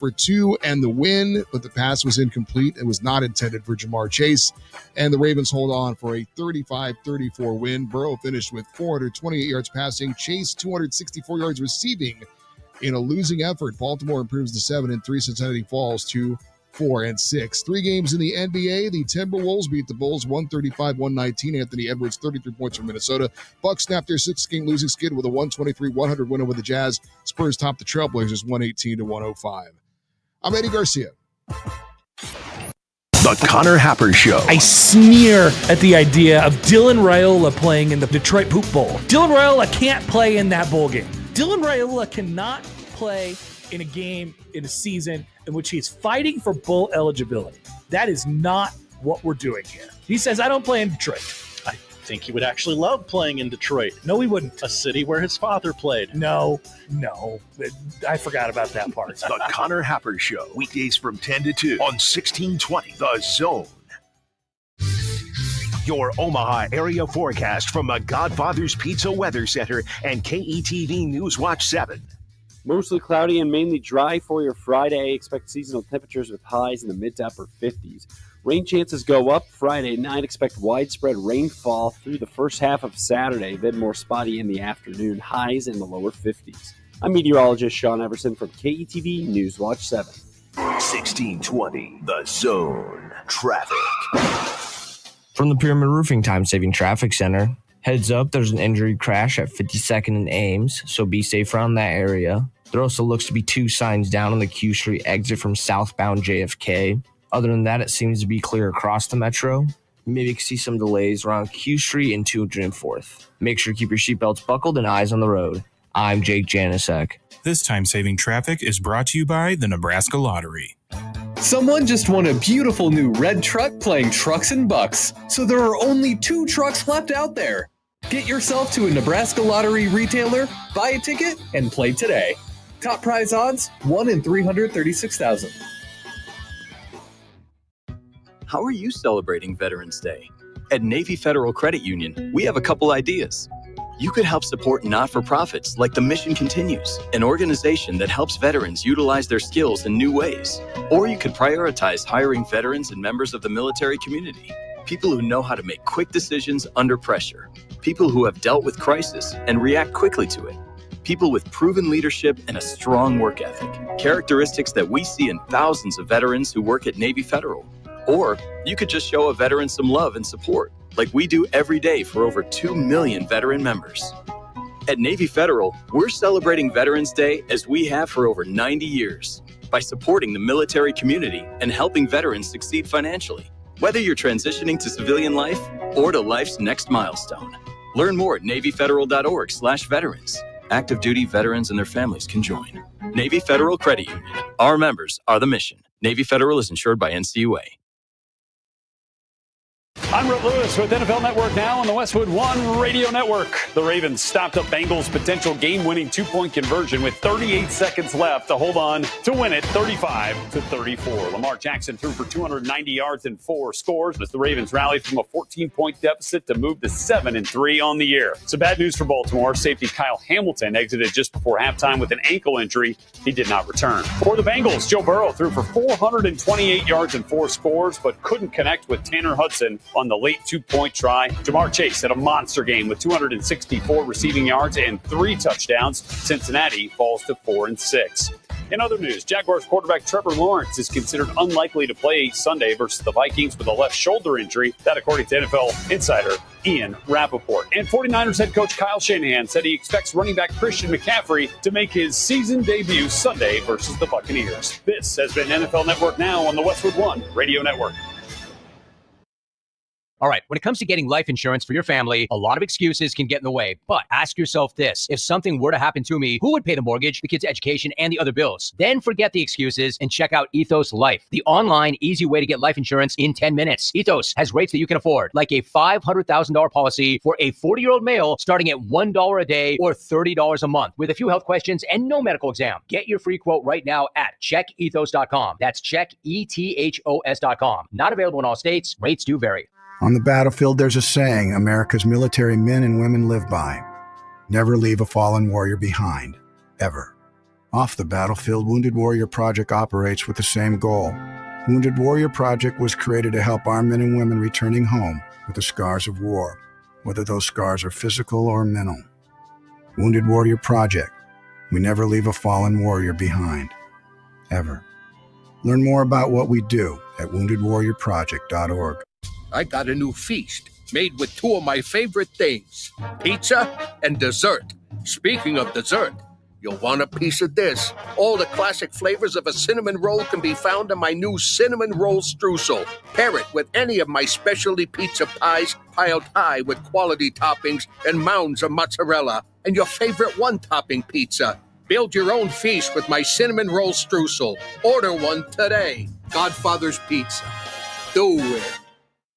for 2 and the win, but the pass was incomplete. It was not intended for Jamar Chase, and the Ravens hold on for a 35-34 win. Burrow finished with 428 yards passing, Chase 264 yards receiving in a losing effort. Baltimore improves to 7-3. Cincinnati falls to 4-6. 3 games in the NBA. The Timberwolves beat the Bulls 135-119. Anthony Edwards 33 points for Minnesota. Bucks snapped their 6-game losing skid with a 123-100 win over the Jazz. Spurs top the Trailblazers 118-105. I'm Eddie Garcia. The Connor Happer Show. I sneer at the idea of Dylan Raiola playing in the Detroit Poop Bowl. Dylan Raiola can't play in that bowl game. Dylan Raiola cannot play in a game in a season in which he's fighting for bowl eligibility. That is not what we're doing here. He says, I don't play in Detroit. I think he would actually love playing in Detroit. No, he wouldn't. A city where his father played. No. I forgot about that part. The Connor Happer Show. Weekdays from 10 to 2 on 1620 The Zone. Your Omaha area forecast from the Godfather's Pizza Weather Center and KETV News Watch 7. Mostly cloudy and mainly dry for your Friday. Expect seasonal temperatures with highs in the mid to upper 50s. Rain chances go up Friday night. Expect widespread rainfall through the first half of Saturday, then more spotty in the afternoon. Highs in the lower 50s. I'm meteorologist Sean Everson from KETV News Watch 7. 1620 The Zone. Traffic. From the Pyramid Roofing Time-Saving Traffic Center, heads up, there's an injury crash at 52nd and Ames, so be safe around that area. There also looks to be 2 signs down on the Q Street exit from southbound JFK. Other than that, it seems to be clear across the metro. Maybe you can see some delays around Q Street and 204th. Make sure to keep your seatbelts buckled and eyes on the road. I'm Jake Janisek. This time-saving traffic is brought to you by the Nebraska Lottery. Someone just won a beautiful new red truck playing Trucks and Bucks, so there are only 2 trucks left out there. Get yourself to a Nebraska Lottery retailer, buy a ticket, and play today. Top prize odds, 1 in 336,000. How are you celebrating Veterans Day? At Navy Federal Credit Union, we have a couple ideas. You could help support not-for-profits like The Mission Continues, an organization that helps veterans utilize their skills in new ways. Or you could prioritize hiring veterans and members of the military community, people who know how to make quick decisions under pressure, people who have dealt with crisis and react quickly to it, people with proven leadership and a strong work ethic, characteristics that we see in thousands of veterans who work at Navy Federal. Or you could just show a veteran some love and support, like we do every day for over 2 million veteran members. At Navy Federal, we're celebrating Veterans Day as we have for over 90 years by supporting the military community and helping veterans succeed financially, whether you're transitioning to civilian life or to life's next milestone. Learn more at NavyFederal.org/veterans. Active duty veterans and their families can join. Navy Federal Credit Union. Our members are the mission. Navy Federal is insured by NCUA. I'm Rhett Lewis with NFL Network now on the Westwood One Radio Network. The Ravens stopped up Bengals' potential game-winning 2-point conversion with 38 seconds left to hold on to win it 35-34. Lamar Jackson threw for 290 yards and 4 scores as the Ravens rallied from a 14-point deficit to move to 7-3 on the year. Some bad news for Baltimore. Safety Kyle Hamilton exited just before halftime with an ankle injury. He did not return. For the Bengals, Joe Burrow threw for 428 yards and 4 scores, but couldn't connect with Tanner Hudson on the late 2-point try. Jamar Chase had a monster game with 264 receiving yards and 3 touchdowns. Cincinnati falls to 4-6. In other news, Jaguars quarterback Trevor Lawrence is considered unlikely to play Sunday versus the Vikings with a left shoulder injury. That according to NFL insider Ian Rappaport. And 49ers head coach Kyle Shanahan said he expects running back Christian McCaffrey to make his season debut Sunday versus the Buccaneers. This has been NFL Network Now on the Westwood One Radio Network. All right, when it comes to getting life insurance for your family, a lot of excuses can get in the way. But ask yourself this. If something were to happen to me, who would pay the mortgage, the kids' education, and the other bills? Then forget the excuses and check out Ethos Life, the online, easy way to get life insurance in 10 minutes. Ethos has rates that you can afford, like a $500,000 policy for a 40-year-old male starting at $1 a day or $30 a month with a few health questions and no medical exam. Get your free quote right now at checkethos.com. That's checkethos.com. Not available in all states. Rates do vary. On the battlefield, there's a saying America's military men and women live by. Never leave a fallen warrior behind, ever. Off the battlefield, Wounded Warrior Project operates with the same goal. Wounded Warrior Project was created to help our men and women returning home with the scars of war, whether those scars are physical or mental. Wounded Warrior Project. We never leave a fallen warrior behind. Ever. Learn more about what we do at woundedwarriorproject.org. I got a new feast made with two of my favorite things, pizza and dessert. Speaking of dessert, you'll want a piece of this. All the classic flavors of a cinnamon roll can be found in my new cinnamon roll streusel. Pair it with any of my specialty pizza pies piled high with quality toppings and mounds of mozzarella and your favorite one-topping pizza. Build your own feast with my cinnamon roll streusel. Order one today. Godfather's Pizza. Do it.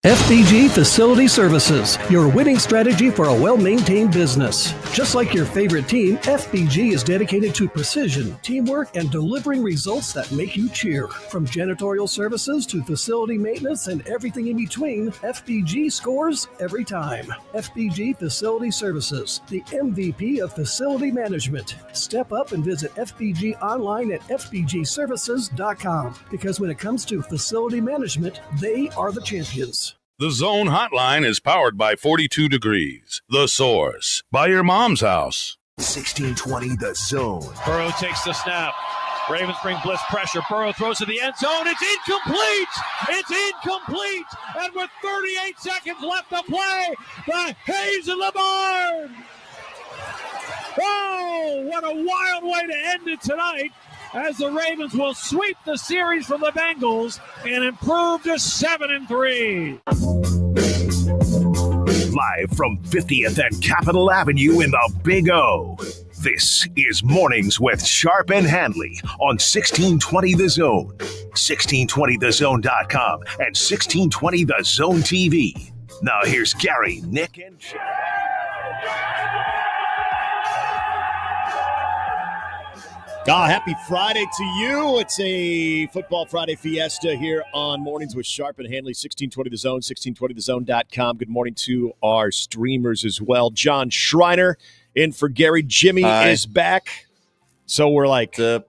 FBG Facility Services, your winning strategy for a well-maintained business. Just like your favorite team, FBG is dedicated to precision, teamwork, and delivering results that make you cheer. From janitorial services to facility maintenance and everything in between, FBG scores every time. FBG Facility Services, the MVP of facility management. Step up and visit FBG online at fbgservices.com, because when it comes to facility management, they are the champions. The Zone Hotline is powered by 42 Degrees, The Source, by your mom's house. 1620 The Zone. Burrow takes the snap. Ravens bring blitz pressure. Burrow throws to the end zone. It's incomplete. It's incomplete. And with 38 seconds left to play, the Hayes in the barn. Oh, what a wild way to end it tonight, as the Ravens will sweep the series from the Bengals and improve to 7-3. Live from 50th and Capitol Avenue in the Big O. This is Mornings with Sharp and Handley on 1620 The Zone, 1620thezone.com, and 1620 The Zone TV. Now here's Gary, Nick, and Chad. Happy Friday to you. It's a Football Friday Fiesta here on Mornings with Sharp and Handley, 1620 The Zone, 1620thezone.com. Good morning to our streamers as well. John Schreiner in for Gary. Jimmy is back. So we're like a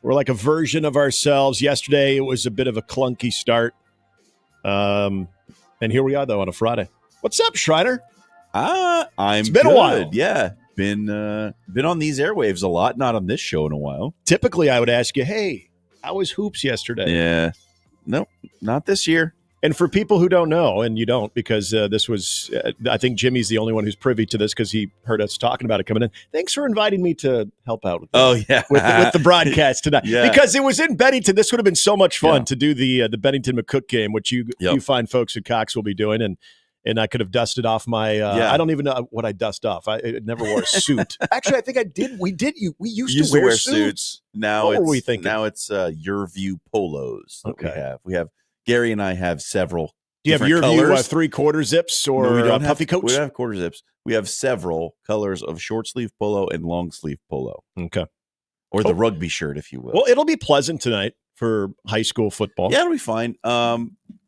version of ourselves. Yesterday it was a bit of a clunky start. And here we are, though, on a Friday. What's up, Schreiner? It's been a while. Yeah. Been on these airwaves a lot, not on this show in a while. Typically, I would ask you, hey, how was hoops yesterday? Yeah. Nope, not this year. And for people who don't know, and you don't, because this was, I think Jimmy's the only one who's privy to this because he heard us talking about it coming in. Thanks for inviting me to help out with with the broadcast tonight. Yeah. Because it was in Bennington. This would have been so much fun to do the Bennington McCook game, which you find folks at Cox will be doing. And I could have dusted off my. I don't even know what I dust off. I never wore a suit. Actually, I think I did. We used to wear suits. Now what were we thinking? Now it's Your View polos. Okay. We have Gary and I have several. Do you have Your View 3/4 zips or no, we don't puffy have, coats? We don't have quarter zips. We have several colors of short sleeve polo and long sleeve polo. Okay. Or the rugby shirt, if you will. Well, it'll be pleasant tonight for high school football. Yeah, it'll be fine.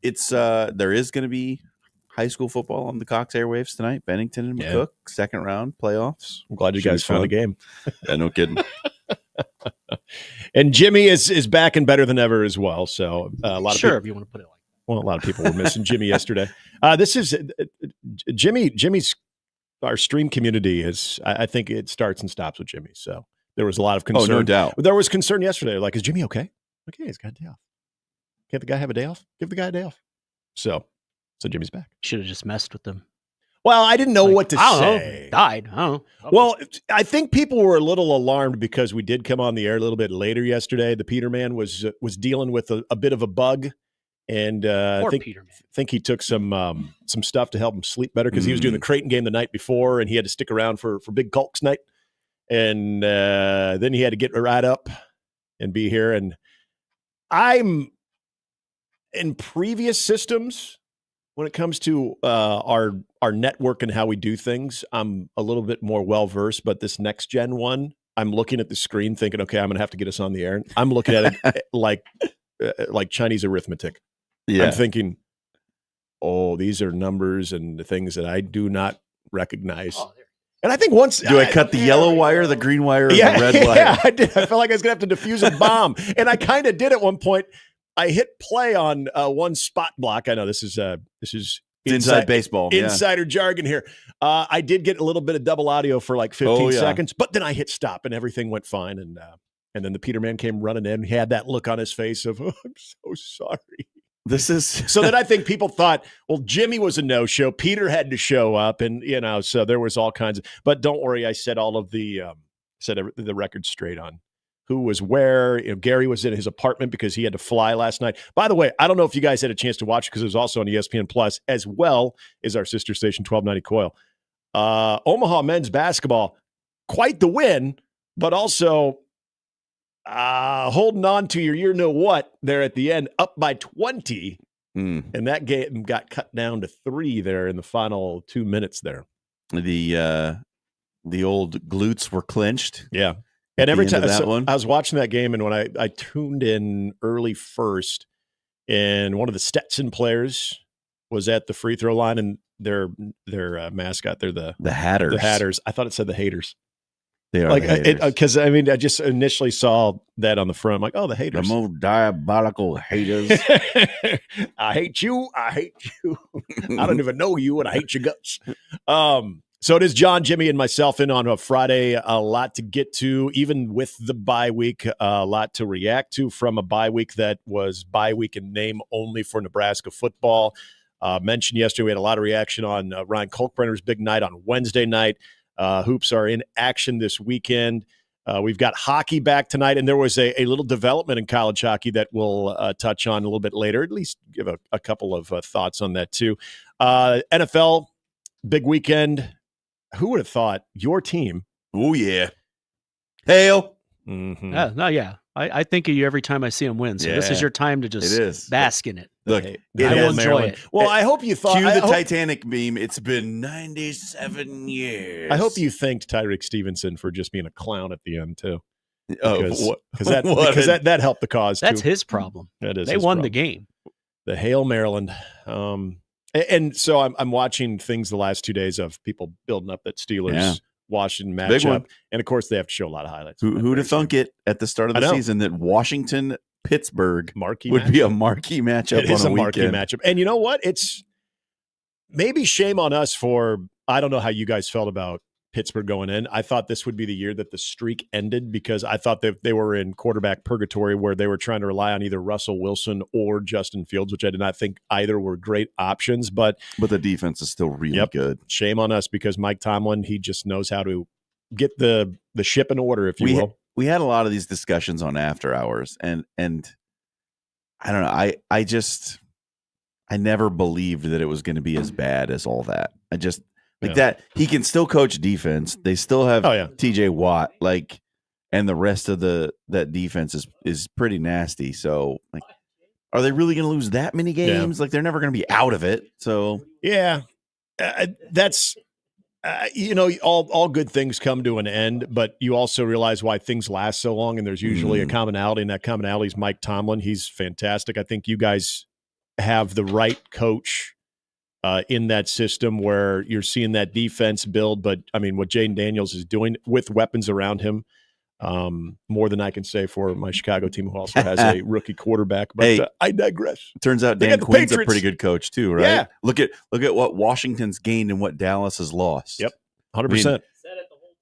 It's there is going to be high school football on the Cox airwaves tonight. Bennington and McCook, second round playoffs. I'm glad you guys found the game. Yeah, no kidding. And Jimmy is back and better than ever as well. So a lot of people, if you want to put it like that. Well, a lot of people were missing Jimmy yesterday. This is Jimmy's. Our stream community is. I think it starts and stops with Jimmy. So there was a lot of concern. Oh, no doubt. There was concern yesterday. Like, is Jimmy okay? Okay, he's got a day off. Can't the guy have a day off? Give the guy a day off. So Jimmy's back. Should have just messed with them. Well, I didn't know what to I don't say. know. Died. I don't know. Well, I think people were a little alarmed because we did come on the air a little bit later yesterday. The Peterman was dealing with a bit of a bug, and I think he took some stuff to help him sleep better because he was doing the Creighton game the night before, and he had to stick around for Big Culks night, and then he had to get right up and be here. And I'm in previous systems. When it comes to our network and how we do things, I'm a little bit more well-versed, but this next gen one, I'm looking at the screen thinking, okay, I'm going to have to get us on the air. I'm looking at it like Chinese arithmetic. Yeah. I'm thinking, oh, these are numbers and the things that I do not recognize. And I think once do I cut the yellow wire, the green wire, or the red wire? Yeah, I did. I felt like I was gonna have to defuse a bomb, and I kind of did at one point. I hit play on one spot block. I know this is inside baseball, insider jargon here. I did get a little bit of double audio for like 15 seconds, but then I hit stop and everything went fine. And then the Peterman came running in. He had that look on his face of, oh, I'm so sorry. This is so that I think people thought, well, Jimmy was a no-show. Peter had to show up, and so there was all kinds of. But don't worry, I said all of the the record straight on who was where. Gary was in his apartment because he had to fly last night. By the way, I don't know if you guys had a chance to watch it because it was also on ESPN Plus as well as our sister station 1290 Coil. Omaha men's basketball, quite the win, but also holding on to your you-know-what there at the end, up by 20. And that game got cut down to 3 there in the final 2 minutes there. The old glutes were clenched. Yeah. And every time I was watching that game, and when I tuned in early first, and one of the Stetson players was at the free throw line, and their mascot, they're the Hatters. The Hatters. I thought it said the Haters. They are like the haters. Because I just initially saw that on the front. I'm like, oh, the Haters. The most diabolical haters. I hate you. I hate you. I don't even know you, and I hate your guts. So it is John, Jimmy, and myself in on a Friday. A lot to get to, even with the bye week. A lot to react to from a bye week that was bye week in name only for Nebraska football. Mentioned yesterday, we had a lot of reaction on Ryan Kalkbrenner's big night on Wednesday night. Hoops are in action this weekend. We've got hockey back tonight, and there was a little development in college hockey that we'll touch on a little bit later, at least give a couple of thoughts on that too. NFL, big weekend. Who would have thought your team? Oh, yeah. Hail. Mm-hmm. Yeah. I think of you every time I see them win. So this is your time to just bask in it. Look, I will enjoy it. Well, I hope you thought. Cue the Titanic meme. It's been 97 years. I hope you thanked Tyreek Stevenson for just being a clown at the end too. Because that helped the cause. That's too. his problem. That is. They won the game. The Hail Maryland. And so I'm watching things the last 2 days of people building up that Steelers Washington matchup, and of course they have to show a lot of highlights. Who'd have thunk it at the start of the season that Washington Pittsburgh would be a marquee matchup? It is on a marquee weekend. matchup, and you know what? It's maybe shame on us for. I don't know how you guys felt about Pittsburgh going in. I thought this would be the year that the streak ended because I thought that they were in quarterback purgatory where they were trying to rely on either Russell Wilson or Justin Fields, which I did not think either were great options. But the defense is still really good. Shame on us because Mike Tomlin, he just knows how to get the ship in order, if you will. We had a lot of these discussions on After Hours, and I don't know. I never believed that it was going to be as bad as all that. I just that he can still coach defense. They still have TJ Watt, and the rest of that defense is pretty nasty. So are they really going to lose that many games? They're never going to be out of it. So that's all good things come to an end, but you also realize why things last so long. And there's usually a commonality, and that commonality is Mike Tomlin. He's fantastic. I think you guys have the right coach in that system where you're seeing that defense build. But I mean, what Jaden Daniels is doing with weapons around him, more than I can say for my Chicago team, who also has a rookie quarterback. But I digress. Turns out Dan Quinn's a pretty good coach too, right? Yeah. Look at what Washington's gained and what Dallas has lost. Yep, 100%.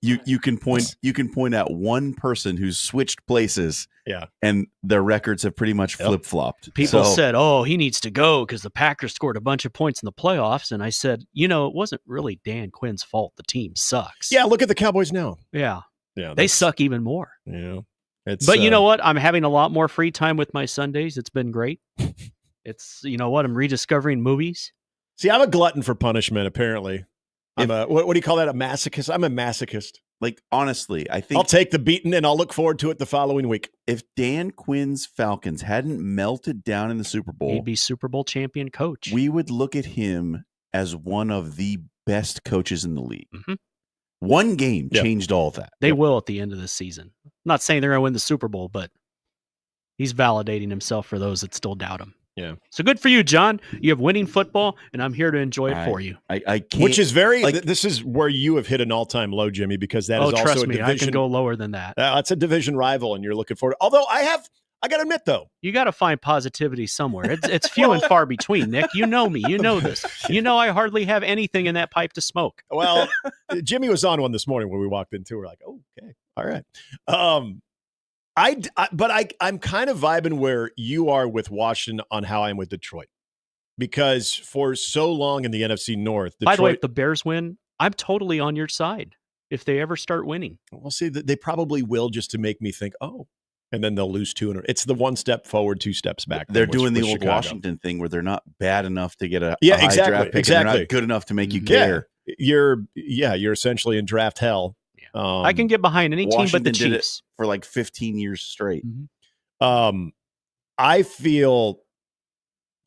You can point out one person who's switched places, yeah, and their records have pretty much flip flopped. People said, "Oh, he needs to go because the Packers scored a bunch of points in the playoffs," and I said, it wasn't really Dan Quinn's fault. The team sucks. Yeah, look at the Cowboys now. Yeah, they suck even more. Yeah, but you know what? I'm having a lot more free time with my Sundays. It's been great. It's I'm rediscovering movies. See, I'm a glutton for punishment. Apparently. I'm what do you call that? A masochist? I'm a masochist. Honestly, I think I'll take the beating and I'll look forward to it the following week. If Dan Quinn's Falcons hadn't melted down in the Super Bowl, he'd be Super Bowl champion coach. We would look at him as one of the best coaches in the league. Mm-hmm. One game changed all that. They will at the end of the season. I'm not saying they're going to win the Super Bowl, but he's validating himself for those that still doubt him. Yeah. So good for you, John. You have winning football, and I'm here to enjoy it for you. I can't. Which is this is where you have hit an all-time low, Jimmy, because that is also trust a me, division. I can go lower than that. It's a division rival, and you're looking forward. Although I got to admit, though. You got to find positivity somewhere. It's few and far between, Nick. You know me. You know this. You know I hardly have anything in that pipe to smoke. Well, Jimmy was on one this morning when we walked into. We're like, oh, okay, all right. I'm kind of vibing where you are with Washington on how I'm with Detroit, because for so long in the NFC North, By the way, if the Bears win, I'm totally on your side. If they ever start winning, we'll see. They probably will, just to make me think, oh. And then they'll lose 2. It's the 1 step forward, 2 steps back. They're doing the old Washington thing where they're not bad enough to get a high exactly, draft pick. Exactly. And they're not good enough to make you care. You're essentially in draft hell. Yeah. I can get behind any Washington team but the did Chiefs it for like 15 years straight. I feel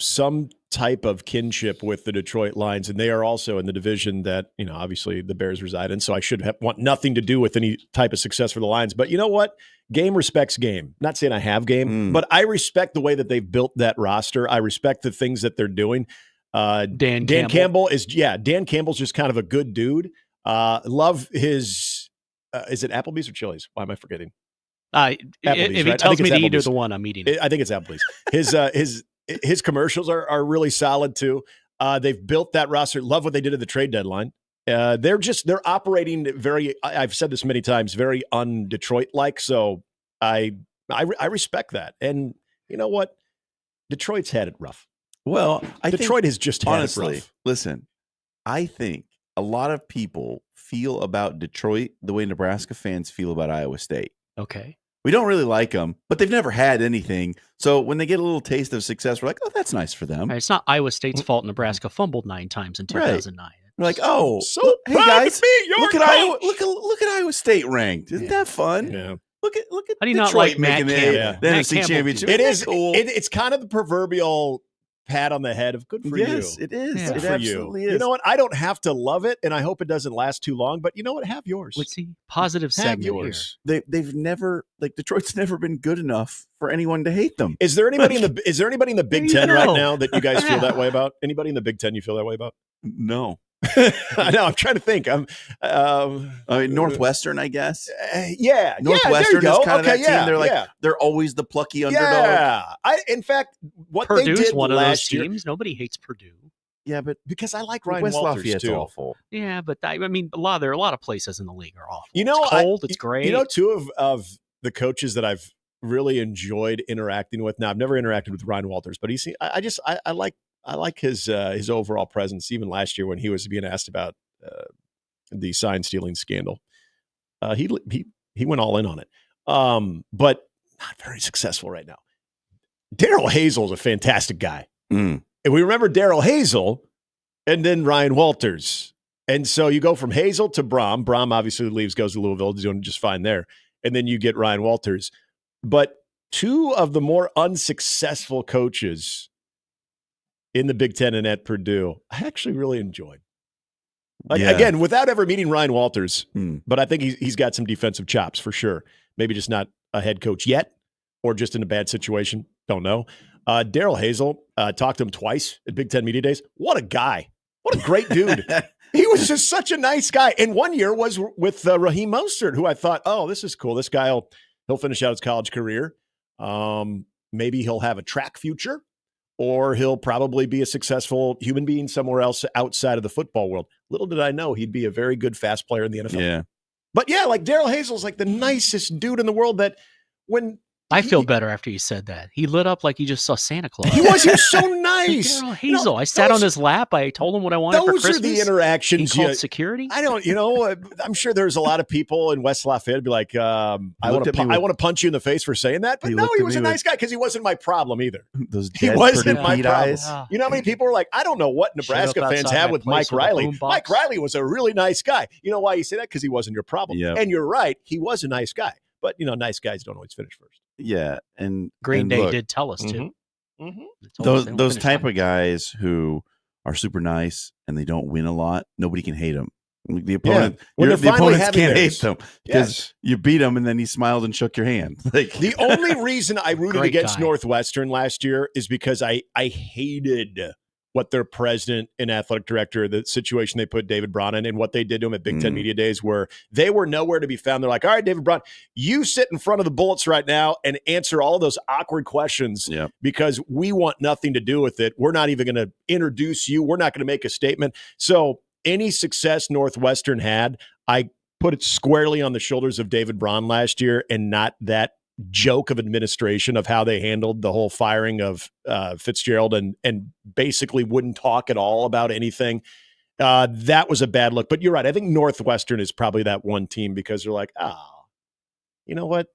some type of kinship with the Detroit Lions, and they are also in the division that, obviously the Bears reside in. So I should want nothing to do with any type of success for the Lions. But you know what? Game respects game. Not saying I have game, but I respect the way that they've built that roster. I respect the things that they're doing. Dan Campbell is Dan Campbell's just kind of a good dude. Love his. Is it Applebee's or Chili's? Why am I forgetting? If he tells me to eat the one, I'm eating it. I think it's Applebee's. His commercials are really solid too. They've built that roster. Love what they did at the trade deadline. They're operating very, I've said this many times, very un-Detroit like. So I respect that. And you know what? Detroit's had it rough. Well, Detroit has just had honestly, it rough. Listen, I think a lot of people feel about Detroit the way Nebraska fans feel about Iowa State. Okay. We don't really like them, but they've never had anything. So when they get a little taste of success, we're like, oh, that's nice for them. Right, it's not Iowa State's fault Nebraska fumbled 9 times in 2009. Right. We're like, oh, hey guys, look at Iowa State ranked. Isn't that fun? Yeah. Look at How do you Detroit not like making Matt the Campbell? NFC Championship. It is cool. It's kind of the proverbial pat on the head of good for you. Yes, it is. Good It for absolutely you. is. You know what? I don't have to love it, and I hope it doesn't last too long. But you know what? Have yours. Let's see. Positive Have segment yours. They've never Detroit's never been good enough for anyone to hate them. Is there anybody in the Big Ten right now that you guys feel that way about? Anybody in the Big Ten you feel that way about? No. I know. I'm trying to think. Northwestern, I guess. Northwestern is kind of that team. They're they're always the plucky underdog. Yeah. In fact, what Purdue's they did one of those last year. teams. Nobody hates Purdue. Yeah, but because I like Ryan West Walters Lafayette's too. awful. Yeah, but there are a lot of places in the league are awful. You know, it's cold. It's great. You know, 2 of the coaches that I've really enjoyed interacting with. Now, I've never interacted with Ryan Walters, but I like his overall presence. Even last year when he was being asked about the sign stealing scandal, he went all in on it. But not very successful right now. Daryl Hazel is a fantastic guy. And we remember Daryl Hazel and then Ryan Walters. And so you go from Hazel to Brom. Brom obviously leaves, goes to Louisville, doing just fine there. And then you get Ryan Walters. But 2 of the more unsuccessful coaches in the Big Ten and at Purdue, I actually really enjoyed. Again, without ever meeting Ryan Walters, but I think he's got some defensive chops for sure. Maybe just not a head coach yet, or just in a bad situation. Don't know. Daryl Hazel, talked to him twice at Big Ten Media Days. What a guy. What a great dude. He was just such a nice guy. And one year was with Raheem Mostert, who I thought, oh, this is cool. This guy, he'll finish out his college career. Maybe he'll have a track future, or he'll probably be a successful human being somewhere else outside of the football world. Little did I know he'd be a very good fast player in the NFL. Yeah. But yeah, like Daryl Hazel's like the nicest dude in the world that when I feel better after you said that. He lit up like he just saw Santa Claus. He was so nice. Daryl Hazel. I sat on his lap. I told him what I wanted for Christmas. Those are the interactions. He called security. I don't, I'm sure there's a lot of people in West Lafayette be like, I want to punch you in the face for saying that. But no, he was a nice guy because he wasn't my problem either. He wasn't my problem. Eyes. You know how many people are like, I don't know what Nebraska fans have with Mike Riley. Mike Riley was a really nice guy. You know why you say that? Because he wasn't your problem. Yep. And you're right. He was a nice guy. But, nice guys don't always finish first. Yeah, and Green Day look, did tell us too. Those type of guys who are super nice and they don't win a lot, nobody can hate them. The opponent, When the they're finally opponents having can't theirs. hate them because you beat them and then he smiled and shook your hand. Like The only reason I rooted Great against guy. Northwestern last year is because I hated what their president and athletic director, the situation they put David Braun in, and what they did to him at Big Ten Media Days, where they were nowhere to be found. They're like, all right, David Braun, you sit in front of the bullets right now and answer all those awkward questions because we want nothing to do with it. We're not even going to introduce you. We're not going to make a statement. So any success Northwestern had, I put it squarely on the shoulders of David Braun last year and not that joke of administration of how they handled the whole firing of Fitzgerald and basically wouldn't talk at all about anything. That was a bad look. But you're right. I think Northwestern is probably that one team because they're like, you know what?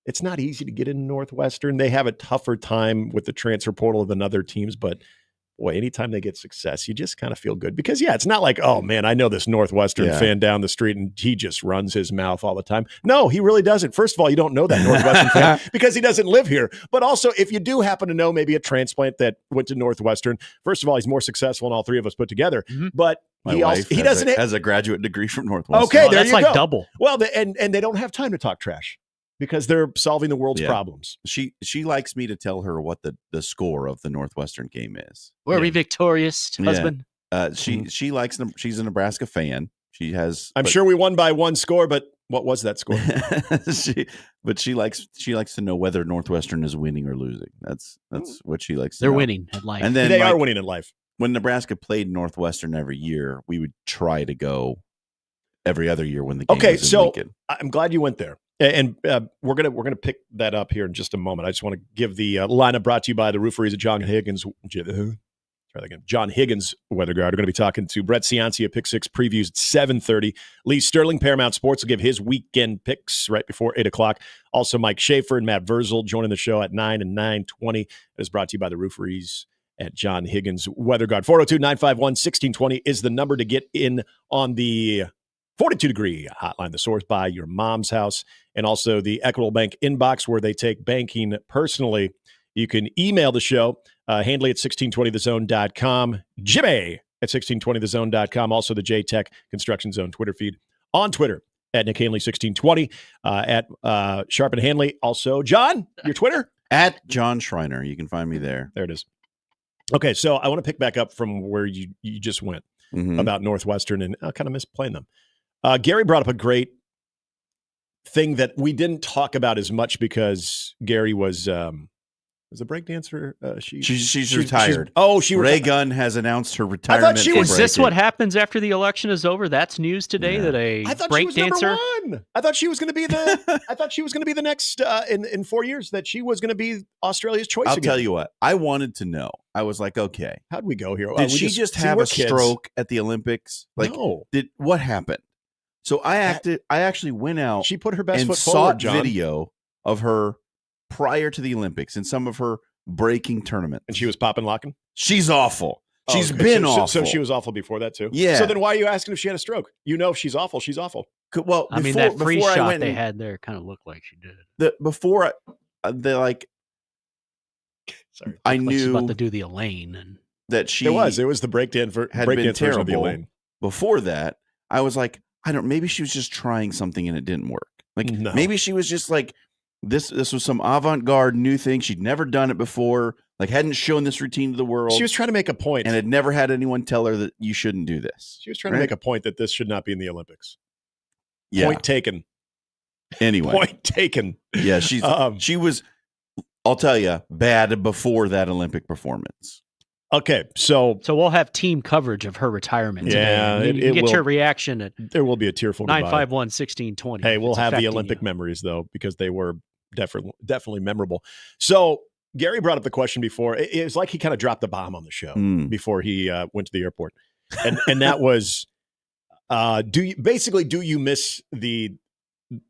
It's not easy to get into Northwestern. They have a tougher time with the transfer portal than other teams, but boy, anytime they get success, you just kind of feel good because, it's not like, oh, man, I know this Northwestern fan down the street and he just runs his mouth all the time. No, he really doesn't. First of all, you don't know that Northwestern fan because he doesn't live here. But also, if you do happen to know maybe a transplant that went to Northwestern, first of all, he's more successful than all three of us put together. But my he wife doesn't has a graduate degree from Northwestern. Okay, there that's you like go. double. Well, and they don't have time to talk trash because they're solving the world's problems. She likes me to tell her what the score of the Northwestern game is. Were we victorious, husband? She likes them. She's a Nebraska fan. She has. I'm sure we won by one score, but what was that score? she likes to know whether Northwestern is winning or losing. That's what she likes. They're to know. winning at life. And then they are winning in life. When Nebraska played Northwestern every year, we would try to go every other year when the game was in Lincoln. I'm glad you went there. And we're gonna pick that up here in just a moment. I just want to give the lineup brought to you by the Roofery's of John Higgins. John Higgins weather guard. We're going to be talking to Brett Ciancia, Pick Six previews at 7:30. Lee Sterling, Paramount Sports, will give his weekend picks right before 8 o'clock. Also, Mike Schaefer and Matt Verzel joining the show at 9 and 9:20. It is brought to you by the Roofery's at John Higgins weather guard. 402-951-1620 is the number to get in on the 42-degree hotline, the source by your mom's house, and also the Equitable Bank inbox where they take banking personally. You can email the show, Handley at 1620thezone.com, Jimmy at 1620thezone.com, also the J-Tech Construction Zone Twitter feed on Twitter at Nick Handley 1620, at Sharp and Handley. Also, John, your Twitter? At John Schreiner. You can find me there. There it is. Okay, so I want to pick back up from where you just went about Northwestern, and I kind of miss playing them. Gary brought up a great thing that we didn't talk about as much because Gary was a breakdancer. She's retired. Ray Gunn has announced her retirement. Is this what happens after the election is over? That's news today that a breakdancer. I thought she was going to be the. I thought she was going to be the next in 4 years. That she was going to be Australia's choice. I'll tell you what. I wanted to know. I was like, okay, how'd we go here? Did she just have a stroke at the Olympics? Like, no. What happened? So I actually went out. She put her best and foot sought forward, John. video of her prior to the Olympics in some of her breaking tournaments, and she was popping locking. She's awful. She's been awful. So she was awful before that too. Yeah. So then why are you asking if she had a stroke? You know, if she's awful, she's awful. Well, I mean, that free shot they had there kind of looked like she did. Sorry, I knew knew about to do the Elaine and that she it was the breakdance had been terrible. Before that, I was like, maybe she was just trying something and it didn't work. Like maybe she was just like this was some avant-garde new thing. She'd never done it before, like hadn't shown this routine to the world. She was trying to make a point and had never had anyone tell her that you shouldn't do this. She was trying to make a point that this should not be in the Olympics. Yeah. Point taken. Anyway. Point taken. Yeah, she was, I'll tell you, bad before that Olympic performance. Okay, so we'll have team coverage of her retirement. Yeah, today. You get your reaction at there will be a tearful 951-1620. Hey, we'll have the Olympic memories though because they were definitely memorable. So Gary brought up the question before. It was like he kind of dropped the bomb on the show before he went to the airport, and that was, do you miss the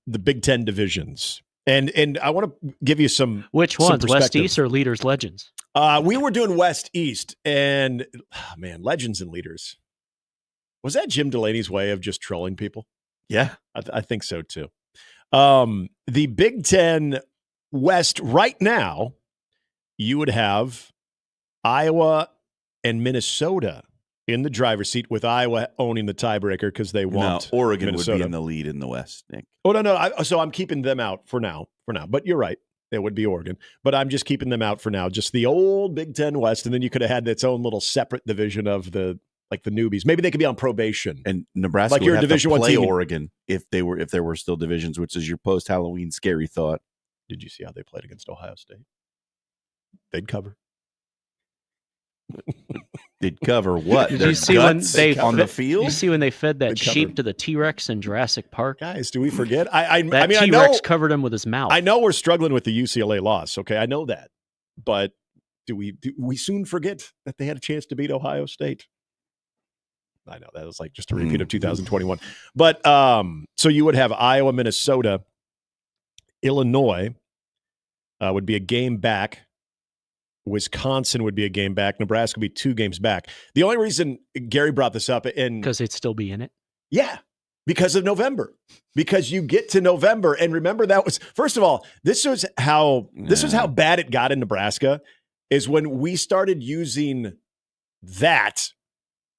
Big Ten divisions? And I want to give you some which ones, West East or Leaders Legends? We were doing West East, and Legends and Leaders. Was that Jim Delaney's way of just trolling people? Yeah, I think so too. The Big Ten West right now, you would have Iowa and Minnesota in the driver's seat with Iowa owning the tiebreaker because they want Oregon Minnesota. would be in the lead in the West, Nick. Oh, no. So I'm keeping them out for now. But you're right. It would be Oregon. But I'm just keeping them out for now. Just the old Big Ten West. And then you could have had its own little separate division of the newbies. Maybe they could be on probation. And Nebraska would have to play Oregon if there were still divisions, which is your post-Halloween scary thought. Did you see how they played against Ohio State? They'd cover. They'd cover what? Did you see when they on the field? You see when they fed that sheep to the T-Rex in Jurassic Park? Guys, do we forget? T-Rex covered him with his mouth. I know we're struggling with the UCLA loss. Okay, I know that, but do we soon forget that they had a chance to beat Ohio State? I know that was like just a repeat of 2021. But so you would have Iowa, Minnesota, Illinois would be a game back. Wisconsin would be a game back. Nebraska would be 2 games back. The only reason Gary brought this up, and because they'd still be in it. Yeah, because of November. Because you get to November, and remember that was, first of all, this was how bad it got in Nebraska, is when we started using that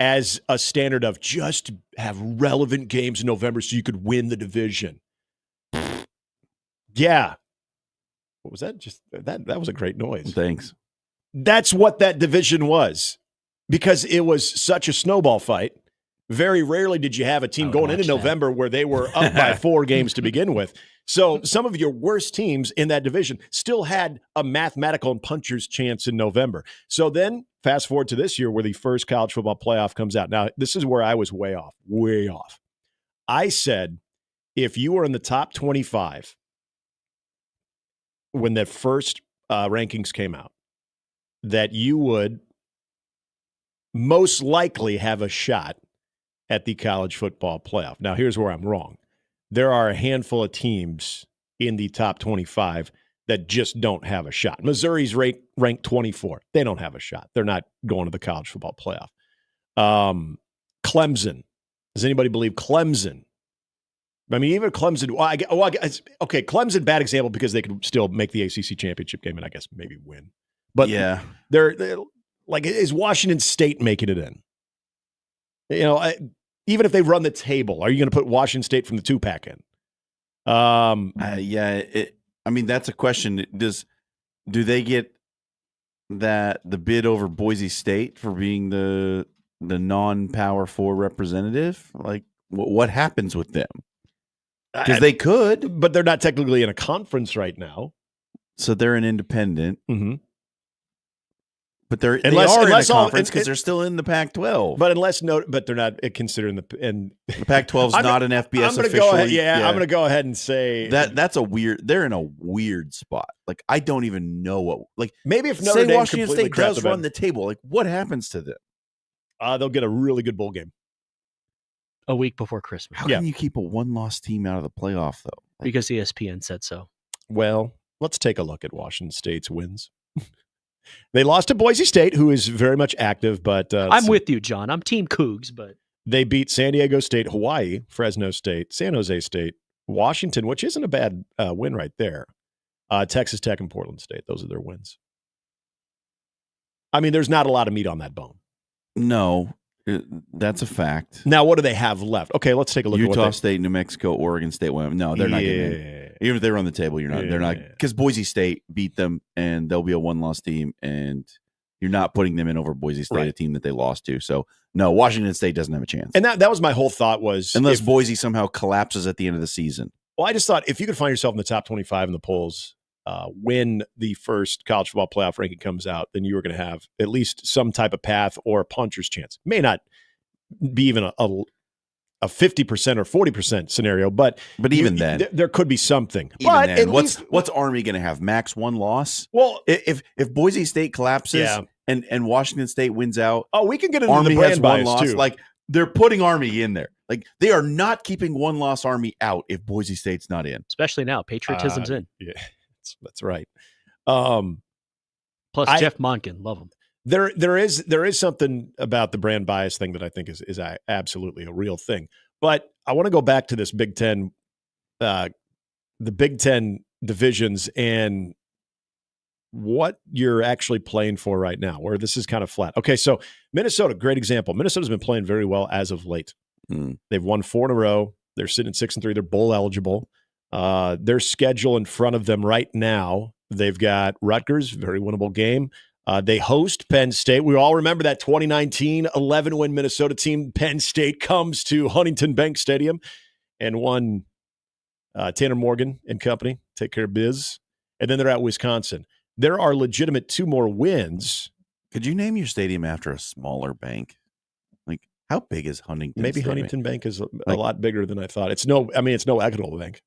as a standard of just have relevant games in November so you could win the division. Yeah. What was that? Just that was a great noise. Thanks. That's what that division was, because it was such a snowball fight. Very rarely did you have a team going into November where they were up by 4 games to begin with. So some of your worst teams in that division still had a mathematical and puncher's chance in November. So then fast forward to this year where the first college football playoff comes out. Now, this is where I was way off. I said, if you were in the top 25 when the first rankings came out, that you would most likely have a shot at the college football playoff. Now, here's where I'm wrong. There are a handful of teams in the top 25 that just don't have a shot. Missouri's ranked 24. They don't have a shot. They're not going to the college football playoff. Clemson. Does anybody believe Clemson? I mean, even Clemson. Okay, Clemson, bad example because they could still make the ACC championship game and I guess maybe win. But yeah, they're like, is Washington State making it in? You know, even if they run the table, are you going to put Washington State from the 2-pack in? I mean, that's a question. Do they get the bid over Boise State for being the non-Power 4 representative? Like, what happens with them? Because they could, but they're not technically in a conference right now, so they're an independent. Mm-hmm. But they are in a conference because they're still in the Pac-12. But they're not considering the Pac-12 is not an FBS. I'm going to go ahead. Yeah, I'm going to go ahead and say that's a weird. They're in a weird spot. Like, I don't even know what. Like, maybe if Notre Dame Washington State does run the table, like, what happens to them? They'll get a really good bowl game a week before Christmas. How can you keep a 1-loss team out of the playoff though? Because ESPN said so. Well, let's take a look at Washington State's wins. They lost to Boise State, who is very much active, but I'm with you, John. I'm Team Cougs, but they beat San Diego State, Hawaii, Fresno State, San Jose State, Washington, which isn't a bad win right there. Texas Tech and Portland State. Those are their wins. I mean, there's not a lot of meat on that bone. No, that's a fact. Now, what do they have left? Okay, let's take a look. Utah State, New Mexico, Oregon State. No, they're not getting in. Even if they were on the table, you're not. They're not, because Boise State beat them, and they'll be a 1-loss team, and you're not putting them in over Boise State, a team that they lost to. So, no, Washington State doesn't have a chance. And that was my whole thought was, unless Boise somehow collapses at the end of the season. Well, I just thought if you could find yourself in the top 25 in the polls when the first college football playoff ranking comes out, then you were going to have at least some type of path or a puncher's chance. May not be even a 50% or 40% scenario, but even then, there could be something. Even but then, what's Army going to have? Max 1 loss? Well, if Boise State collapses and Washington State wins out, we can get into Army the brand has 1 bias loss. too. Like, they're putting Army in there. Like, they are not keeping 1-loss Army out if Boise State's not in. Especially now, patriotism's in. Yeah, that's right. Plus Jeff Monken, love him. There is something about the brand bias thing that I think is absolutely a real thing. But I want to go back to this Big Ten, the Big Ten divisions, and what you're actually playing for right now, where this is kind of flat. Okay, so Minnesota, great example. Minnesota's been playing very well as of late. They've won 4 in a row. They're sitting at 6-3. They're bowl eligible. Their schedule in front of them right now, they've got Rutgers, very winnable game. They host Penn State. We all remember that 2019 11-win Minnesota team. Penn State comes to Huntington Bank Stadium and won. Tanner Morgan and company take care of biz. And then they're at Wisconsin. There are legitimate 2 more wins. Could you name your stadium after a smaller bank? Like, how big is Huntington? Maybe Stadium? Huntington Bank is a lot bigger than I thought. It's no Equitable Bank.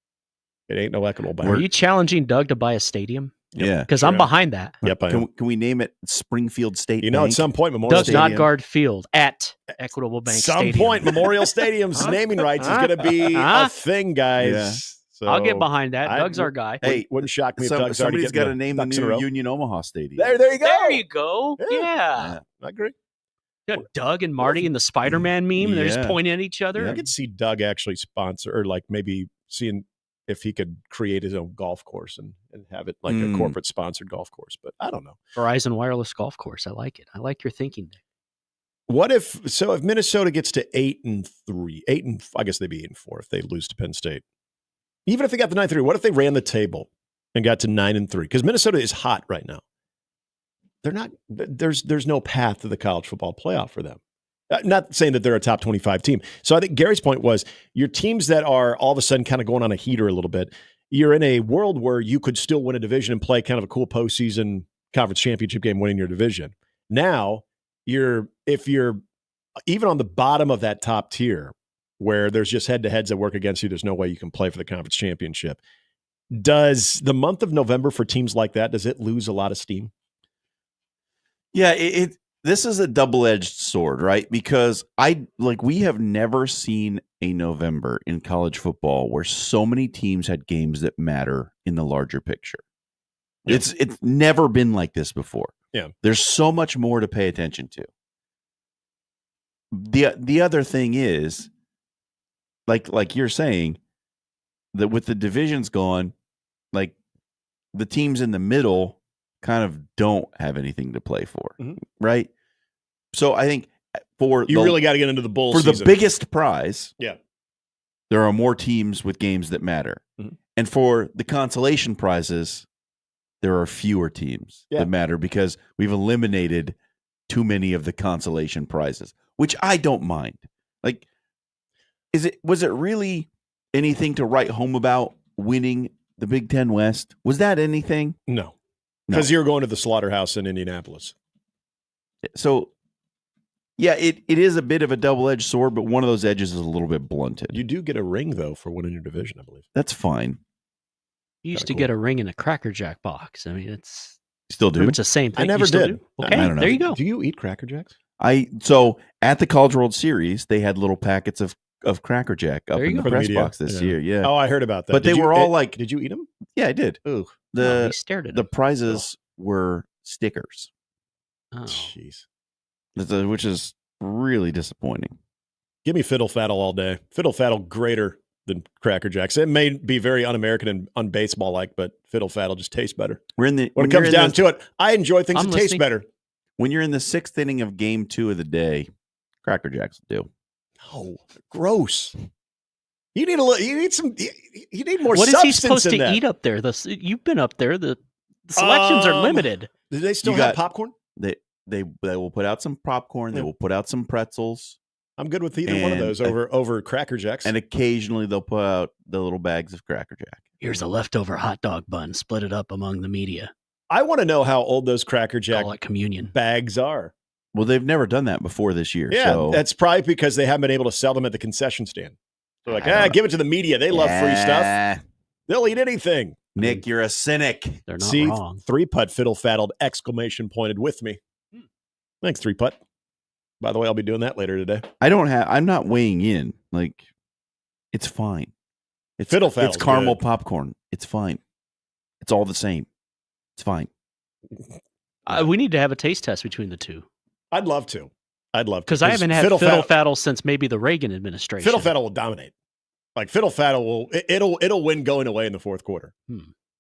It ain't no Equitable Bank. Are you challenging Doug to buy a stadium? Yeah. Because I'm behind that. Yep, I am. Can we name it Springfield State You know, Bank? at some point, Memorial Doug Stadium. Nodgard Field at Equitable Bank Some Stadium. point, Memorial Stadium's naming rights is going to be a thing, guys. Yeah. So I'll get behind that. Doug's our guy. Hey, wouldn't shock me if Doug's already somebody's got to name the Ducks in a new row. Union Omaha Stadium. There you go. There you go. Yeah. I agree. Got Doug and Marty in the Spider-Man meme. They're just pointing at each other. I could see Doug actually sponsor, or like maybe seeing if he could create his own golf course and have it like a corporate sponsored golf course. But I don't know. Verizon Wireless Golf Course. I like it. I like your thinking, Dave. What if Minnesota gets to 8-3, I guess they'd be 8-4 if they lose to Penn State. Even if they got the 9-3, what if they ran the table and got to 9-3? Because Minnesota is hot right now. They're not. There's no path to the college football playoff for them. Not saying that they're a top 25 team. So I think Gary's point was your teams that are all of a sudden kind of going on a heater a little bit. You're in a world where you could still win a division and play kind of a cool postseason conference championship game, winning your division. Now if you're even on the bottom of that top tier, where there's just head-to-heads that work against you, there's no way you can play for the conference championship. Does the month of November for teams like that, does it lose a lot of steam? Yeah, this is a double-edged sword, right? Because we have never seen a November in college football where so many teams had games that matter in the larger picture. Yeah. It's never been like this before. Yeah. There's so much more to pay attention to. The other thing is, like you're saying, that with the divisions gone, like the teams in the middle kind of don't have anything to play for, right? So I think you really got to get into the bowl for season. the biggest prize. Yeah, there are more teams with games that matter, and for the consolation prizes, there are fewer teams that matter because we've eliminated too many of the consolation prizes, which I don't mind. Like, was it really anything to write home about winning the Big Ten West? Was that anything? No. Because you're going to the slaughterhouse in Indianapolis. So, yeah, it is a bit of a double-edged sword, but one of those edges is a little bit blunted. You do get a ring, though, for winning your division, I believe. That's fine. You used to get a ring in a Cracker Jack box. I mean, it's still do. pretty much the same thing. I never You still did. do? Okay, I don't know. there you go. Do you eat Cracker Jacks? So at the College World Series, they had little packets of Cracker Jack up in the press box this year. Yeah. Oh, I heard about that. But they were all like, did you eat them? Yeah, I did. Ooh. he stared at the them. prizes were stickers. Oh. Jeez. Which is really disappointing. Give me Fiddle Faddle all day. Fiddle Faddle greater than Cracker Jacks. It may be very un-American and un-baseball-like, but Fiddle Faddle just tastes better. When it comes down to it, I enjoy things that taste better. When you're in the 6th inning of Game 2 of the day, Cracker Jacks will do. Oh, gross. You need you need more What is substance he supposed in to that. eat up there? You've been up there. The selections are limited. Do they still have popcorn? They will put out some popcorn. They will put out some pretzels. I'm good with either one of those over Cracker Jacks. And occasionally they'll put out the little bags of Cracker Jack. Here's a leftover hot dog bun. Split it up among the media. I want to know how old those Cracker Jack Call it communion bags are. Well, they've never done that before this year. Yeah, so. that's probably because they haven't been able to sell them at the concession stand. They're like, give it to the media. They love free stuff. They'll eat anything. Nick, you're a cynic. They're not wrong. 3-putt fiddle faddled exclamation pointed with me. Thanks, 3-putt. By the way, I'll be doing that later today. I'm not weighing in. Like, it's fine. It's fiddle faddle. It's caramel popcorn. It's fine. It's all the same. It's fine. We need to have a taste test between the two. I'd love to. Because I haven't had Fiddle Faddle since maybe the Reagan administration. Fiddle Faddle will dominate. Like Fiddle Faddle it'll win going away in the fourth quarter.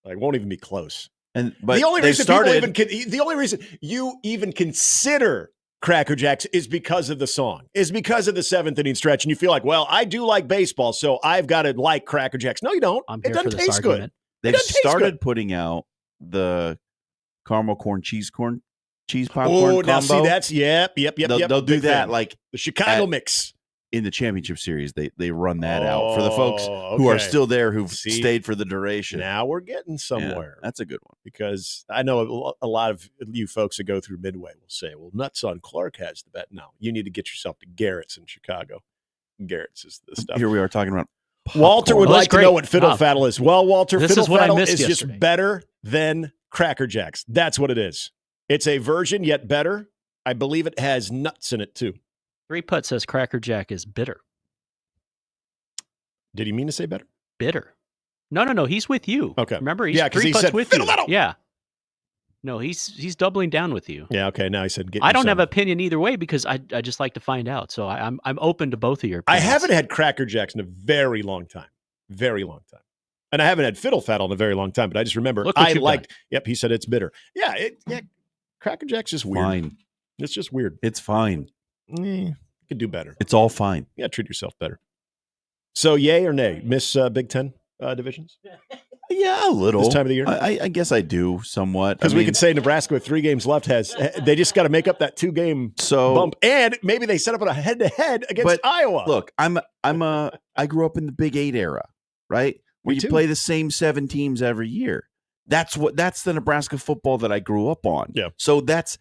Like won't even be close. But the only they reason started. the only reason you even consider Cracker Jacks is because of the song, is because of the seventh inning stretch, and you feel like, well, I do like baseball, so I've got to like Cracker Jacks. No, you don't. It doesn't taste good. They've started putting out the caramel cheese popcorn Oh, now combo. see, that's yep. They'll do that like the Chicago mix in the championship series. They run that out for the folks who are still there, who've stayed for the duration. Now we're getting somewhere. Yeah, that's a good one, because I know a lot of you folks that go through Midway will say, "Well, Nuts on Clark has the bet." No, you need to get yourself to Garrett's in Chicago. Garrett's is the stuff. Here we are talking about. Walter would like to know what Fiddle Wow. Faddle is. Well, Walter, This Fiddle is what I Faddle missed is yesterday. just better than Cracker Jacks. That's what it is. It's a version, yet better. I believe it has nuts in it, too. 3-Putt says Cracker Jack is bitter. Did he mean to say better? Bitter. No. He's with you. Okay. Remember, he's Yeah, 'cause he 3-Putt's said with Fiddle you. Faddle. Yeah. No, he's doubling down with you. Yeah, okay. Now he said get I don't you have some. an opinion either way because I just like to find out. So I'm open to both of your I opinions. haven't had Cracker Jacks in a very long time. Very long time. And I haven't had Fiddle Faddle in a very long time, but I just remember Look what I you've liked. Yep, he said it's bitter. Yeah, Cracker Jack's just weird. Fine. It's just weird. It's fine. Could do better. It's all fine. Yeah, treat yourself better. So, yay or nay? Miss Big Ten divisions? Yeah, a little. This time of the year? I guess I do somewhat. Because we could say Nebraska with 3 games left they just got to make up that 2-game bump. And maybe they set up a head-to-head against Iowa. Look, I grew up in the Big 8 era, right? Where you play the same 7 teams every year. That's the Nebraska football that I grew up on. Yeah. So that's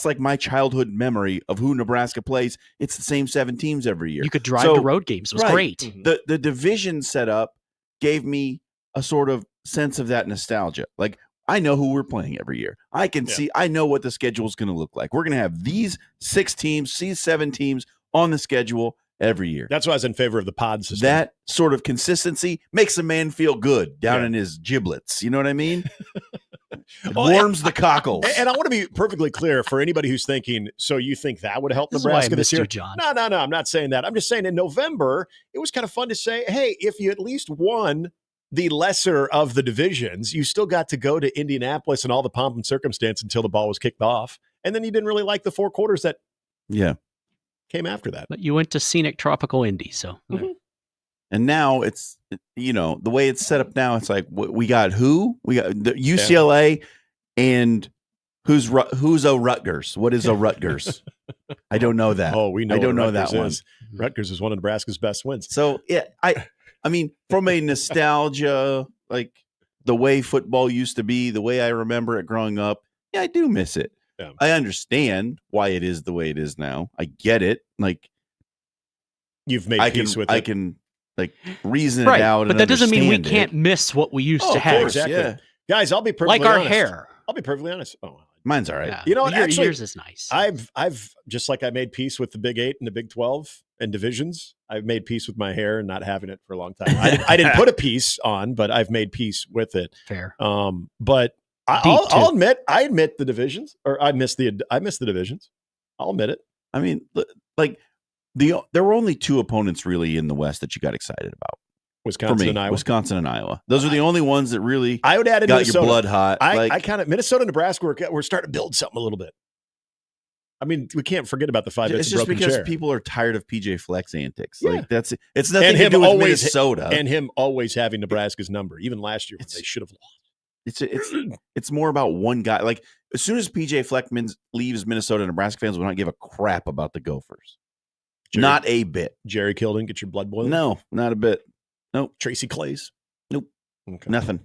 like my childhood memory of who Nebraska plays. It's the same 7 teams every year. You could drive to road games. It was great. Mm-hmm. The division setup gave me a sort of sense of that nostalgia. Like, I know who we're playing every year. I can see, I know what the schedule is going to look like. We're going to have these 6 teams, these 7 teams on the schedule every year. That's why I was in favor of the pod system. That sort of consistency makes a man feel good down in his giblets. You know what I mean? It warms the cockles. And I want to be perfectly clear for anybody who's thinking, so you think that would help This is why I Nebraska this missed year? you, John. No, I'm not saying that. I'm just saying in November, it was kind of fun to say, hey, if you at least won the lesser of the divisions, you still got to go to Indianapolis and all the pomp and circumstance until the ball was kicked off. And then you didn't really like the 4 quarters that came after that. But you went to scenic tropical Indy, so. And now it's, the way it's set up now, it's like, we got who? We got the UCLA and who's a Rutgers? What is a Rutgers? I don't know that. Oh, we know. I don't know Rutgers that one. is. Rutgers is one of Nebraska's best wins. So, yeah, I mean, from a nostalgia, like the way football used to be, the way I remember it growing up, yeah, I do miss it. Yeah. I understand why it is the way it is now. I get it. Like, you've made peace with it. I can like reason Right, it out. but and that doesn't mean we understand can't it. miss what we used to Of have. course, exactly. Yeah. Guys, I'll be perfectly Like our honest. hair. I'll be perfectly honest. Oh, Mine's all right. Yeah. you know what? Actually, yours is nice. I've just like I made peace with the Big 8 and the Big 12 and divisions. I've made peace with my hair and not having it for a long time. I didn't put a piece on, but I've made peace with it. Fair. But I'll admit I admit the divisions, or I miss the divisions. I'll admit it. I mean, like there were only 2 opponents really in the West that you got excited about. Wisconsin and Iowa. Wisconsin and Iowa. Those are the only ones that really I would add in got Minnesota. your blood hot. I kind of Minnesota and Nebraska. We're starting to build something a little bit. I mean, we can't forget about the 5 minutes it's of just broken because chair. people are tired of PJ Fleck's antics. Yeah. Like it's nothing And to him do with always Minnesota. and him always having Nebraska's number, even last year when they should have lost. It's more about one guy. Like as soon as PJ Fleck leaves Minnesota, Nebraska fans will not give a crap about the Gophers. Not a bit. Jerry Kill didn't get your blood boiling? No, not a bit. Nope. Tracy Clays? Nope. Okay. Nothing.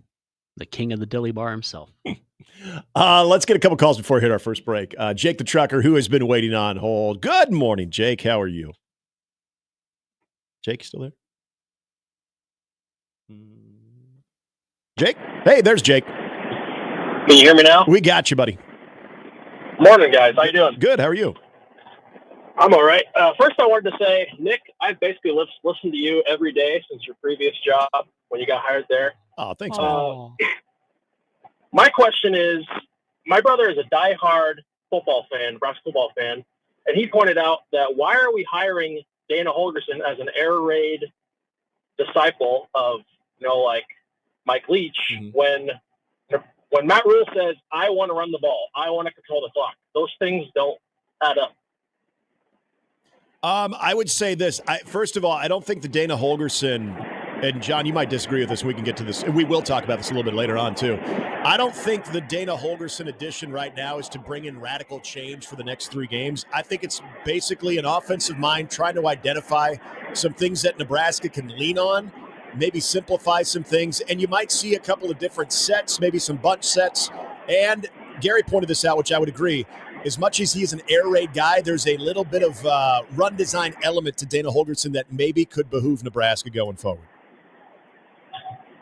The king of the dilly bar himself. Let's get a couple calls before we hit our first break. Jake the trucker, who has been waiting on hold. Good morning, Jake. How are you? Jake, you still there? Jake? Hey, there's Jake. Can you hear me now? We got you, buddy. Morning, guys. How you doing? Good. How are you? I'm all right. First, I wanted to say, Nick, I've basically listened to you every day since your previous job when you got hired there. Oh, thanks, man. My question is, my brother is a diehard football fan, Nebraska football fan, and he pointed out that why are we hiring Dana Holgerson as an air raid disciple of, like Mike Leach when When Matt Rule says, I want to run the ball, I want to control the clock, those things don't add up. I would say this. First of all, I don't think the Dana Holgorsen, and John, you might disagree with this. We can get to this, and we will talk about this a little bit later on, too. I don't think the Dana Holgorsen addition right now is to bring in radical change for the next 3 games. I think it's basically an offensive mind trying to identify some things that Nebraska can lean on, maybe simplify some things, and you might see a couple of different sets, maybe some bunch sets. And Gary pointed this out, which I would agree. As much as he is an air raid guy, there's a little bit of run design element to Dana Holgorsen that maybe could behoove Nebraska going forward.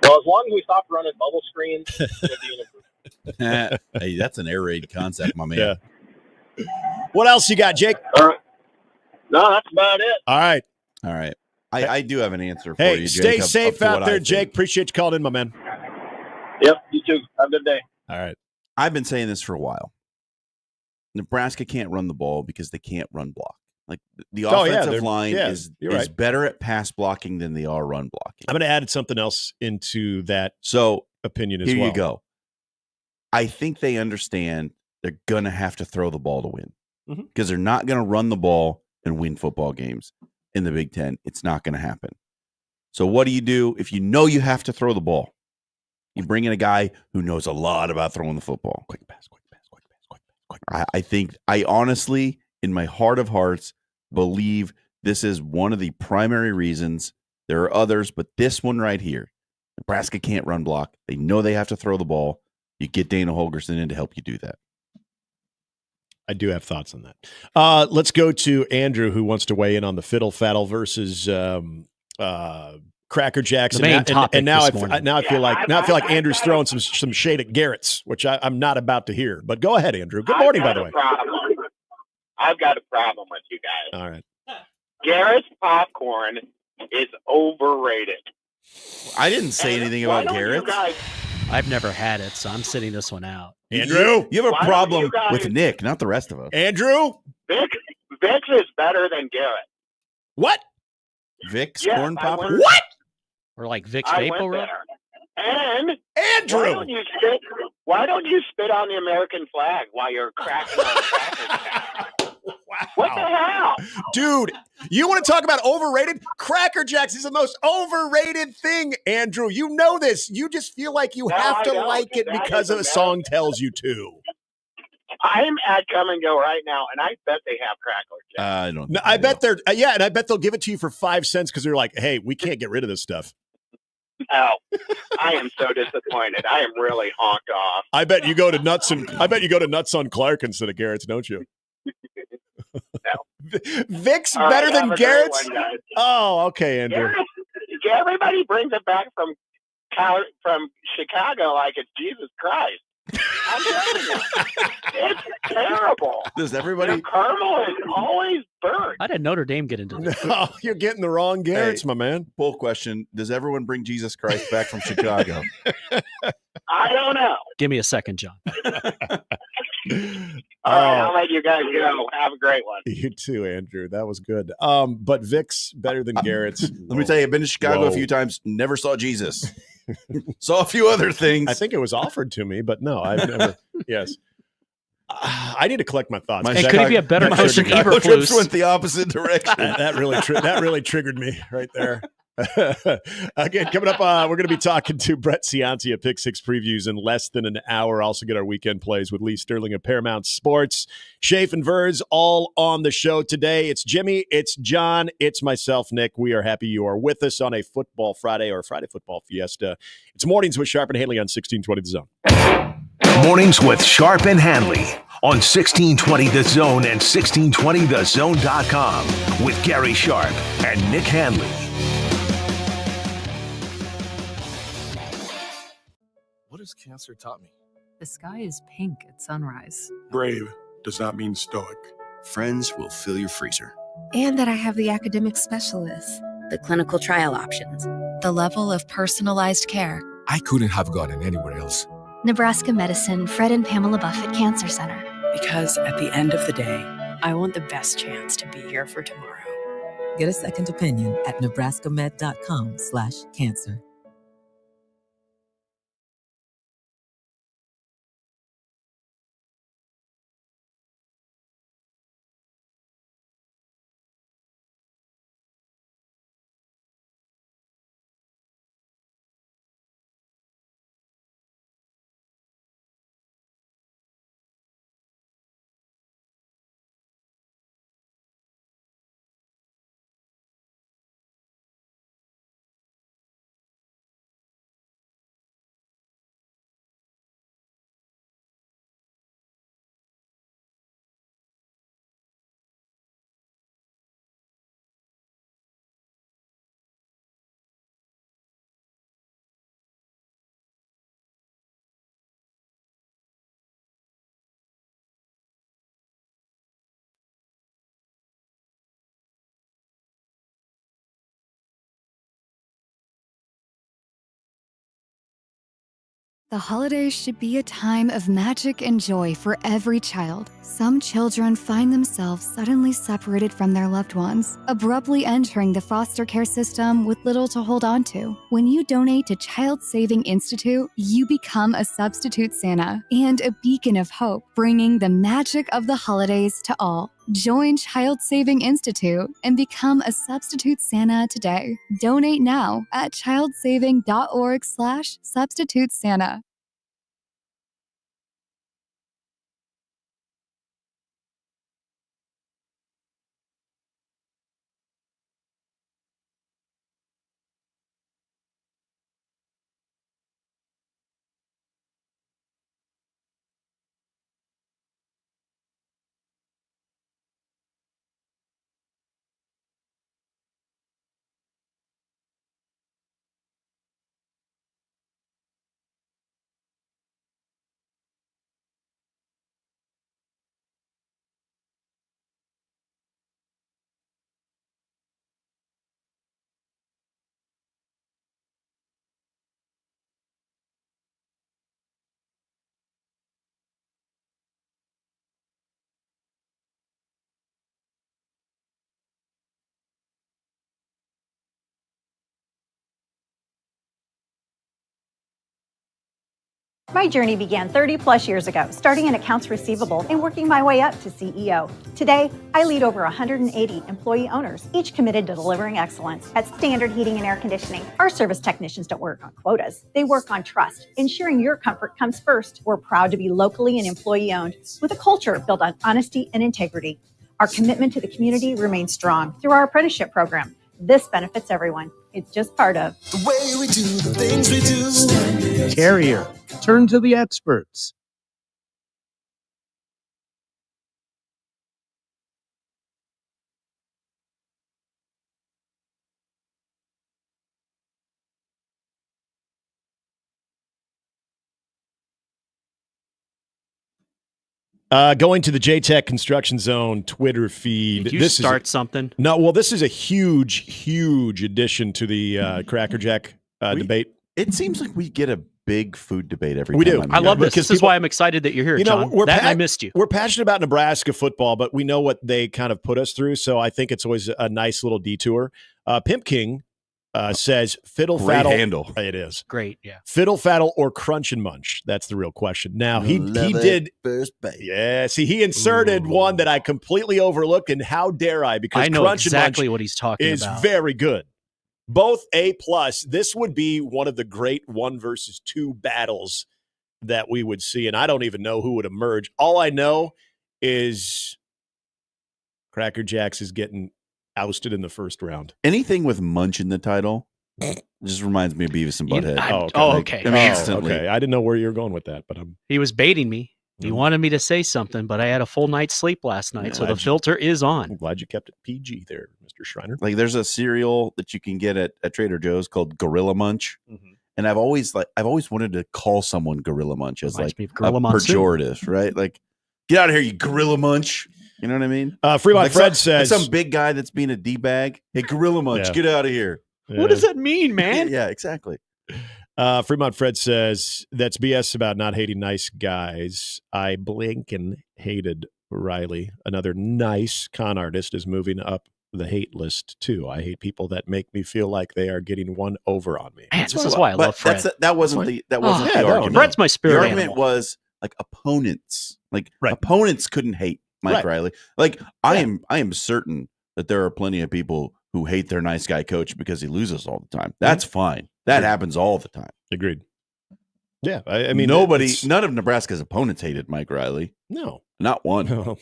Well, as long as we stop running bubble screens, it'll be an improvement. Hey, that's an air raid concept, my man. Yeah. What else you got, Jake? All right. No, that's about it. All right. I do have an answer for hey, you, Jake. Stay safe out there, Jake. Think. Appreciate you calling in, my man. Yep, you too. Have a good day. All right. I've been saying this for a while. Nebraska can't run the ball because they can't run block. Like the offensive line is better at pass blocking than they are run blocking. I'm going to add something else into that opinion as well. Here you go. I think they understand they're going to have to throw the ball to win because they're not going to run the ball and win football games in the Big Ten. It's not going to happen. So what do? If you know you have to throw the ball, you bring in a guy who knows a lot about throwing the football. Quick pass. I honestly, in my heart of hearts, believe this is one of the primary reasons. There are others, but this one right here, Nebraska can't run block. They know they have to throw the ball. You get Dana Holgorsen in to help you do that. I do have thoughts on that. Let's go to Andrew, who wants to weigh in on the fiddle faddle versus Cracker Jacks. And now I feel like Andrew's throwing some shade at Garrett's, which I'm not about to hear. But go ahead, Andrew. Good morning, by the way. I've got a problem with you guys. All right. Garrett's popcorn is overrated. I didn't say anything about Garrett's. I've never had it, so I'm sitting this one out. Andrew, you have a problem with Nick, not the rest of us. Andrew, Vic's is better than Garrett. What? Vic's corn popper? What? Or like Vic's Vapor Rub? And Andrew, why don't you spit on the American flag while you're cracking on the crackers? Wow. What the hell? Dude, you want to talk about overrated? Cracker Jacks is the most overrated thing, Andrew. You know this. You just feel like you have to like it because a song tells you to. I'm at Come and Go right now, and I bet they have Cracker Jacks. I don't. No, I bet they're and I bet they'll give it to you for 5 cents because they're like, hey, we can't get rid of this stuff. Oh, I am so disappointed. I am really honked off. I bet you go to Nuts on Clark instead of Garrett's, don't you? No. Vic's better than Garrett's? Oh, okay, Andrew. Everybody brings it back from Chicago like it's Jesus Christ. I'm telling you, it's terrible. Does everybody? The caramel is always burnt. How did Notre Dame get into this? No, you're getting the wrong Garrett's, my man. Poll question: does everyone bring Jesus Christ back from Chicago? I don't know. Give me a second, John. All right, I'll let you guys go. Have a great one. You too, Andrew. That was good. But Vic's better than Garrett's. Let me tell you, I've been to Chicago a few times. Never saw Jesus. Saw a few other things. I think it was offered to me, but no, I've never. Yes. I need to collect my thoughts. And could it be a better coach than Chicago trips went the opposite direction. that really triggered me right there. Again, coming up, we're going to be talking to Brett Ciancia, Pick Six previews in less than an hour. Also get our weekend plays with Lee Sterling of Paramount Sports. Shafe and Verz all on the show today. It's Jimmy, it's John, it's myself, Nick. We are happy you are with us on a Football Friday or Friday Football Fiesta. It's Mornings with Sharp and Handley on 1620 The Zone. Mornings with Sharp and Handley on 1620 The Zone and 1620thezone.com with Gary Sharp and Nick Handley. What has cancer taught me? The sky is pink at sunrise. Brave does not mean stoic. Friends will fill your freezer. And that I have the academic specialists, the clinical trial options, the level of personalized care. I couldn't have gotten anywhere else. Nebraska Medicine, Fred and Pamela Buffett Cancer Center. Because at the end of the day, I want the best chance to be here for tomorrow. Get a second opinion at nebraskamed.com/cancer. The holidays should be a time of magic and joy for every child. Some children find themselves suddenly separated from their loved ones, abruptly entering the foster care system with little to hold on to. When you donate to Child Saving Institute, you become a substitute Santa and a beacon of hope, bringing the magic of the holidays to all. Join Child Saving Institute and become a substitute Santa today. Donate now at childsaving.org/substitute Santa. My journey began 30 plus years ago, starting in accounts receivable and working my way up to CEO. Today, I lead over 180 employee owners, each committed to delivering excellence. At Standard Heating and Air Conditioning, our service technicians don't work on quotas. They work on trust, ensuring your comfort comes first. We're proud to be locally and employee owned with a culture built on honesty and integrity. Our commitment to the community remains strong through our apprenticeship program. This benefits everyone. It's just part of the way we do the things we do. Carrier, turn to the experts. Going to the JTech Construction Zone Twitter feed. Did you start something? No, well, this is a huge addition to the Cracker Jack debate. It seems like we get a big food debate every we time. do. I love this. This is why I'm excited that you're here, John. I missed you. We're passionate about Nebraska football, but we know what they kind of put us through, so I think it's always a nice little detour. Pimp King says fiddle Great faddle. handle. It is. Great, yeah. Fiddle faddle or crunch and munch. That's the real question. Now, he did first base. Yeah, see, he inserted one that I completely overlooked, and how dare I? Because I know crunch exactly and munch what he's talking is about. very good. Both A+. This would be one of the great 1 versus 2 battles that we would see, and I don't even know who would emerge. All I know is Cracker Jacks is getting ousted in the first round. Anything with munch in the title just reminds me of Beavis and Butthead. Okay. I mean, instantly. Okay. I didn't know where you were going with that, but He was baiting me. He wanted me to say something, but I had a full night's sleep last night, so the filter is on. I'm glad you kept it PG there, Mr. Schreiner. Like, there's a cereal that you can get at Trader Joe's called Gorilla Munch. Mm-hmm. And I've always wanted to call someone Gorilla Munch as Reminds like me of a Gorilla Monsoon. pejorative, right? Like, get out of here, you Gorilla Munch. You know what I mean? Fremont Fred says some big guy that's being a D-bag. Hey, Gorilla Munch, get out of here. Yeah. What does that mean, man? Yeah, exactly. Fremont Fred says that's BS about not hating nice guys. I blinking hated Riley. Another nice con artist is moving up the hate list too. I hate people that make me feel like they are getting one over on me. Man, this is why I love Fred. That wasn't the argument. Fred's my spirit The argument animal. was like opponents. Like opponents couldn't hate Mike Riley. Like I am certain that there are plenty of people who hate their nice guy coach because he loses all the time. That's fine. That happens all the time. Agreed. Yeah, I mean, none of Nebraska's opponents hated Mike Riley. No, not one. No.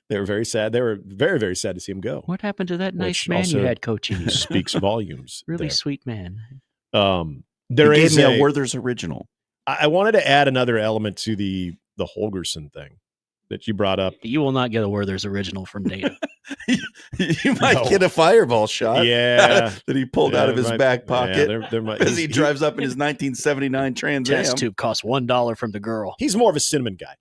They were very sad. They were very, very sad to see him go. What happened to that nice Which man you also had coaching you? Speaks volumes. Really there. sweet man. He There is gave me a Werther's original. I wanted to add another element to the Holgerson thing that you brought up. You will not get a Werther's original from Dana. You might get a fireball shot. Yeah. that he pulled out of his back pocket as he drives up in his 1979 Trans Am. Test tube costs $1 from the girl. He's more of a cinnamon guy.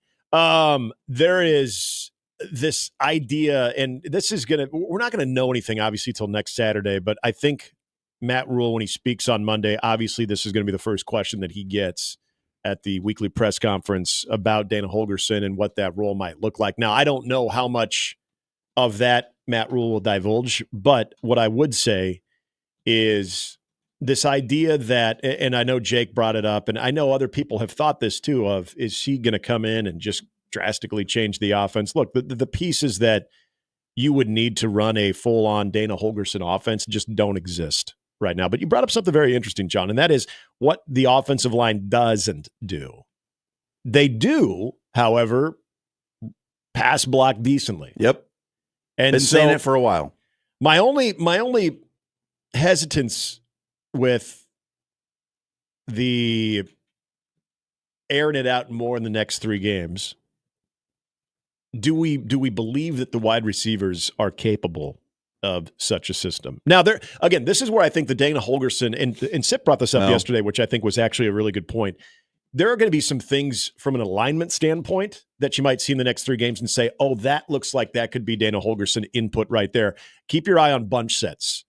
There is this idea, and this is we're not going to know anything, obviously, till next Saturday, but I think Matt Rule, when he speaks on Monday, obviously this is going to be the first question that he gets at the weekly press conference about Dana Holgorsen and what that role might look like. Now, I don't know how much of that Matt Rule will divulge, but what I would say is this idea that, and I know Jake brought it up, and I know other people have thought this too, of is he going to come in and just drastically change the offense? Look, the pieces that you would need to run a full-on Dana Holgorsen offense just don't exist right now. But you brought up something very interesting, John, and that is what the offensive line doesn't do. They do, however, pass block decently. Yep. And been saying it for a while. My only hesitance with the airing it out more in the next 3 games, do we believe that the wide receivers are capable of such a system? Now, again, this is where I think the Dana Holgorsen, and Sip brought this up yesterday, which I think was actually a really good point. There are going to be some things from an alignment standpoint that you might see in the next 3 games and say, oh, that looks like that could be Dana Holgorsen input right there. Keep your eye on bunch sets.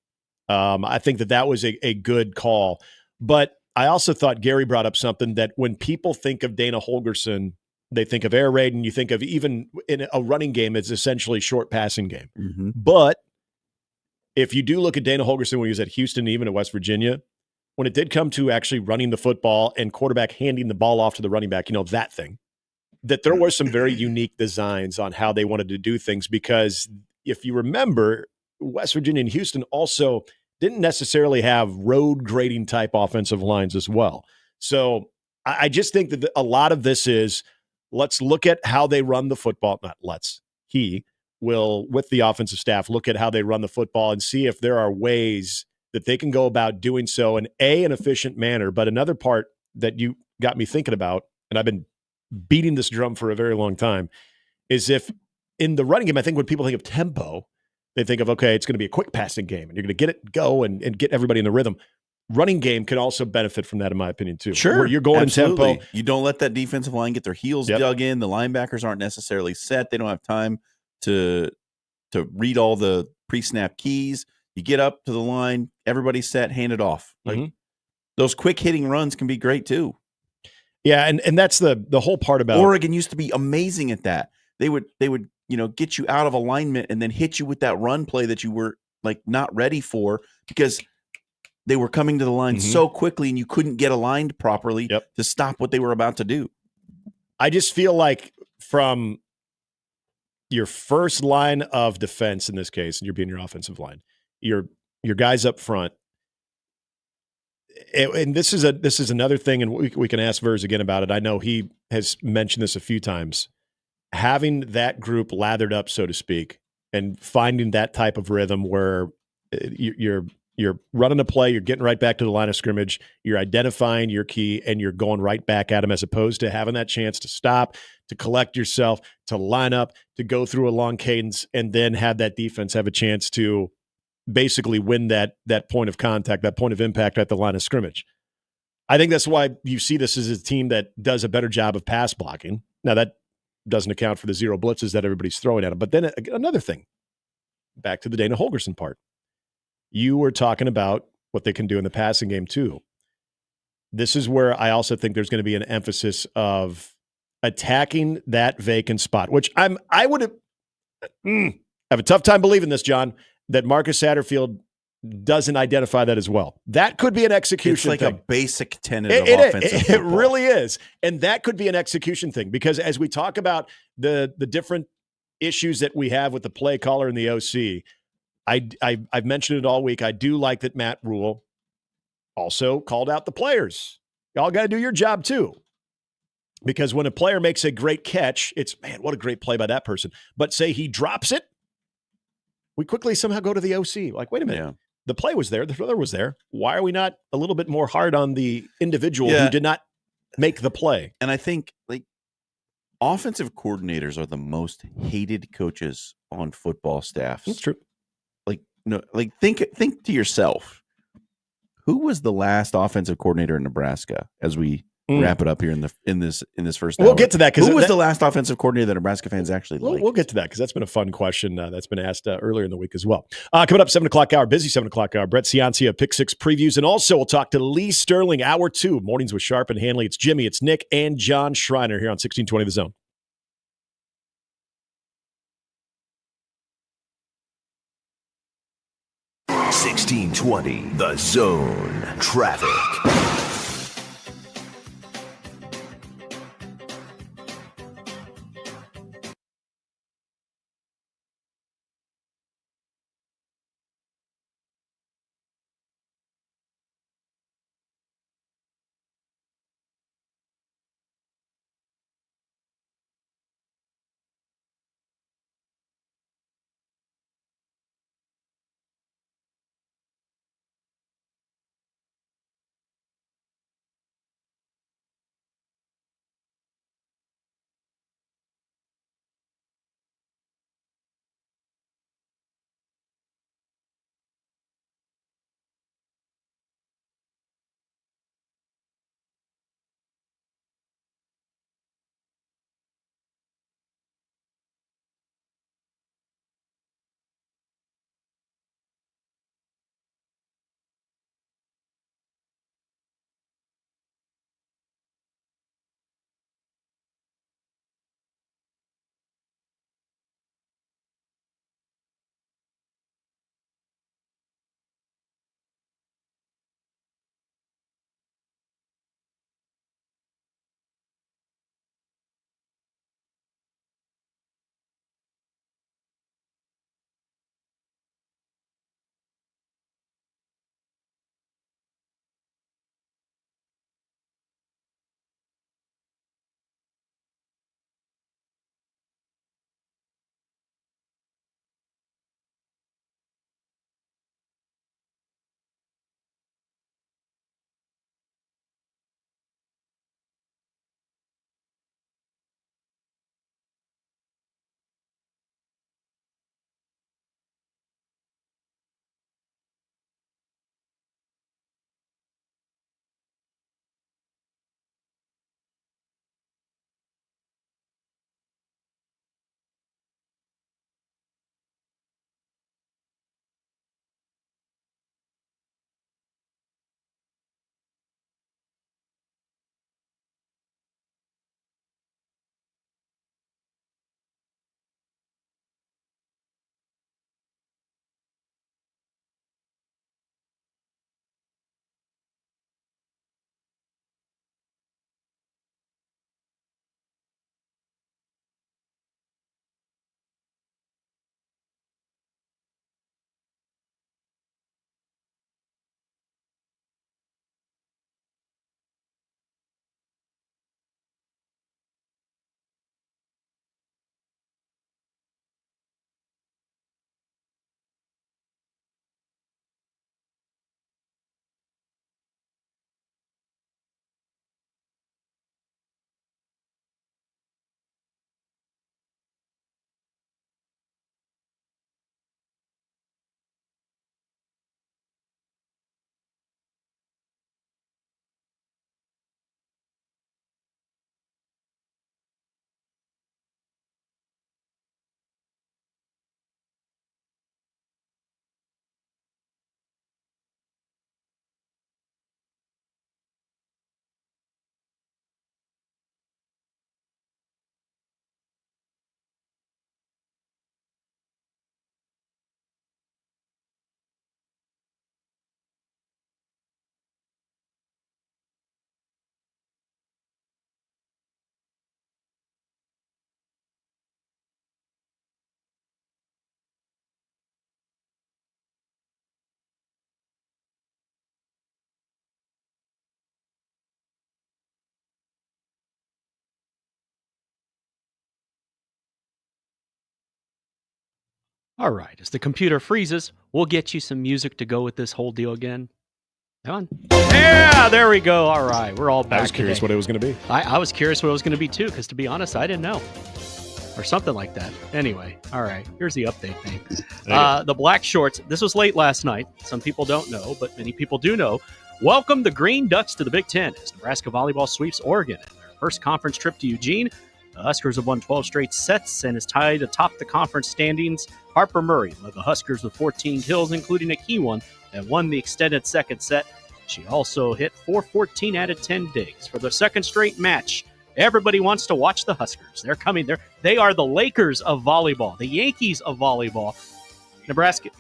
I think that was a good call. But I also thought Gary brought up something that when people think of Dana Holgorsen, they think of air raid, and you think of even in a running game, it's essentially short passing game. Mm-hmm. But if you do look at Dana Holgorsen when he was at Houston, even at West Virginia, when it did come to actually running the football and quarterback handing the ball off to the running back, that thing, that there were some very unique designs on how they wanted to do things. Because if you remember, West Virginia and Houston also didn't necessarily have road grading type offensive lines as well. So I just think that a lot of this is, let's look at how they run the football. He will, with the offensive staff, look at how they run the football and see if there are ways that they can go about doing so in an efficient manner. But another part that you got me thinking about, and I've been beating this drum for a very long time, is if in the running game, I think when people think of tempo, they think of, okay, it's going to be a quick passing game and you're going to get it go and get everybody in the rhythm. Running game can also benefit from that, in my opinion, too. Sure. Where you're going absolutely. in tempo. You don't let that defensive line get their heels dug in. The linebackers aren't necessarily set. They don't have time to read all the pre-snap keys. You get up to the line, everybody's set, hand it off. Like those quick hitting runs can be great too. Yeah, and that's the whole part about Oregon used to be amazing at that. They would get you out of alignment and then hit you with that run play that you were like not ready for because they were coming to the line so quickly and you couldn't get aligned properly to stop what they were about to do. I just feel like from your first line of defense in this case, and you're being your offensive line, your guys up front, and this is another thing, and we can ask Vers again about it. I know he has mentioned this a few times. Having that group lathered up, so to speak, and finding that type of rhythm where you're running a play, you're getting right back to the line of scrimmage, you're identifying your key, and you're going right back at them, as opposed to having that chance to stop, to collect yourself, to line up, to go through a long cadence, and then have that defense have a chance to basically win that point of contact, that point of impact at the line of scrimmage. I think that's why you see this as a team that does a better job of pass blocking. Now, that doesn't account for the zero blitzes that everybody's throwing at them. But then another thing, back to the Dana Holgorsen part. You were talking about what they can do in the passing game too. This is where I also think there's going to be an emphasis of attacking that vacant spot, which I would have a tough time believing this, John, that Marcus Satterfield doesn't identify that as well. That could be an execution It's like thing. a basic tenet of offensive football. It really is. And that could be an execution thing, because as we talk about the different issues that we have with the play caller and the OC, I've mentioned it all week. I do like that Matt Rule also called out the players. Y'all got to do your job too. Because when a player makes a great catch, it's, man, what a great play by that person. But say he drops it, we quickly somehow go to the OC. Like, wait a minute. Yeah. The play was there. The thriller was there. Why are we not a little bit more hard on the individual who did not make the play? And I think, like, offensive coordinators are the most hated coaches on football staffs. That's true. Think to yourself, who was the last offensive coordinator in Nebraska as we wrap it up here in this first hour. We'll get to that. Who was the last offensive coordinator that Nebraska fans actually liked? We'll get to that because that's been a fun question that's been asked earlier in the week as well. Coming up, 7 o'clock hour, busy 7 o'clock hour. Brett Ciancia, Pick Six previews. And also we'll talk to Lee Sterling, hour 2, Mornings with Sharp and Handley. It's Jimmy, it's Nick, and John Schreiner here on 1620 The Zone. $16.20 The Zone traffic. All right. As the computer freezes, we'll get you some music to go with this whole deal again. Come on. Yeah, there we go. All right. We're all back. I was curious today. what it was going to be. I was curious what it was going to be, too, because to be honest, I didn't know. Or something like that. Anyway, all right. Here's the update thing. The black shorts. This was late last night. Some people don't know, but many people do know. Welcome the Green Ducks to the Big Ten as Nebraska volleyball sweeps Oregon in their first conference trip to Eugene. The Huskers have won 12 straight sets and is tied atop the conference standings. Harper Murray led the Huskers with 14 kills, including a key one, and won the extended second set. She also hit 414 out of 10 digs. For the second straight match, everybody wants to watch the Huskers. They're coming there. They are the Lakers of volleyball, the Yankees of volleyball. Nebraska.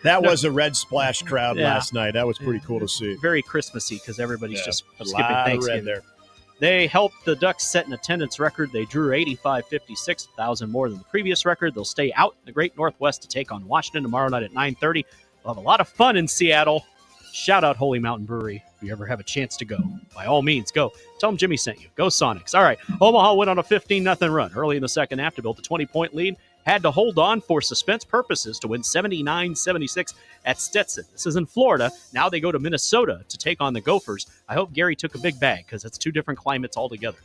That was a red splash crowd last night. That was pretty cool to see. Very Christmassy because everybody's just a skipping lot of Thanksgiving. red there. They helped the Ducks set an attendance record. They drew 85,56, 1,000 more than the previous record. They'll stay out in the Great Northwest to take on Washington tomorrow night at 9:30. We'll have a lot of fun in Seattle. Shout out Holy Mountain Brewery. If you ever have a chance to go, by all means, go. Tell them Jimmy sent you. Go Sonics. All right, Omaha went on a 15-0 run early in the second half to build a 20-point lead. Had to hold on for suspense purposes to win 79-76 at Stetson. This is in Florida. Now they go to Minnesota to take on the Gophers. I hope Gary took a big bag because it's two different climates altogether.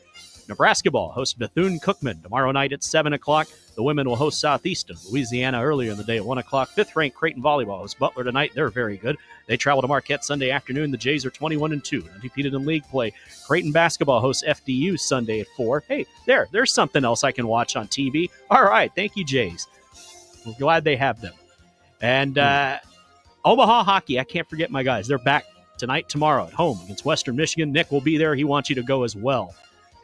Nebraska ball hosts Bethune-Cookman tomorrow night at 7 o'clock. The women will host Southeastern Louisiana earlier in the day at 1 o'clock. Fifth-ranked Creighton volleyball hosts Butler tonight. They're very good. They travel to Marquette Sunday afternoon. The Jays are 21-2, undefeated in league play. Creighton basketball hosts FDU Sunday at 4. Hey, there's something else I can watch on TV. All right, thank you, Jays. We're glad they have them. And Omaha hockey, I can't forget my guys. They're back tonight, tomorrow at home against Western Michigan. Nick will be there. He wants you to go as well.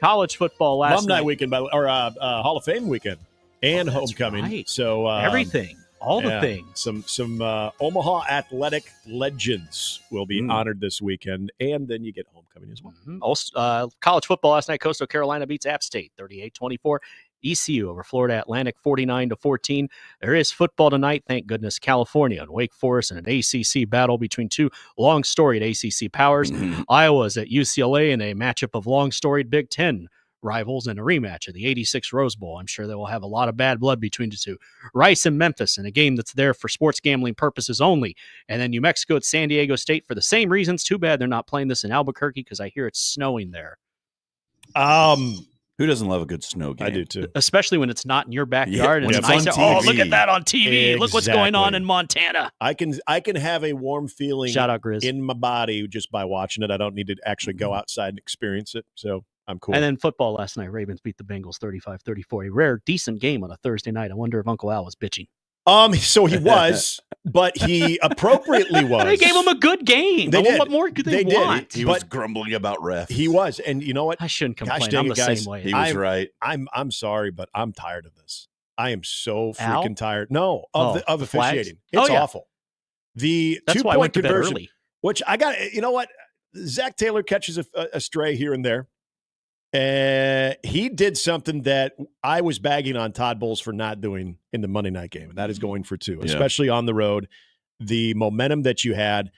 College football last Alumni night. weekend, or Hall of Fame weekend, and homecoming. Right. So everything, all the things. Some Omaha athletic legends will be honored this weekend, and then you get homecoming as well. Mm-hmm. Also, college football last night. Coastal Carolina beats App State 38-24. ECU over Florida Atlantic 49-14. There is football tonight, thank goodness. California and Wake Forest in an ACC battle between two long-storied ACC powers. Iowa's at UCLA in a matchup of long-storied Big Ten rivals and a rematch of the 86 Rose Bowl. I'm sure they will have a lot of bad blood between the two. Rice and Memphis in a game that's there for sports gambling purposes only. And then New Mexico at San Diego State for the same reasons. Too bad they're not playing this in Albuquerque because I hear it's snowing there. Who doesn't love a good snow game? I do too. Especially when it's not in your backyard and it's when nice. it's on Oh, TV. look at that on TV. Exactly. Look what's going on in Montana. I can have a warm feeling Shout out, Grizz. in my body just by watching it. I don't need to actually go outside and experience it. So I'm cool. And then football last night. Ravens beat the Bengals 35-34. A rare, decent game on a Thursday night. I wonder if Uncle Al was bitching. So he was, but he appropriately was. They gave him a good game. They did. What more could they want? He was grumbling about refs. He was, and you know what? I shouldn't complain. Gosh dang I'm it, the guys. same way. He was right. I'm sorry, but I'm tired of this. I am so Al? freaking tired. No, of the flags? officiating. It's awful. The That's why I 2-point went to bed conversion, early. which I got. You know what? Zach Taylor catches a stray here and there. He did something that I was bagging on Todd Bowles for not doing in the Monday night game, and that is going for two, especially on the road. The momentum that you had,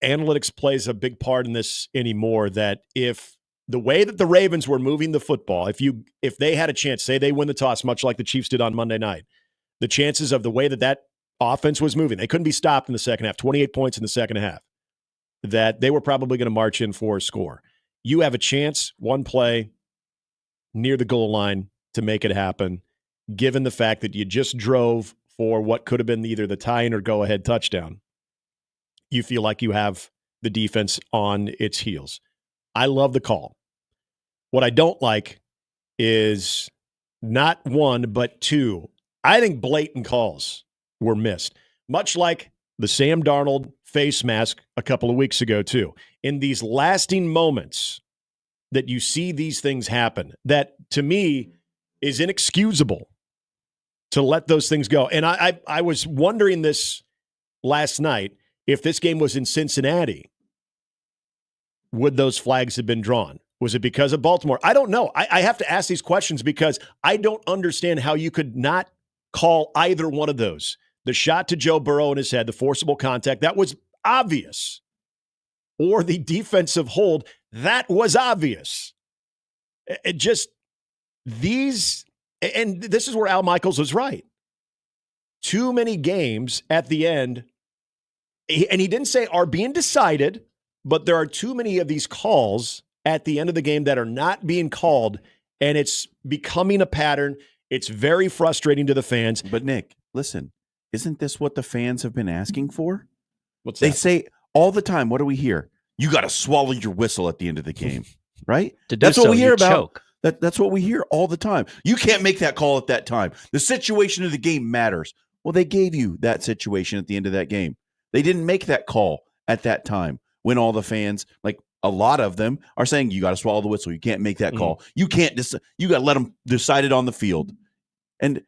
analytics plays a big part in this anymore. That if the way that the Ravens were moving the football, if they had a chance, say they win the toss, much like the Chiefs did on Monday night, the chances of the way that offense was moving, they couldn't be stopped in the second half, 28 points in the second half, that they were probably going to march in for a score. You have a chance, one play near the goal line to make it happen, given the fact that you just drove for what could have been either the tie-in or go-ahead touchdown. You feel like you have the defense on its heels. I love the call. What I don't like is not one, but two. I think blatant calls were missed, much like the Sam Darnold face mask a couple of weeks ago, too. In these lasting moments that you see these things happen, that to me is inexcusable to let those things go. And I was wondering this last night, if this game was in Cincinnati, would those flags have been drawn? Was it because of Baltimore? I don't know. I have to ask these questions because I don't understand how you could not call either one of those. The shot to Joe Burrow in his head, the forcible contact, that was obvious. Or the defensive hold, that was obvious. It just, these, and this is where Al Michaels was right. Too many games at the end, and he didn't say are being decided, but there are too many of these calls at the end of the game that are not being called, and it's becoming a pattern. It's very frustrating to the fans. But Nick, listen, isn't this what the fans have been asking for? What's they that? say, all the time, what do we hear? You got to swallow your whistle at the end of the game, right? That's what we hear about. Choke. That's what we hear all the time. You can't make that call at that time. The situation of the game matters. Well, they gave you that situation at the end of that game. They didn't make that call at that time when all the fans, like a lot of them, are saying you got to swallow the whistle. You can't make that call. You can't. You got to let them decide it on the field. And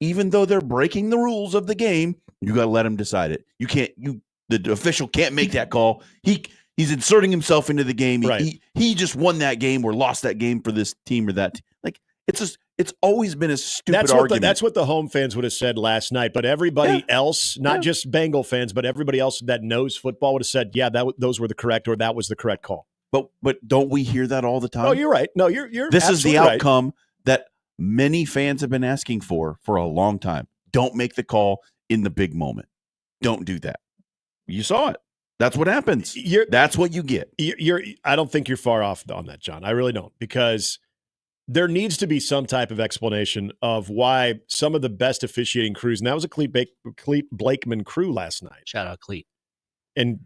even though they're breaking the rules of the game, you got to let them decide it. You can't. The official can't make that call. He's inserting himself into the game. Right. He just won that game or lost that game for this team or that. Like it's always been a stupid argument. That's what the home fans would have said last night. But everybody else, not just Bengal fans, but everybody else that knows football would have said, yeah, those were the correct, or that was the correct call. But don't we hear that all the time? Oh, you're right. No, you're. This is the right. outcome that many fans have been asking for a long time. Don't make the call in the big moment. Don't do that. You saw it. That's what happens. That's what you get. I don't think you're far off on that, John. I really don't, because there needs to be some type of explanation of why some of the best officiating crews, and that was a Cleat Blakeman crew last night. Shout out Cleat. And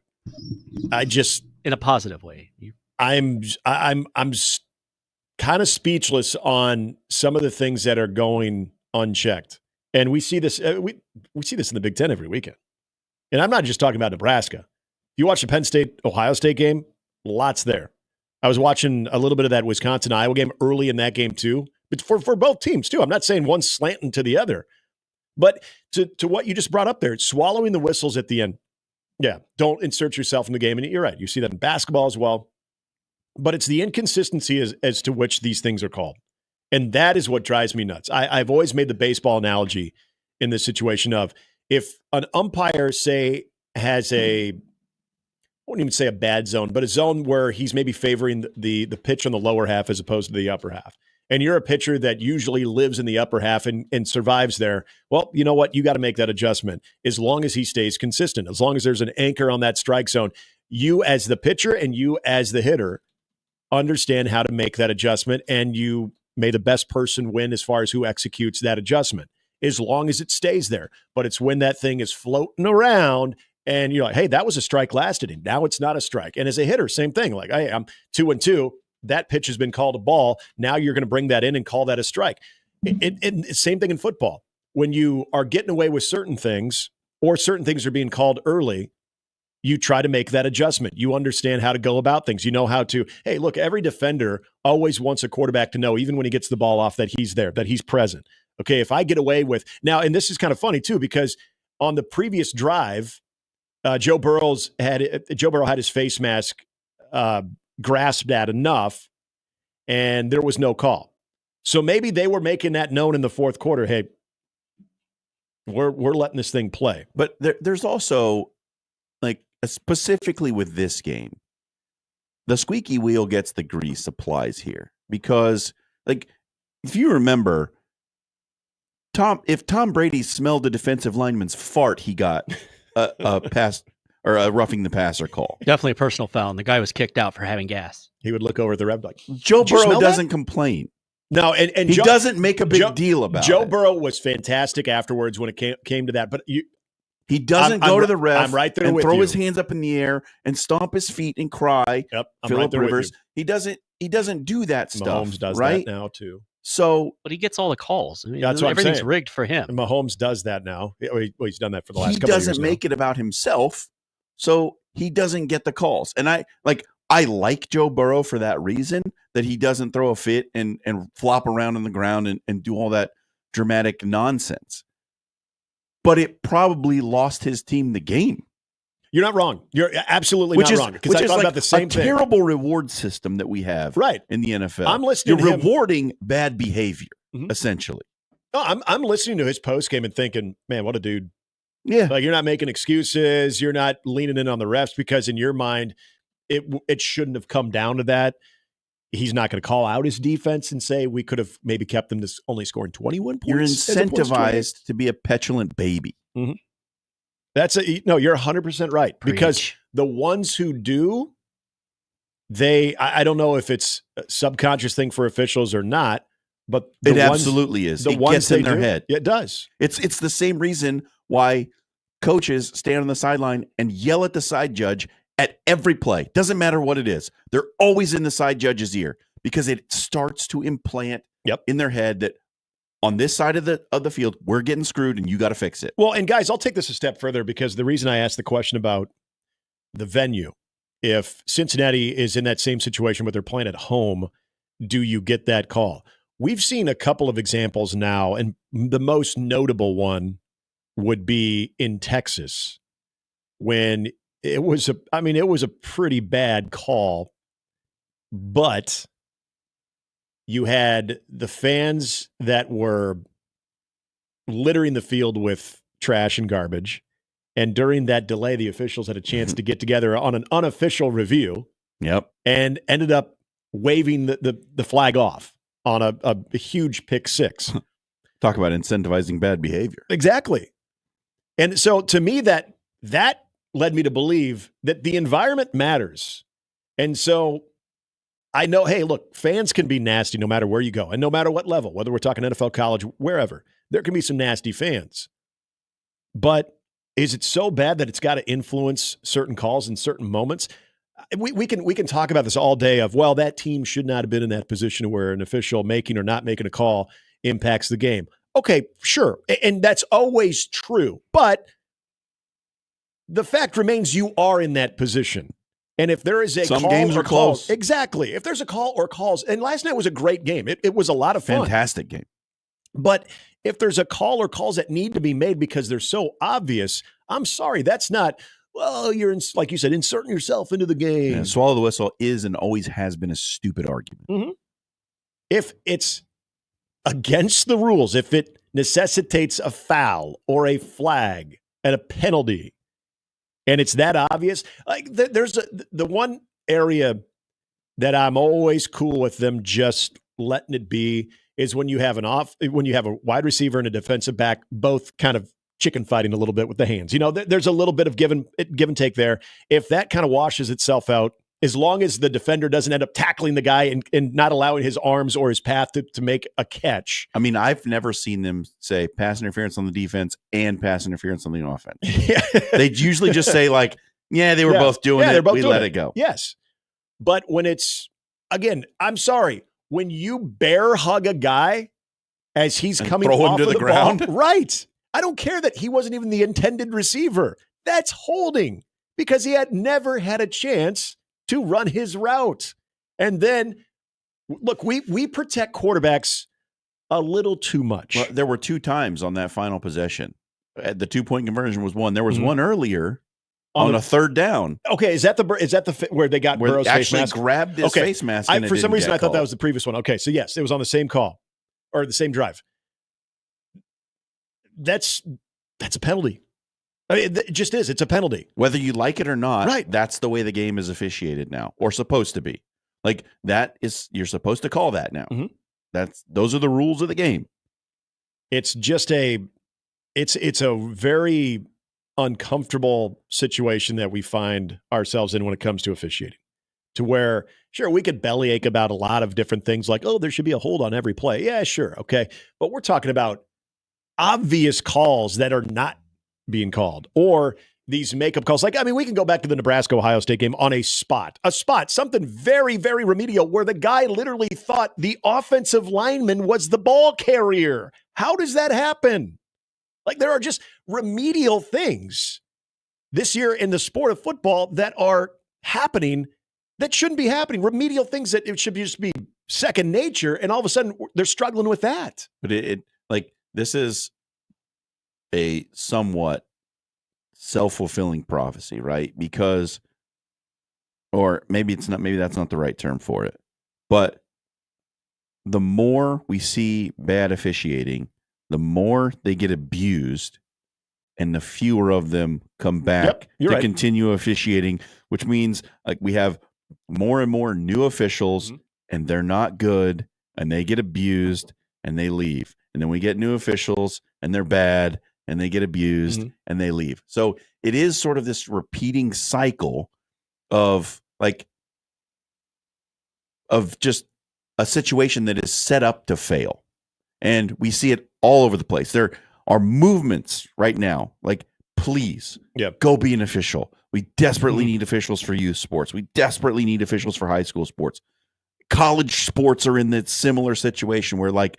I just, in a positive way, I'm kind of speechless on some of the things that are going unchecked. And we see this. We see this in the Big Ten every weekend. And I'm not just talking about Nebraska. If you watch the Penn State-Ohio State game, lots there. I was watching a little bit of that Wisconsin-Iowa game early in that game too. But for both teams too. I'm not saying one's slanting to the other. But to what you just brought up there, swallowing the whistles at the end. Yeah, don't insert yourself in the game. And you're right. You see that in basketball as well. But it's the inconsistency as to which these things are called. And that is what drives me nuts. I've always made the baseball analogy in this situation of, if an umpire, say, has I won't even say a bad zone, but a zone where he's maybe favoring the pitch on the lower half as opposed to the upper half, and you're a pitcher that usually lives in the upper half and survives there, well, you know what? You got to make that adjustment as long as he stays consistent, as long as there's an anchor on that strike zone. You as the pitcher and you as the hitter understand how to make that adjustment, and you may the best person win as far as who executes that adjustment, as long as it stays there. But it's when that thing is floating around and you're like, hey, that was a strike last inning. Now it's not a strike. And as a hitter, same thing. Like, hey, I'm 2-2. That pitch has been called a ball. Now you're going to bring that in and call that a strike. Same thing in football. When you are getting away with certain things, or certain things are being called early, you try to make that adjustment. You understand how to go about things. You know how to, hey, look, every defender always wants a quarterback to know, even when he gets the ball off, that he's there, that he's present. Okay, if I get away with now, and this is kind of funny too, because on the previous drive, Joe Burrow had his face mask grasped at enough, and there was no call. So maybe they were making that known in the fourth quarter. Hey, we're letting this thing play. But there's also, like, specifically with this game, the squeaky wheel gets the grease applies here, because, like, if you remember, if Tom Brady smelled a defensive lineman's fart, he got a pass or a roughing the passer call. Definitely a personal foul, and the guy was kicked out for having gas. He would look over at the ref like, Joe Burrow doesn't complain. No, and he doesn't make a big deal about it. Joe Burrow was fantastic afterwards when it came to that, but he doesn't go to the ref. I'm right there and with throw you. his hands up in the air and stomp his feet and cry. Yep, I'm Phillip right there Rivers. with you. He doesn't do that stuff. Mahomes does right? that now too. So, but he gets all the calls. I mean, that's what everything's I'm saying. rigged for him. And Mahomes does that now. He's done that for the last couple of years. He doesn't make it about himself, so he doesn't get the calls. And I like Joe Burrow for that reason, that he doesn't throw a fit and flop around on the ground and do all that dramatic nonsense. But it probably lost his team the game. You're not wrong. You're absolutely not wrong. Because I thought about the same thing. Terrible reward system that we have in the NFL. I'm listening You're to him. rewarding bad behavior, essentially. No, I'm listening to his post game and thinking, man, what a dude. Yeah. Like, you're not making excuses. You're not leaning in on the refs, because in your mind, it shouldn't have come down to that. He's not going to call out his defense and say we could have maybe kept them to only scoring 21 points. You're incentivized to be a petulant baby. Mm-hmm. You're 100% right. Preach. Because the ones who do, I don't know if it's a subconscious thing for officials or not, but it absolutely is. It gets in their head. It does. It's the same reason why coaches stand on the sideline and yell at the side judge at every play. Doesn't matter what it is. They're always in the side judge's ear because it starts to implant in their head that on this side of the field, we're getting screwed and you got to fix it. Well, and guys, I'll take this a step further because the reason I asked the question about the venue, if Cincinnati is in that same situation where they're playing at home, do you get that call? We've seen a couple of examples now, and the most notable one would be in Texas when it was a pretty bad call, but you had the fans that were littering the field with trash and garbage. And during that delay, the officials had a chance to get together on an unofficial review. And ended up waving the flag off on a huge pick six. Talk about incentivizing bad behavior. Exactly. And so to me, that led me to believe that the environment matters. And so I know, hey, look, fans can be nasty no matter where you go and no matter what level, whether we're talking NFL, college, wherever. There can be some nasty fans. But is it so bad that it's got to influence certain calls in certain moments? We can talk about this all day of, well, that team should not have been in that position where an official making or not making a call impacts the game. Okay, sure. And that's always true. But the fact remains you are in that position. And if there is a Some call games or are calls, close. Exactly. If there's a call or calls, and last night was a great game. It was a lot of fun. Fantastic game. But if there's a call or calls that need to be made because they're so obvious, I'm sorry, that's not, well, you're, like you said, inserting yourself into the game. And swallow the whistle is and always has been a stupid argument. Mm-hmm. If it's against the rules, if it necessitates a foul or a flag and a penalty, and it's that obvious, like there's the one area that I'm always cool with them just letting it be is when you have a wide receiver and a defensive back, both kind of chicken fighting a little bit with the hands. You know, there's a little bit of give and take there. If that kind of washes itself out, as long as the defender doesn't end up tackling the guy and not allowing his arms or his path to make a catch. I mean, I've never seen them say pass interference on the defense and pass interference on the offense. They usually just say like, yeah, they were both doing it. We let it go. Yes. But when it's, again, I'm sorry, when you bear hug a guy as he's coming off of the ground, right? I don't care that he wasn't even the intended receiver. That's holding because he had never had a chance to run his route. And then, look, we protect quarterbacks a little too much. Well, there were 2 times on that final possession. The 2-point conversion was one. There was one earlier on a third down. Okay, is that the where they got Burrow's face mask? Grabbed his face mask? And for some reason, I thought that was the previous one. Okay, so yes, it was on the same call or the same drive. That's a penalty. I mean, it just is. It's a penalty. Whether you like it or not, right? That's the way the game is officiated now, or supposed to be. Like you're supposed to call that now. Mm-hmm. Those are the rules of the game. It's just it's a very uncomfortable situation that we find ourselves in when it comes to officiating. To where, sure, we could bellyache about a lot of different things like, oh, there should be a hold on every play. Yeah, sure. Okay. But we're talking about obvious calls that are not being called or these makeup calls. Like, I mean, we can go back to the Nebraska-Ohio State game on a spot, something very, very remedial where the guy literally thought the offensive lineman was the ball carrier. How does that happen? Like, there are just remedial things this year in the sport of football that are happening that shouldn't be happening. Remedial things that it should just be second nature, and all of a sudden they're struggling with that. But this is a somewhat self-fulfilling prophecy, right? Because, or maybe it's not, maybe that's not the right term for it, but the more we see bad officiating, the more they get abused and the fewer of them come back to continue officiating, which means like we have more and more new officials and they're not good and they get abused and they leave. And then we get new officials and they're bad and they get abused and they leave. So it is sort of this repeating cycle of just a situation that is set up to fail. And we see it all over the place. There are movements right now, like please go be an official. We desperately need officials for youth sports. We desperately need officials for high school sports. College sports are in that similar situation where like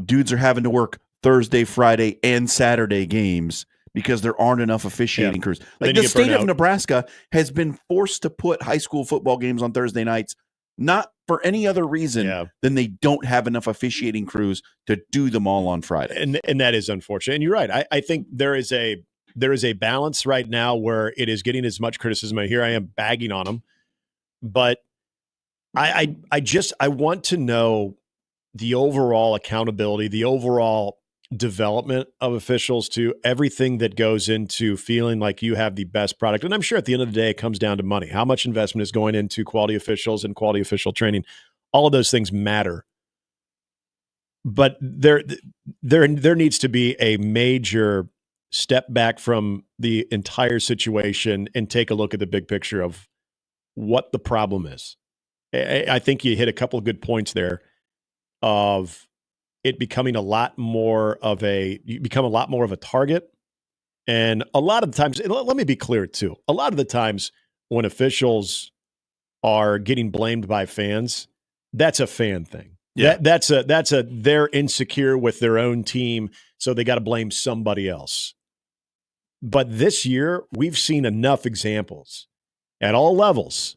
dudes are having to work Thursday, Friday, and Saturday games because there aren't enough officiating crews. Like the state of Nebraska has been forced to put high school football games on Thursday nights, not for any other reason than they don't have enough officiating crews to do them all on Friday. And that is unfortunate. And you're right. I think there is a balance right now where it is getting as much criticism. Here I am bagging on them, but I want to know the overall accountability, the overall development of officials to everything that goes into feeling like you have the best product. And I'm sure at the end of the day, it comes down to money. How much investment is going into quality officials and quality official training? All of those things matter. But there needs to be a major step back from the entire situation and take a look at the big picture of what the problem is. I think you hit a couple of good points there of it becoming a lot more of a target. And a lot of the times, let me be clear too, a lot of the times when officials are getting blamed by fans, that's a fan thing. Yeah. They're insecure with their own team, so they got to blame somebody else. But this year, we've seen enough examples at all levels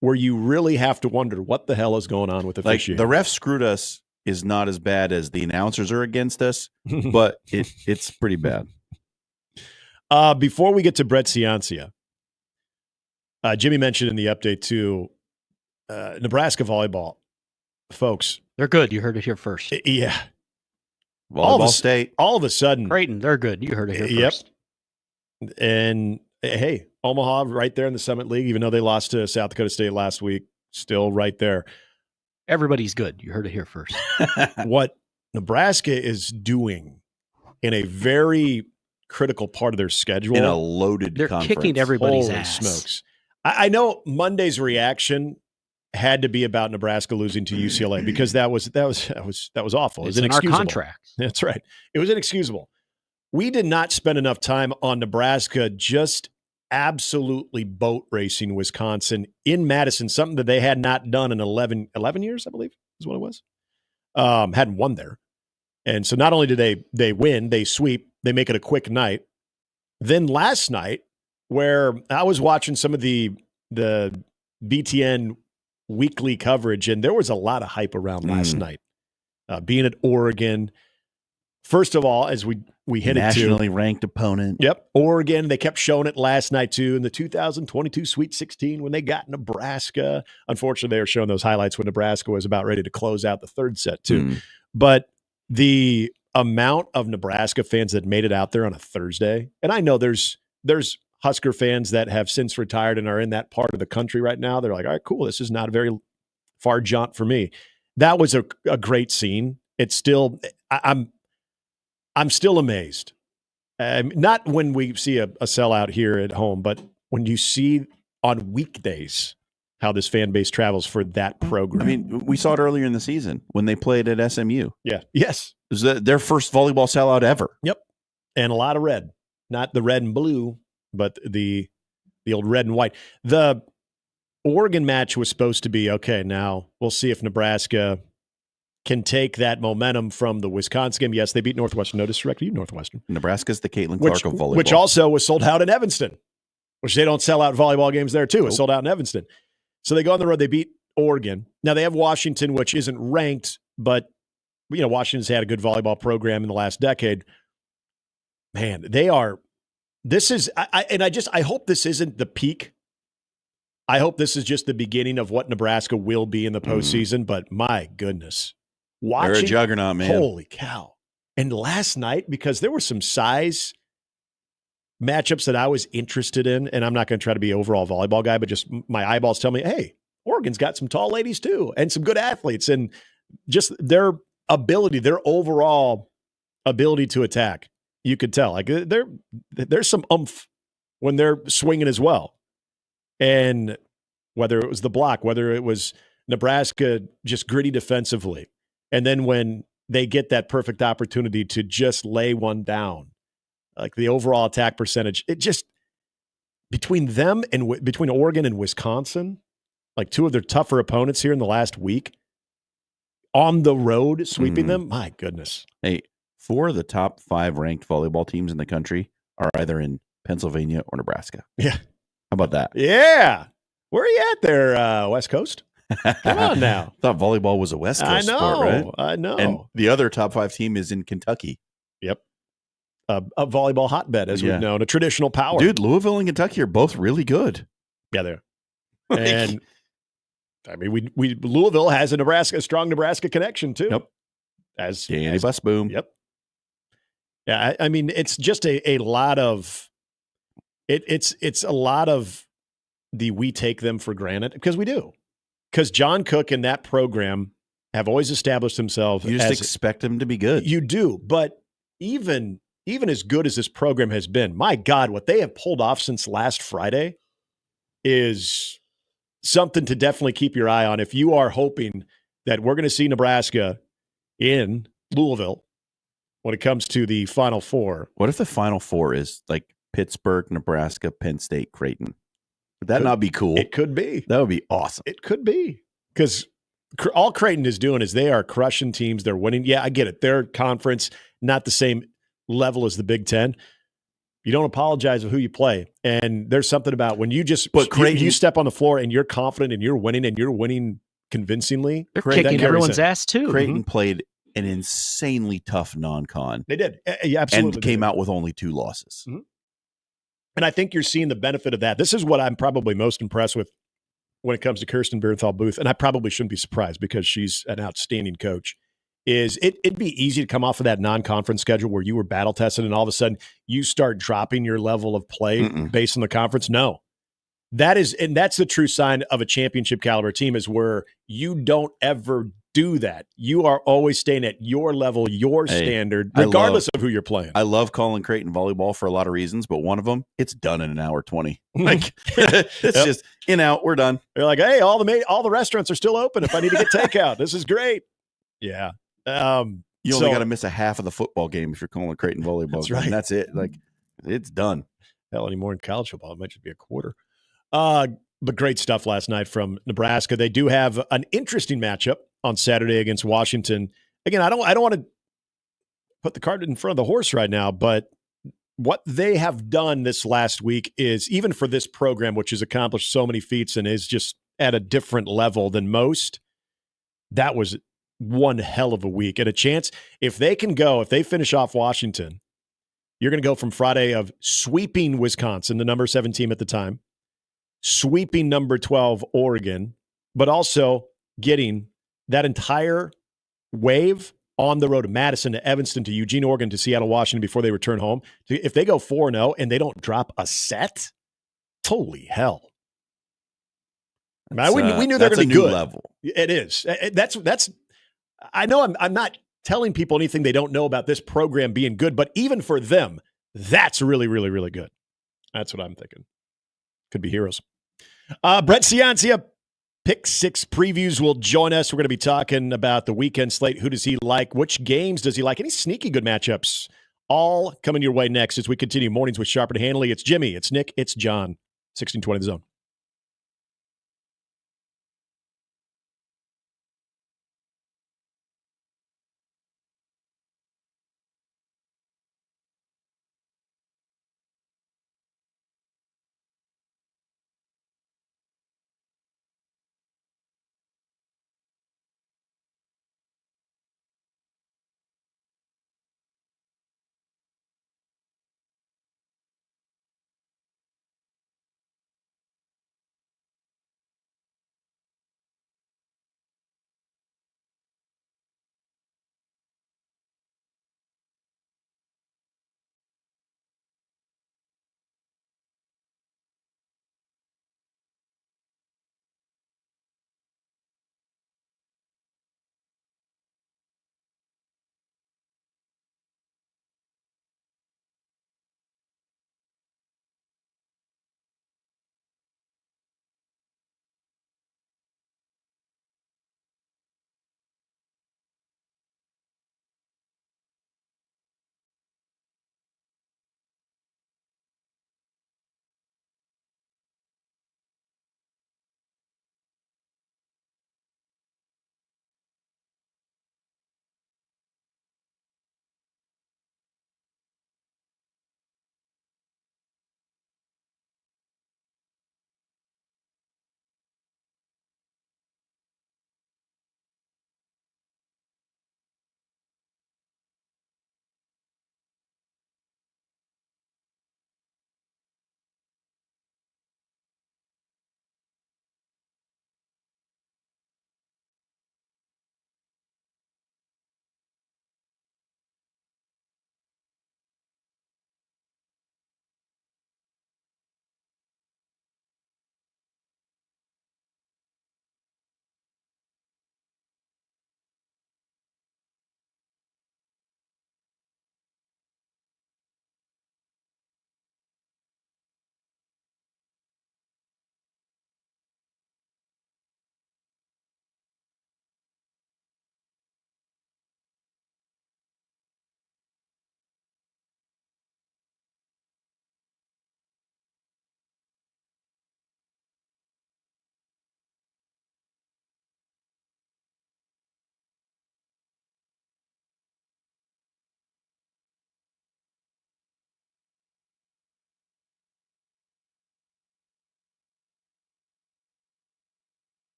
where you really have to wonder what the hell is going on with officiating. Like the ref screwed us is not as bad as the announcers are against us, but it's pretty bad. Before we get to Brett Ciancia, Jimmy mentioned in the update too, Nebraska volleyball, folks. They're good. You heard it here first. Yeah. Volleyball State. All of a sudden. Creighton, they're good. You heard it here first. And hey, Omaha right there in the Summit League, even though they lost to South Dakota State last week, still right there. Everybody's good. You heard it here first. What Nebraska is doing in a very critical part of their schedule. In a loaded They're conference. kicking everybody's Holy ass. smokes. I know Monday's reaction had to be about Nebraska losing to UCLA because that was awful. It's it was inexcusable. in our contract. That's right. It was inexcusable. We did not spend enough time on Nebraska just absolutely boat racing Wisconsin in Madison, something that they had not done in 11 years, I believe is what it was. Hadn't won there. And so not only did they win, they sweep, they make it a quick night. Then last night, where I was watching some of the BTN weekly coverage, and there was a lot of hype around last night. Being at Oregon, first of all, as we hit it to nationally ranked opponent. Yep, Oregon. They kept showing it last night too in the 2022 Sweet 16 when they got Nebraska. Unfortunately, they were showing those highlights when Nebraska was about ready to close out the third set too. But the amount of Nebraska fans that made it out there on a Thursday, and I know there's Husker fans that have since retired and are in that part of the country right now. They're like, all right, cool. This is not a very far jaunt for me. That was a great scene. It's still, I'm still amazed. Not when we see a sellout here at home, but when you see on weekdays how this fan base travels for that program. I mean, we saw it earlier in the season when they played at SMU. Yeah. Yes. It was their first volleyball sellout ever. Yep. And a lot of red. Not the red and blue, but the old red and white. The Oregon match was supposed to be, okay, now we'll see if Nebraska can take that momentum from the Wisconsin game. Yes, they beat Northwestern. No disrespect to you, Northwestern. Nebraska's the Caitlin Clark of volleyball. Which also was sold out in Evanston, which they don't sell out volleyball games there too. It's sold out in Evanston. So they go on the road. They beat Oregon. Now they have Washington, which isn't ranked, but Washington's had a good volleyball program in the last decade. Man, they are. This is, I hope this isn't the peak. I hope this is just the beginning of what Nebraska will be in the postseason. But my goodness, they're a juggernaut, man. Holy cow! And last night, because there were some size matchups that I was interested in, and I'm not going to try to be an overall volleyball guy, but just my eyeballs tell me, hey, Oregon's got some tall ladies too, and some good athletes, and just their overall ability to attack. You could tell, like there's some oomph when they're swinging as well. And whether it was the block, whether it was Nebraska just gritty defensively, and then when they get that perfect opportunity to just lay one down, Like the overall attack percentage, it just between them and between Oregon and Wisconsin, like two of their tougher opponents here in the last week, on the road sweeping them. My goodness. Hey, 4 of the top 5 ranked volleyball teams in the country are either in Pennsylvania or Nebraska. Yeah. How about that? Yeah. Where are you at there, West Coast? Come on now. Thought volleyball was a West Coast sport, right? I know. And the other top 5 team is in Kentucky. Yep. A volleyball hotbed, as we've known, a traditional power. Dude, Louisville and Kentucky are both really good. Yeah, they're. And I mean, we Louisville has a strong Nebraska connection too. Yep. As Danny Bus Boom. Yep. Yeah, I mean, it's just a lot of it's a lot of we take them for granted because we do. Because John Cook and that program have always established themselves. You just expect them to be good. You do, but even as good as this program has been, my God, what they have pulled off since last Friday is something to definitely keep your eye on. If you are hoping that we're going to see Nebraska in Louisville when it comes to the Final Four. What if the Final Four is like Pittsburgh, Nebraska, Penn State, Creighton? Would that not be cool? It could be. That would be awesome. It could be. Because all Creighton is doing is they are crushing teams. They're winning. Yeah, I get it. Their conference, not the same level as the Big Ten. You don't apologize for who you play. And there's something about when you just you step on the floor and you're confident and you're winning convincingly. They're kicking everyone's ass too. Creighton played an insanely tough non-con. They did. Yeah, absolutely. And came out with only 2 losses. Mm-hmm. And I think you're seeing the benefit of that. This is what I'm probably most impressed with when it comes to Kirsten Bernthal Booth. And I probably shouldn't be surprised because she's an outstanding coach. Is it'd be easy to come off of that non-conference schedule where you were battle tested and all of a sudden you start dropping your level of play based on the conference. No, that's the true sign of a championship caliber team is where you don't ever do that. You are always staying at your level, your standard, regardless of who you're playing. I love calling Creighton volleyball for a lot of reasons, but one of them, it's done in an hour 20. Like it's just in out, we're done. They're like, hey, all the restaurants are still open if I need to get takeout. This is great. Yeah. You only got to miss a half of the football game if you're calling Creighton volleyball. That's right. And that's it. Like it's done. Hell, anymore in college football, it might just be a quarter. But great stuff last night from Nebraska. They do have an interesting matchup on Saturday against Washington. Again, I don't want to put the cart in front of the horse right now, but what they have done this last week is, even for this program, which has accomplished so many feats and is just at a different level than most, that was one hell of a week. And a chance, if they finish off Washington, you're going to go from Friday of sweeping Wisconsin, the number 7 team at the time, sweeping number 12 Oregon, but also getting that entire wave on the road to Madison, to Evanston, to Eugene, Oregon, to Seattle, Washington before they return home. If they go 4-0 and they don't drop a set, holy hell. We knew they were going to be good. Level. It is. That's. I know I'm not telling people anything they don't know about this program being good, but even for them, that's really, really, really good. That's what I'm thinking. Could be heroes. Brett Ciancia, Pick 6 previews will join us. We're going to be talking about the weekend slate. Who does he like? Which games does he like? Any sneaky good matchups? All coming your way next as we continue mornings with Sharp and Handley. It's Jimmy. It's Nick. It's John. 1620 The Zone.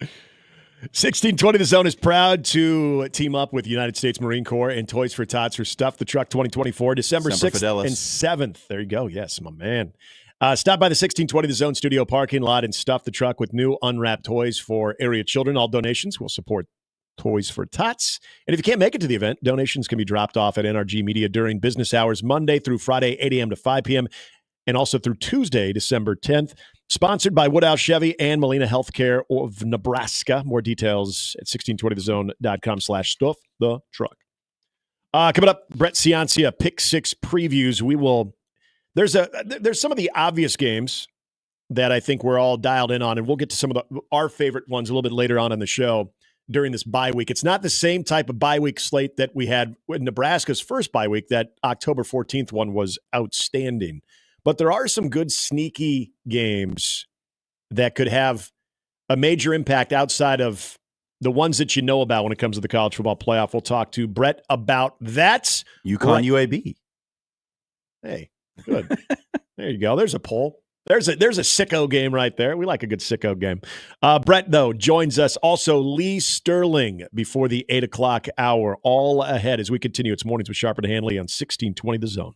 1620 The Zone is proud to team up with United States Marine Corps and Toys for Tots for Stuff the Truck 2024, December 6th Fidelis. and 7th. There you go. Yes, my man. Stop by the 1620 The Zone studio parking lot and stuff the truck with new unwrapped toys for area children. All donations will support Toys for Tots. And if you can't make it to the event, donations can be dropped off at NRG Media during business hours, Monday through Friday, 8 a.m. to 5 p.m., and also through Tuesday, December 10th. Sponsored by Woodhouse Chevy and Molina Healthcare of Nebraska. More details at 1620thezone.com/stuff the truck. Coming up, Brett Ciancia, Pick Six previews. There's some of the obvious games that I think we're all dialed in on, and we'll get to some of our favorite ones a little bit later on in the show during this bye week. It's not the same type of bye week slate that we had with Nebraska's first bye week. That October 14th one was outstanding. But there are some good sneaky games that could have a major impact outside of the ones that you know about when it comes to the college football playoff. We'll talk to Brett about that. UConn UAB. Hey, good. There you go. There's a poll. There's a sicko game right there. We like a good sicko game. Brett, though, joins us. Also, Lee Sterling before the 8 o'clock hour. All ahead as we continue. It's Mornings with Sharp and Handley on 1620 The Zone.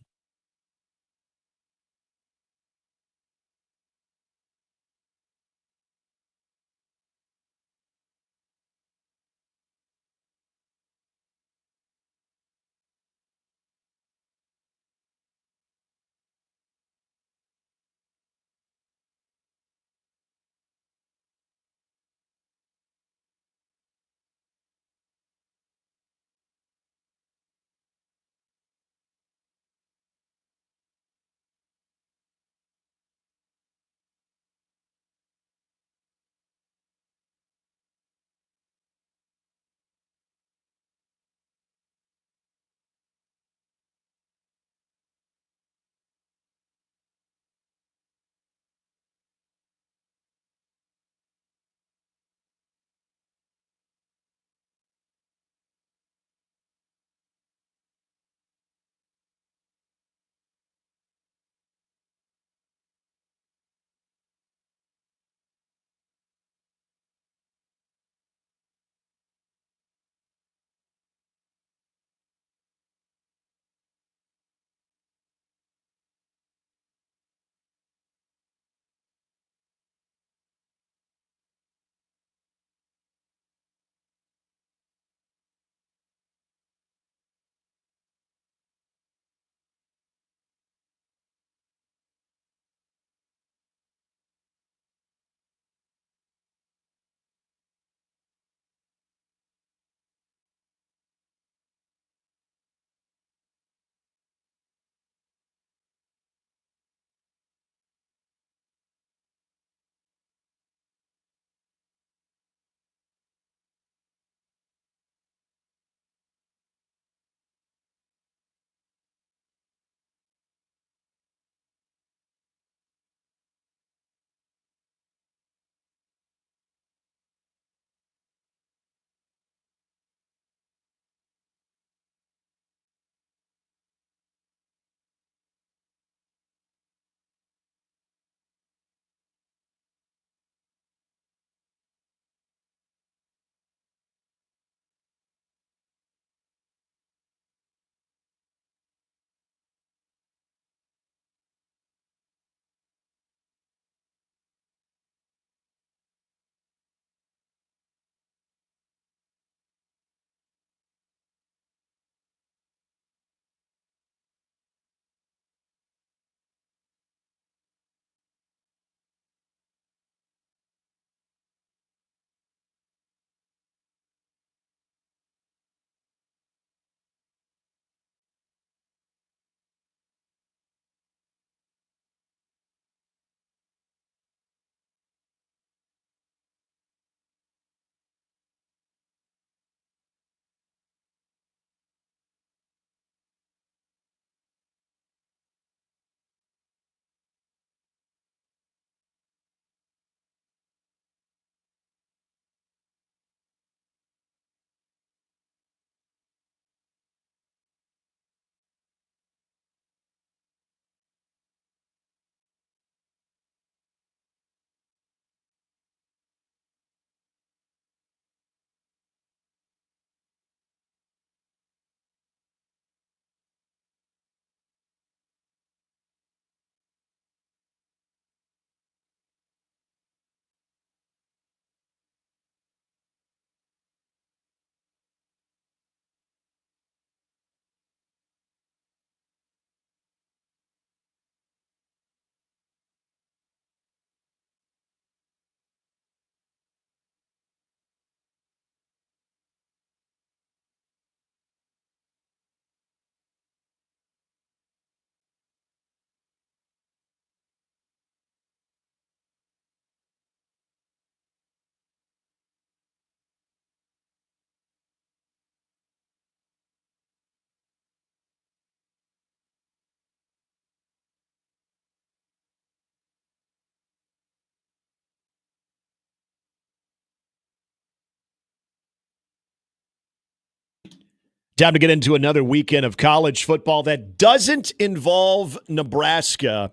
Time to get into another weekend of college football that doesn't involve Nebraska.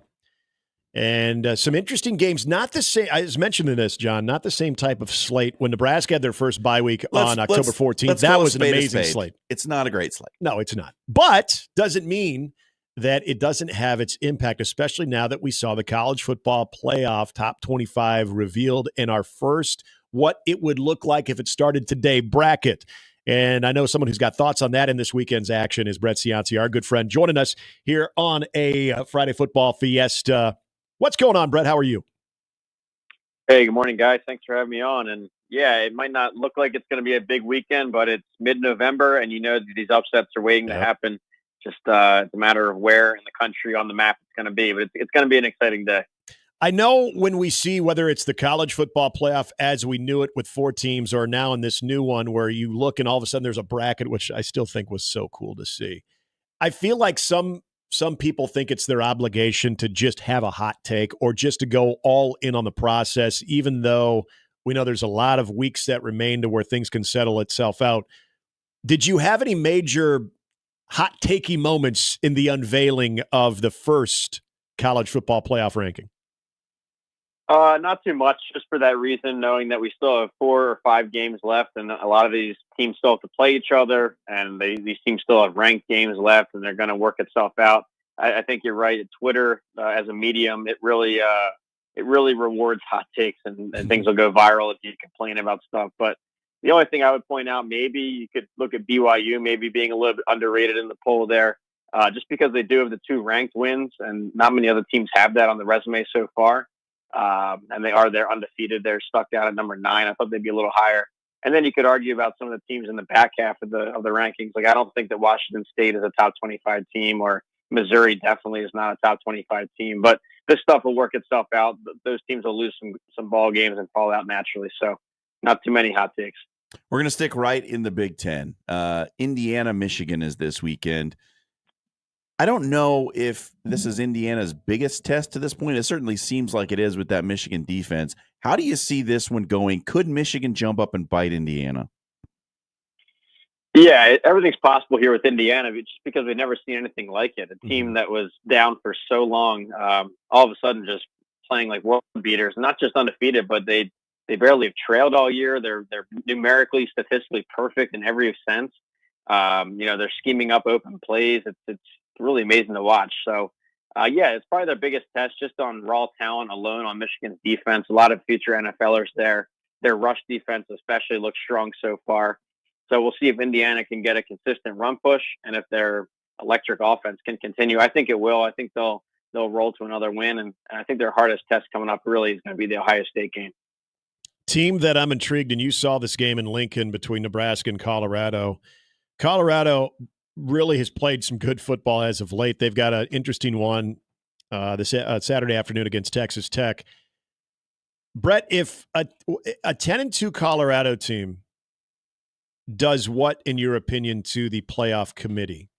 And some interesting games. Not the same, I was mentioning this, John, not the same type of slate. When Nebraska had their first bye week on October 14th, that was an amazing slate. It's not a great slate. No, it's not. But doesn't mean that it doesn't have its impact, especially now that we saw the college football playoff top 25 revealed in our first what it would look like if it started today bracket. And I know someone who's got thoughts on that in this weekend's action is Brett Cianci, our good friend, joining us here on a Friday Football Fiesta. What's going on, Brett? How are you? Hey, good morning, guys. Thanks for having me on. And yeah, it might not look like it's going to be a big weekend, but it's mid-November, and you know these upsets are waiting to happen. Just it's a matter of where in the country on the map it's going to be, but it's going to be an exciting day. I know when we see whether it's the college football playoff as we knew it with 4 teams or now in this new one where you look and all of a sudden there's a bracket, which I still think was so cool to see. I feel like some people think it's their obligation to just have a hot take or just to go all in on the process, even though we know there's a lot of weeks that remain to where things can settle itself out. Did you have any major hot takey moments in the unveiling of the first college football playoff ranking? Not too much, just for that reason, knowing that we still have 4 or 5 games left, and a lot of these teams still have to play each other, and these teams still have ranked games left, and they're going to work itself out. I think you're right. Twitter, as a medium, it really rewards hot takes, and things will go viral if you complain about stuff. But the only thing I would point out, maybe you could look at BYU maybe being a little bit underrated in the poll there, just because they do have the 2 ranked wins, and not many other teams have that on the resume so far. And they're undefeated. They're stuck down at number 9. I thought they'd be a little higher. And then you could argue about some of the teams in the back half of the rankings. Like, I don't think that Washington State is a top 25 team, or Missouri definitely is not a top 25 team. But this stuff will work itself out. Those teams will lose some ball games and fall out naturally. So not too many hot takes. We're going to stick right in the Big Ten. Indiana, Michigan is this weekend. I don't know if this is Indiana's biggest test to this point. It certainly seems like it is with that Michigan defense. How do you see this one going? Could Michigan jump up and bite Indiana? Yeah, everything's possible here with Indiana, just because we've never seen anything like it. A team that was down for so long, all of a sudden just playing like world beaters, not just undefeated, but they barely have trailed all year. They're numerically, statistically perfect in every sense. They're scheming up open plays. It's really amazing to watch. So, it's probably their biggest test just on raw talent alone on Michigan's defense. A lot of future NFLers there. Their rush defense especially looks strong so far. So we'll see if Indiana can get a consistent run push and if their electric offense can continue. I think it will. I think they'll roll to another win. And I think their hardest test coming up really is going to be the Ohio State game. Team that I'm intrigued, and you saw this game in Lincoln between Nebraska and Colorado. Colorado really has played some good football as of late. They've got an interesting one this Saturday afternoon against Texas Tech. Brett, if a 10-2 Colorado team does what, in your opinion, to the playoff committee?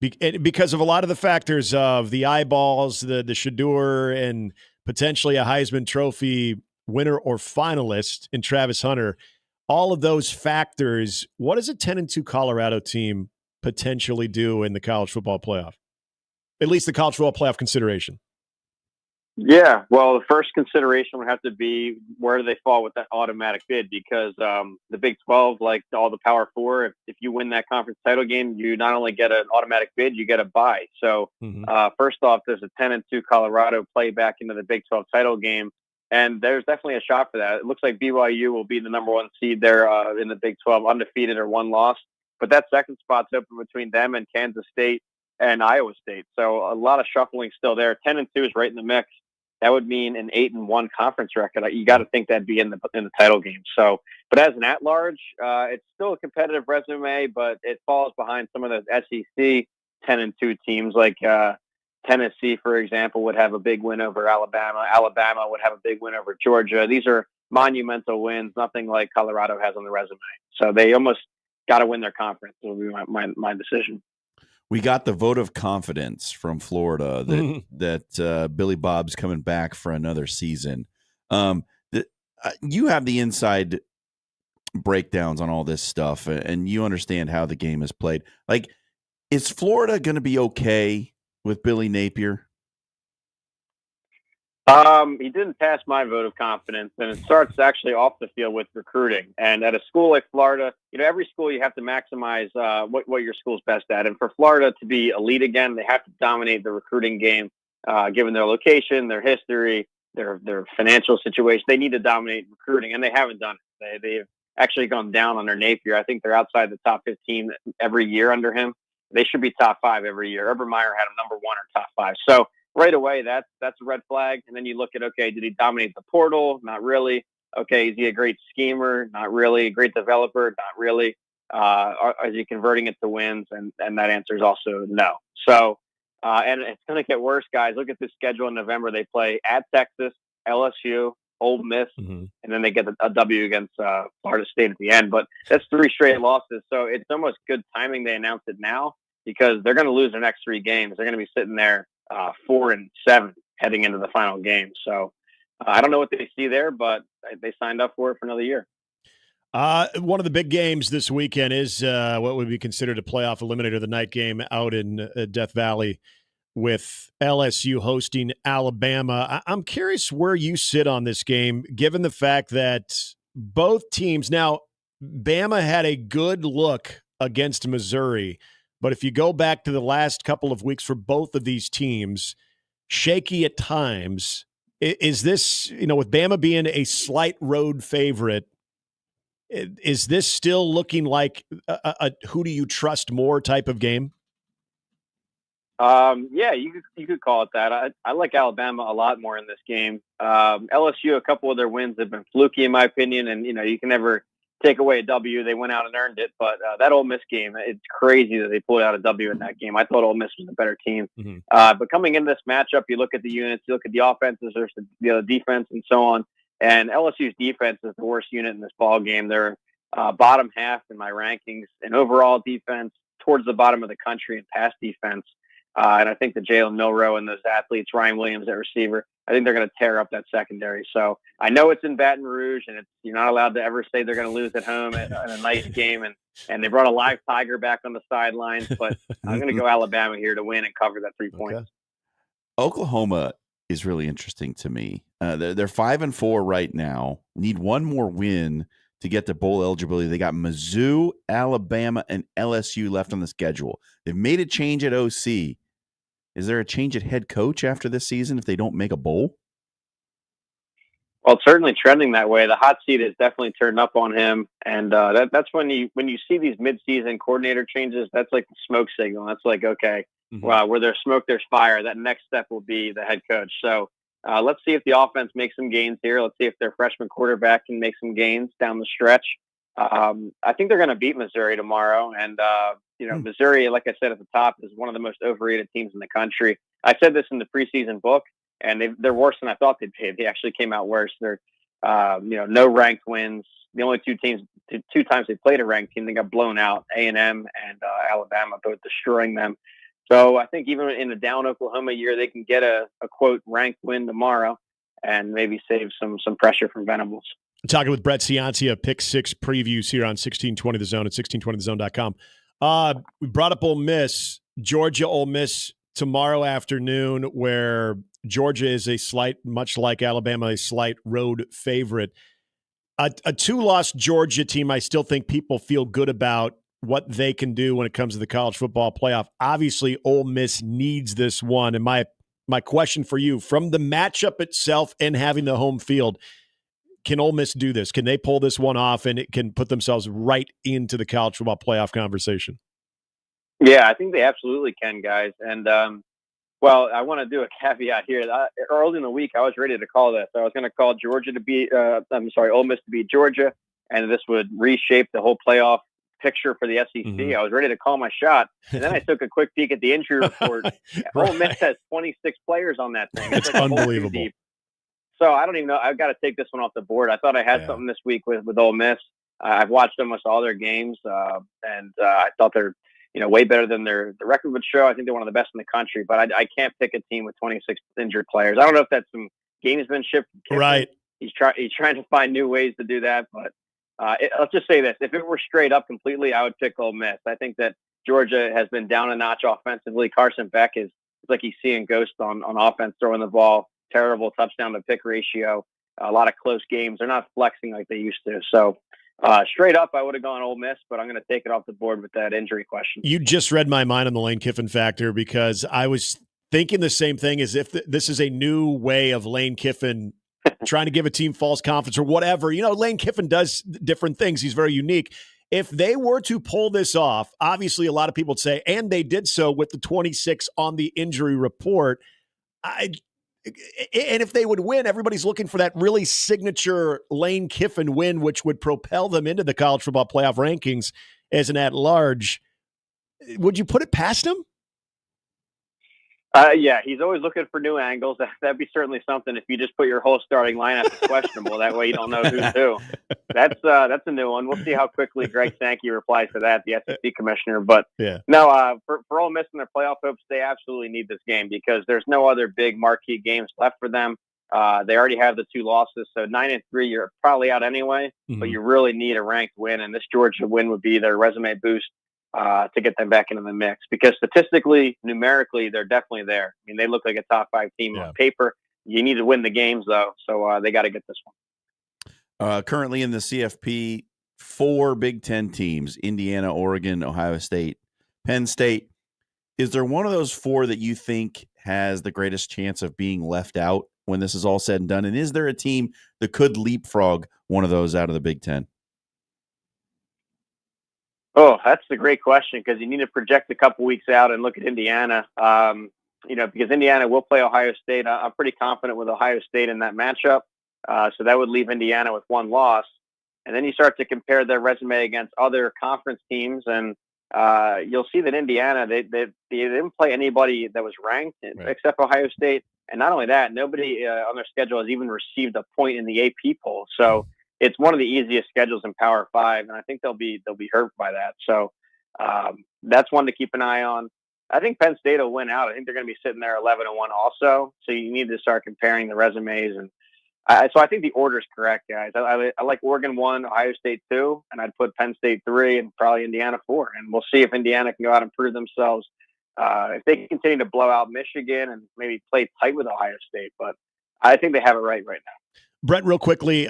Because of a lot of the factors of the eyeballs, the Shador, and potentially a Heisman Trophy winner or finalist in Travis Hunter, all of those factors, what does a 10-2 Colorado team potentially do in the college football playoff? At least the college football playoff consideration. Yeah, well, the first consideration would have to be where do they fall with that automatic bid, because the Big 12, like all the Power 4, if you win that conference title game, you not only get an automatic bid, you get a bye. So first off, there's a 10-2 Colorado play back into the Big 12 title game, and there's definitely a shot for that. It looks like BYU will be the number 1 seed there in the Big 12, undefeated or 1 loss. But that second spot's open between them and Kansas State and Iowa State. So a lot of shuffling still there. 10-2 is right in the mix. That would mean an 8-1 conference record. You got to think that'd be in the title game. So, but as an at-large, it's still a competitive resume, but it falls behind some of those SEC 10-2 teams. Like Tennessee, for example, would have a big win over Alabama. Alabama would have a big win over Georgia. These are monumental wins, nothing like Colorado has on the resume. So they almost got to win their conference. Will be my decision. We got the vote of confidence from Florida that Billy Bob's coming back for another season. You have the inside breakdowns on all this stuff, and you understand how the game is played. Like, is Florida going to be okay with Billy Napier? He didn't pass my vote of confidence, and it starts actually off the field with recruiting. And at a school like Florida, every school you have to maximize what your school's best at. And for Florida to be elite again, they have to dominate the recruiting game, given their location, their history, their financial situation. They need to dominate recruiting, and they haven't done it. They've actually gone down under Napier. I think they're outside the top 15 every year under him. They should be top 5 every year. Urban Meyer had him number 1 or top 5. So right away, that's a red flag. And then you look at, okay, did he dominate the portal? Not really. Okay, is he a great schemer? Not really. A great developer? Not really. Is he converting it to wins? And that answer is also no. So, and it's going to get worse, guys. Look at this schedule in November. They play at Texas, LSU, Ole Miss, and then they get a W against Florida State at the end. But that's 3 straight losses. So it's almost good timing they announce it now, because they're going to lose their next 3 games. They're going to be sitting there 4-7 heading into the final game. So I don't know what they see there, but they signed up for it for another year. One of the big games this weekend is what would be considered a playoff eliminator, the night game out in Death Valley with LSU hosting Alabama. I'm curious where you sit on this game, given the fact that both teams – now, Bama had a good look against Missouri, but if you go back to the last couple of weeks for both of these teams, shaky at times. Is this, with Bama being a slight road favorite, is this still looking like a who do you trust more type of game? Yeah, you could call it that. I like Alabama a lot more in this game. LSU, a couple of their wins have been fluky in my opinion, and you can never take away a W. They went out and earned it, but that Ole Miss game, it's crazy that they pulled out a W in that game. I thought Ole Miss was a better team. But coming in this matchup, you look at the units, you look at the offenses versus the defense, and so on. And LSU's defense is the worst unit in this ball game. They're bottom half in my rankings in overall defense, towards the bottom of the country in pass defense. And I think the Jalen Milroe and those athletes, Ryan Williams at receiver, I think they're going to tear up that secondary. So I know it's in Baton Rouge, and you're not allowed to ever say they're going to lose at home in a nice game. And they brought a live tiger back on the sidelines, but I'm going to go Alabama here to win and cover that 3 points. Oklahoma is really interesting to me. They're 5-4 right now. Need one more win to get to bowl eligibility. They got Mizzou, Alabama, and LSU left on the schedule. They've made a change at OC. Is there a change at head coach after this season if they don't make a bowl? Well, it's certainly trending that way. The hot seat is definitely turned up on him, and that's when you see these midseason coordinator changes. That's like the smoke signal. That's like, okay, where there's smoke, there's fire. That next step will be the head coach. So let's see if the offense makes some gains here. Let's see if their freshman quarterback can make some gains down the stretch. I think they're going to beat Missouri tomorrow, and Missouri, like I said at the top, is one of the most overrated teams in the country. I said this in the preseason book, and they're worse than I thought they'd be. They actually came out worse. They're, no ranked wins. The only two times they played a ranked team, they got blown out. A&M and Alabama, both destroying them. So I think even in a down Oklahoma year, they can get a quote ranked win tomorrow, and maybe save some pressure from Venables. Talking with Brett Ciancia, Pick 6 previews here on 1620 The Zone at 1620thezone.com. We brought up Ole Miss, Georgia, Ole Miss tomorrow afternoon, where Georgia is much like Alabama, a slight road favorite. A 2-loss Georgia team, I still think people feel good about what they can do when it comes to the college football playoff. Obviously, Ole Miss needs this one. And my question for you, from the matchup itself and having the home field, can Ole Miss do this? Can they pull this one off and it can put themselves right into the college football playoff conversation? Yeah, I think they absolutely can, guys. And, well, I want to do a caveat here. Early in the week, I was ready to call this. I was going to call Ole Miss to beat Georgia, and this would reshape the whole playoff picture for the SEC. I was ready to call my shot, and then I took a quick peek at the injury report. Ole Miss has 26 players on that thing. It's like unbelievable. So I don't even know. I've got to take this one off the board. I thought I had something this week with Ole Miss. I've watched almost all their games, and I thought they're way better than the record would show. I think they're one of the best in the country, but I can't pick a team with 26 injured players. I don't know if that's some gamesmanship. Right. He's trying to find new ways to do that, but Let's just say this. If it were straight up completely, I would pick Ole Miss. I think that Georgia has been down a notch offensively. Carson Beck is like he's seeing ghosts on offense, throwing the ball, terrible touchdown to pick ratio, a lot of close games. They're not flexing like they used to. So straight up, I would have gone Ole Miss, but I'm going to take it off the board with that injury question. You just read my mind on the Lane Kiffin factor, because I was thinking the same thing, as if this is a new way of Lane Kiffin trying to give a team false confidence or whatever. Lane Kiffin does different things. He's very unique. If they were to pull this off, obviously a lot of people would say, and they did so with the 26 on the injury report. And if they would win, everybody's looking for that really signature Lane Kiffin win, which would propel them into the college football playoff rankings as an at-large. Would you put it past him? Yeah, he's always looking for new angles. That'd be certainly something if you just put your whole starting lineup as questionable. That way you don't know who's who. That's a new one. We'll see how quickly Greg Sankey replies to that, the SEC commissioner. But no, for Ole Miss and their playoff hopes, they absolutely need this game because there's no other big marquee games left for them. They already have the 2 losses, so 9-3, you're probably out anyway. But you really need a ranked win, and this Georgia win would be their resume boost to get them back into the mix, because statistically, numerically, they're definitely there. I mean, they look like a top 5 team on paper. You need to win the games, though, so they got to get this one. Currently in the CFP, 4 Big Ten teams: Indiana, Oregon, Ohio State, Penn State. Is there one of those 4 that you think has the greatest chance of being left out when this is all said and done? And is there a team that could leapfrog one of those out of the Big Ten? Oh, that's a great question, because you need to project a couple weeks out and look at Indiana. Because Indiana will play Ohio State. I'm pretty confident with Ohio State in that matchup. So that would leave Indiana with 1 loss. And then you start to compare their resume against other conference teams, and you'll see that Indiana, they didn't play anybody that was ranked except Ohio State. And not only that, nobody on their schedule has even received a point in the AP poll. So it's one of the easiest schedules in Power 5, and I think they'll be hurt by that. So that's one to keep an eye on. I think Penn State will win out. I think they're going to be sitting there 11-1 also. So you need to start comparing the resumes, and so I think the order is correct, guys. I like Oregon 1, Ohio State 2, and I'd put Penn State 3, and probably Indiana 4. And we'll see if Indiana can go out and prove themselves. If they continue to blow out Michigan and maybe play tight with Ohio State, but I think they have it right now. Brett, real quickly,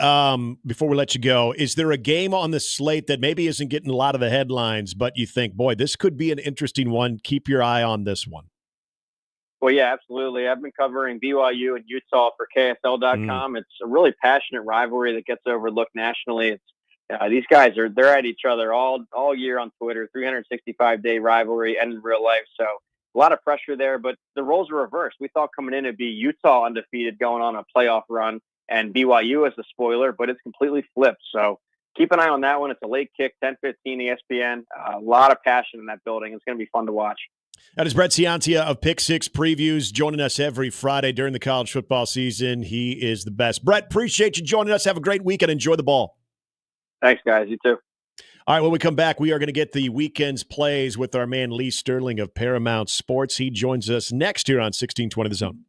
before we let you go, is there a game on the slate that maybe isn't getting a lot of the headlines, but you think, boy, this could be an interesting one? Keep your eye on this one. Well, yeah, absolutely. I've been covering BYU and Utah for KSL.com. It's a really passionate rivalry that gets overlooked nationally. It's these guys they're at each other all year on Twitter, 365-day rivalry and in real life. So a lot of pressure there, but the roles are reversed. We thought coming in it'd be Utah undefeated going on a playoff run and BYU as the spoiler, but it's completely flipped. So keep an eye on that one. It's a late kick, 10:15 ESPN. A lot of passion in that building. It's going to be fun to watch. That is Brett Ciantia of Pick Six Previews, joining us every Friday during the college football season. He is the best. Brett, appreciate you joining us. Have a great weekend. Enjoy the ball. Thanks, guys. You too. All right, when we come back, we are going to get the weekend's plays with our man Lee Sterling of Paramount Sports. He joins us next here on 1620 The Zone.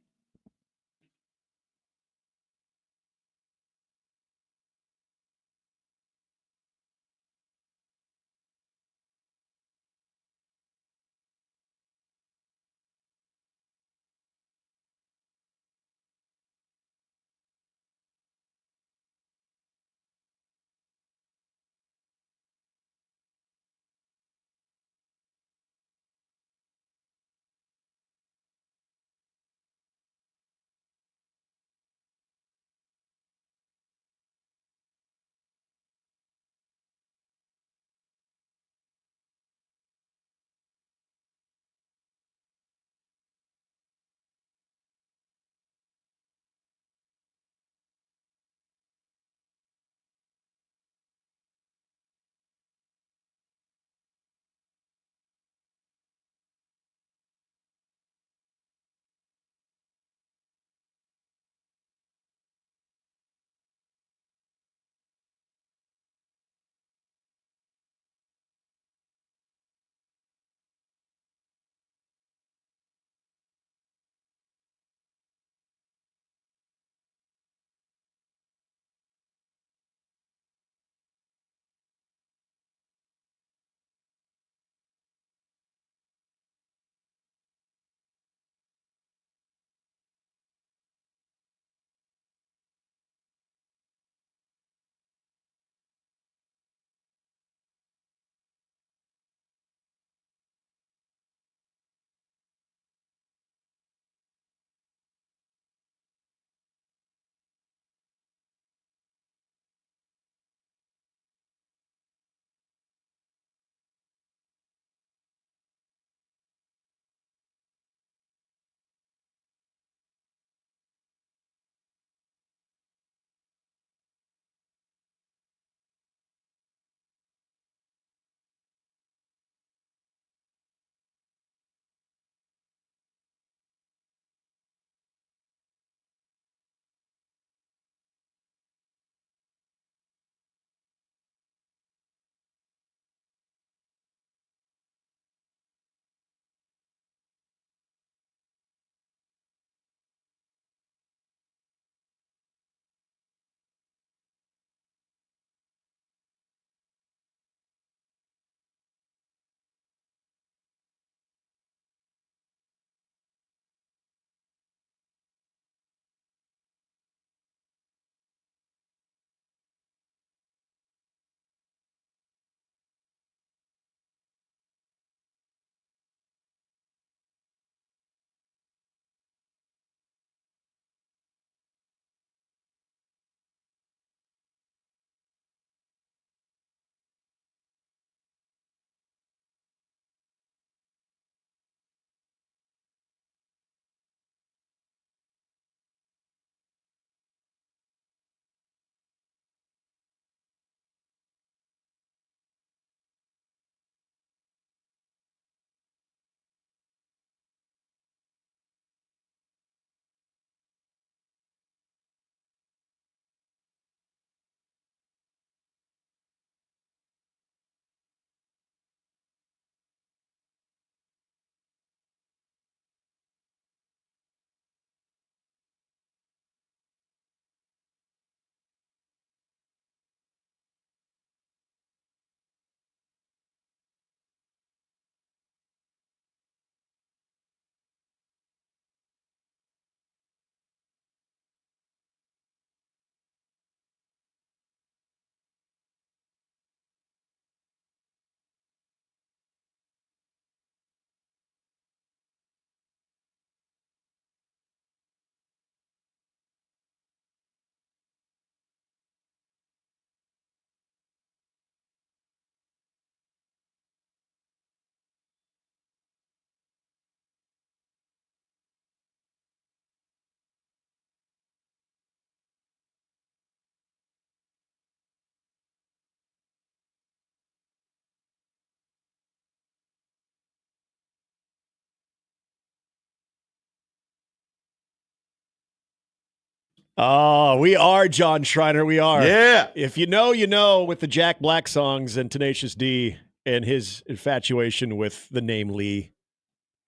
Oh, we are, John Schreiner. We are. Yeah. If you know, you know, with the Jack Black songs and Tenacious D and his infatuation with the name Lee.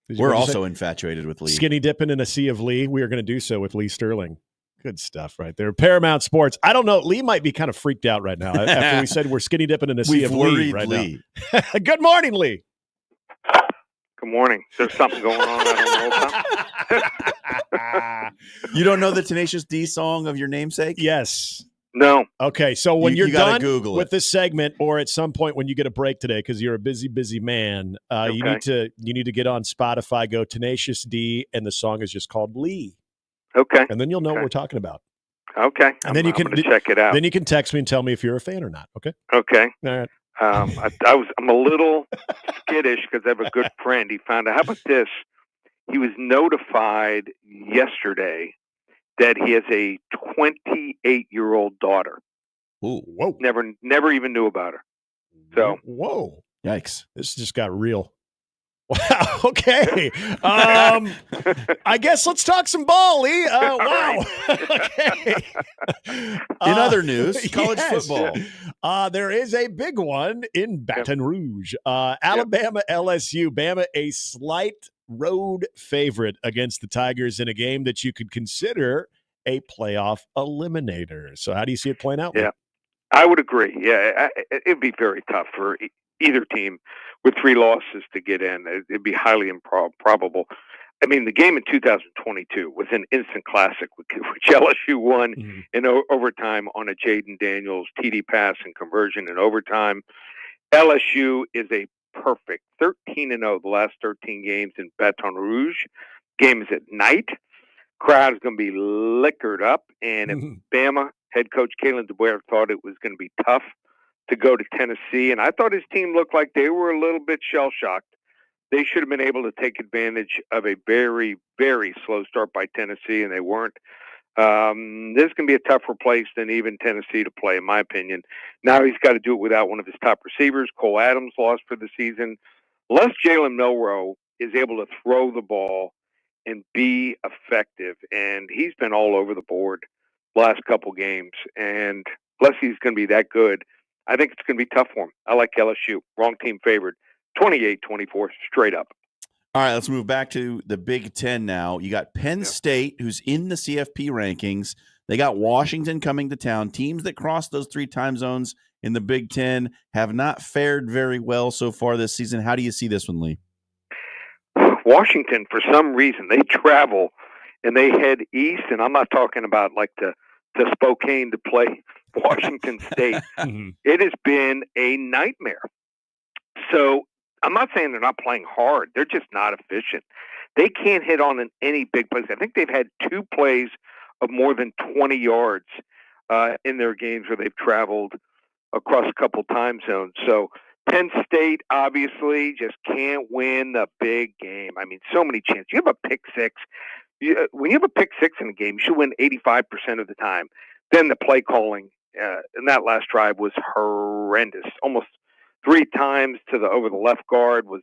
We're also infatuated with Lee. Skinny dipping in a sea of Lee. We are going to do so with Lee Sterling. Good stuff right there. Paramount Sports. I don't know. Lee might be kind of freaked out right now after we said we're skinny dipping in a sea of Lee right now. Good morning, Lee. Good morning. There's something going on I don't know about. You don't know the Tenacious D song of your namesake? Yes. No. Okay, so when you're gotta done Google with this segment, or at some point when you get a break today, because you're a busy man, you need to get on Spotify, go Tenacious D, and the song is just called Lee. Okay. And then you'll know what we're talking about. Okay. And then you can check it out. Then you can text me and tell me if you're a fan or not. Okay. Okay. All right. I'm a little skittish because I have a good friend. He found out. How about this? He was notified yesterday that he has a 28-year-old daughter. Ooh, whoa! Never even knew about her. So whoa, yikes! This just got real. Wow. Okay. I guess let's talk some ball, Lee. Wow. Okay. In other news, college football. There is a big one in Baton Rouge. Alabama, LSU. Bama, a slight road favorite against the Tigers in a game that you could consider a playoff eliminator. So how do you see it playing out? Yeah, I would agree. Yeah, it'd be very tough for either team with 3 losses to get in. It'd be highly improbable. I mean, the game in 2022 was an instant classic, which LSU won in overtime on a Jaden Daniels TD pass and conversion in overtime. LSU is a perfect 13-0 the last 13 games in Baton Rouge. Game is at night. Crowd is going to be liquored up. And if Bama head coach Kalen DeBoer thought it was going to be tough to go to Tennessee, and I thought his team looked like they were a little bit shell-shocked. They should have been able to take advantage of a very, very slow start by Tennessee, and they weren't. This can be a tougher place than even Tennessee to play, in my opinion. Now he's got to do it without one of his top receivers. Cole Adams lost for the season. Unless Jalen Milroe is able to throw the ball and be effective, and he's been all over the board last couple games, and unless he's going to be that good, I think it's going to be tough for him. I like LSU. Wrong team favored. 28-24, straight up. All right, let's move back to the Big Ten now. You got Penn State, who's in the CFP rankings. They got Washington coming to town. Teams that cross those 3 time zones in the Big Ten have not fared very well so far this season. How do you see this one, Lee? Washington, for some reason, they travel and they head east, and I'm not talking about like to Spokane to play Washington State. It has been a nightmare. So I'm not saying they're not playing hard. They're just not efficient. They can't hit on any big plays. I think they've had 2 plays of more than 20 yards in their games where they've traveled across a couple time zones. So Penn State obviously just can't win the big game. I mean, so many chances. You have a pick six. When you have a pick six in a game, you should win 85% of the time. Then the play calling in that last drive was horrendous. Almost 3 times over the left guard was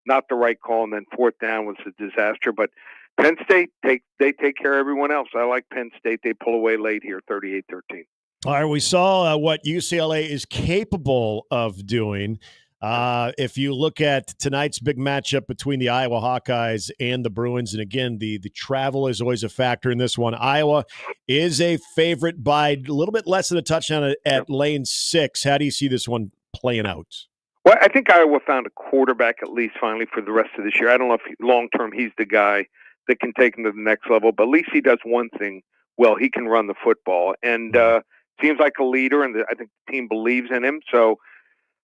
not the right call, and then 4th down was a disaster. But Penn State, they take care of everyone else. I like Penn State. They pull away late here, 38-13. All right, we saw what UCLA is capable of doing. If you look at tonight's big matchup between the Iowa Hawkeyes and the Bruins, and again, the travel is always a factor in this one. Iowa is a favorite by a little bit less than a touchdown at lane 6. How do you see this one playing out? Well, I think Iowa found a quarterback at least finally for the rest of this year. I don't know if long-term he's the guy that can take him to the next level, but at least he does one thing well. He can run the football, and seems like a leader, and I think the team believes in him. So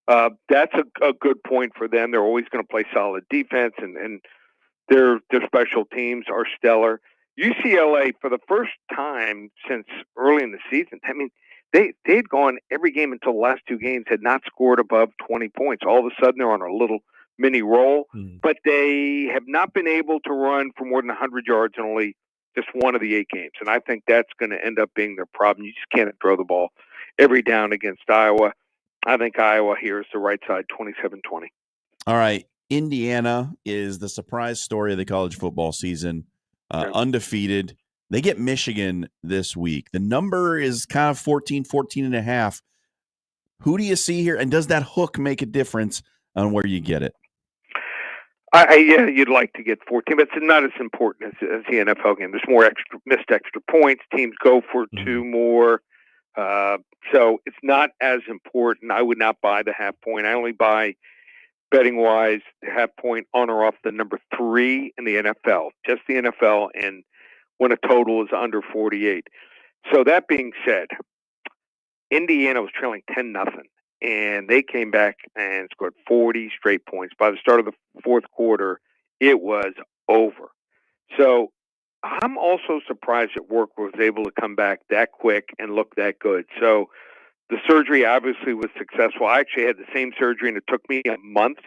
that's a good point for them. They're always going to play solid defense, and their special teams are stellar. UCLA, for the first time since early in the season, I mean, they had gone every game until the last 2 games, had not scored above 20 points. All of a sudden, they're on a little mini roll, but they have not been able to run for more than 100 yards in only just 1 of the 8 games. And I think that's going to end up being their problem. You just can't throw the ball every down against Iowa. I think Iowa here is the right side, 27-20. All right. Indiana is the surprise story of the college football season. Undefeated. They get Michigan this week. The number is kind of 14.5. Who do you see here? And does that hook make a difference on where you get it? Yeah, you'd like to get 14, but it's not as important as the NFL game. There's more missed extra points. Teams go for two more. So it's not as important. I would not buy the half point. I only buy, betting-wise, the half point on or off the number 3 in the NFL, just the NFL, and when a total is under 48. So that being said, Indiana was trailing 10-0, and they came back and scored 40 straight points. By the start of the fourth quarter, it was over. So I'm also surprised that Work was able to come back that quick and look that good. So the surgery obviously was successful. I actually had the same surgery, and it took me a month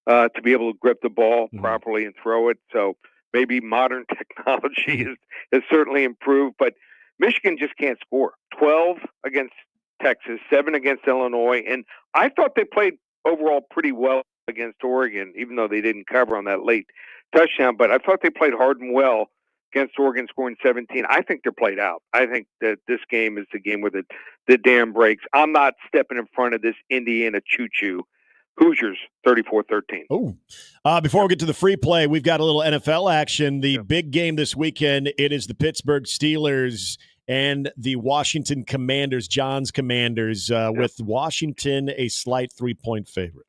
to be able to grip the ball properly and throw it. So maybe modern technology has certainly improved, but Michigan just can't score. 12 against Texas, 7 against Illinois, and I thought they played overall pretty well against Oregon, even though they didn't cover on that late touchdown. But I thought they played hard and well against Oregon, scoring 17. I think they're played out. I think that this game is the game where the dam breaks. I'm not stepping in front of this Indiana choo-choo. Hoosiers, 34-13. Oh, before we get to the free play, we've got a little NFL action. The big game this weekend, it is the Pittsburgh Steelers and the Washington Commanders, John's Commanders, with Washington a slight 3-point favorite.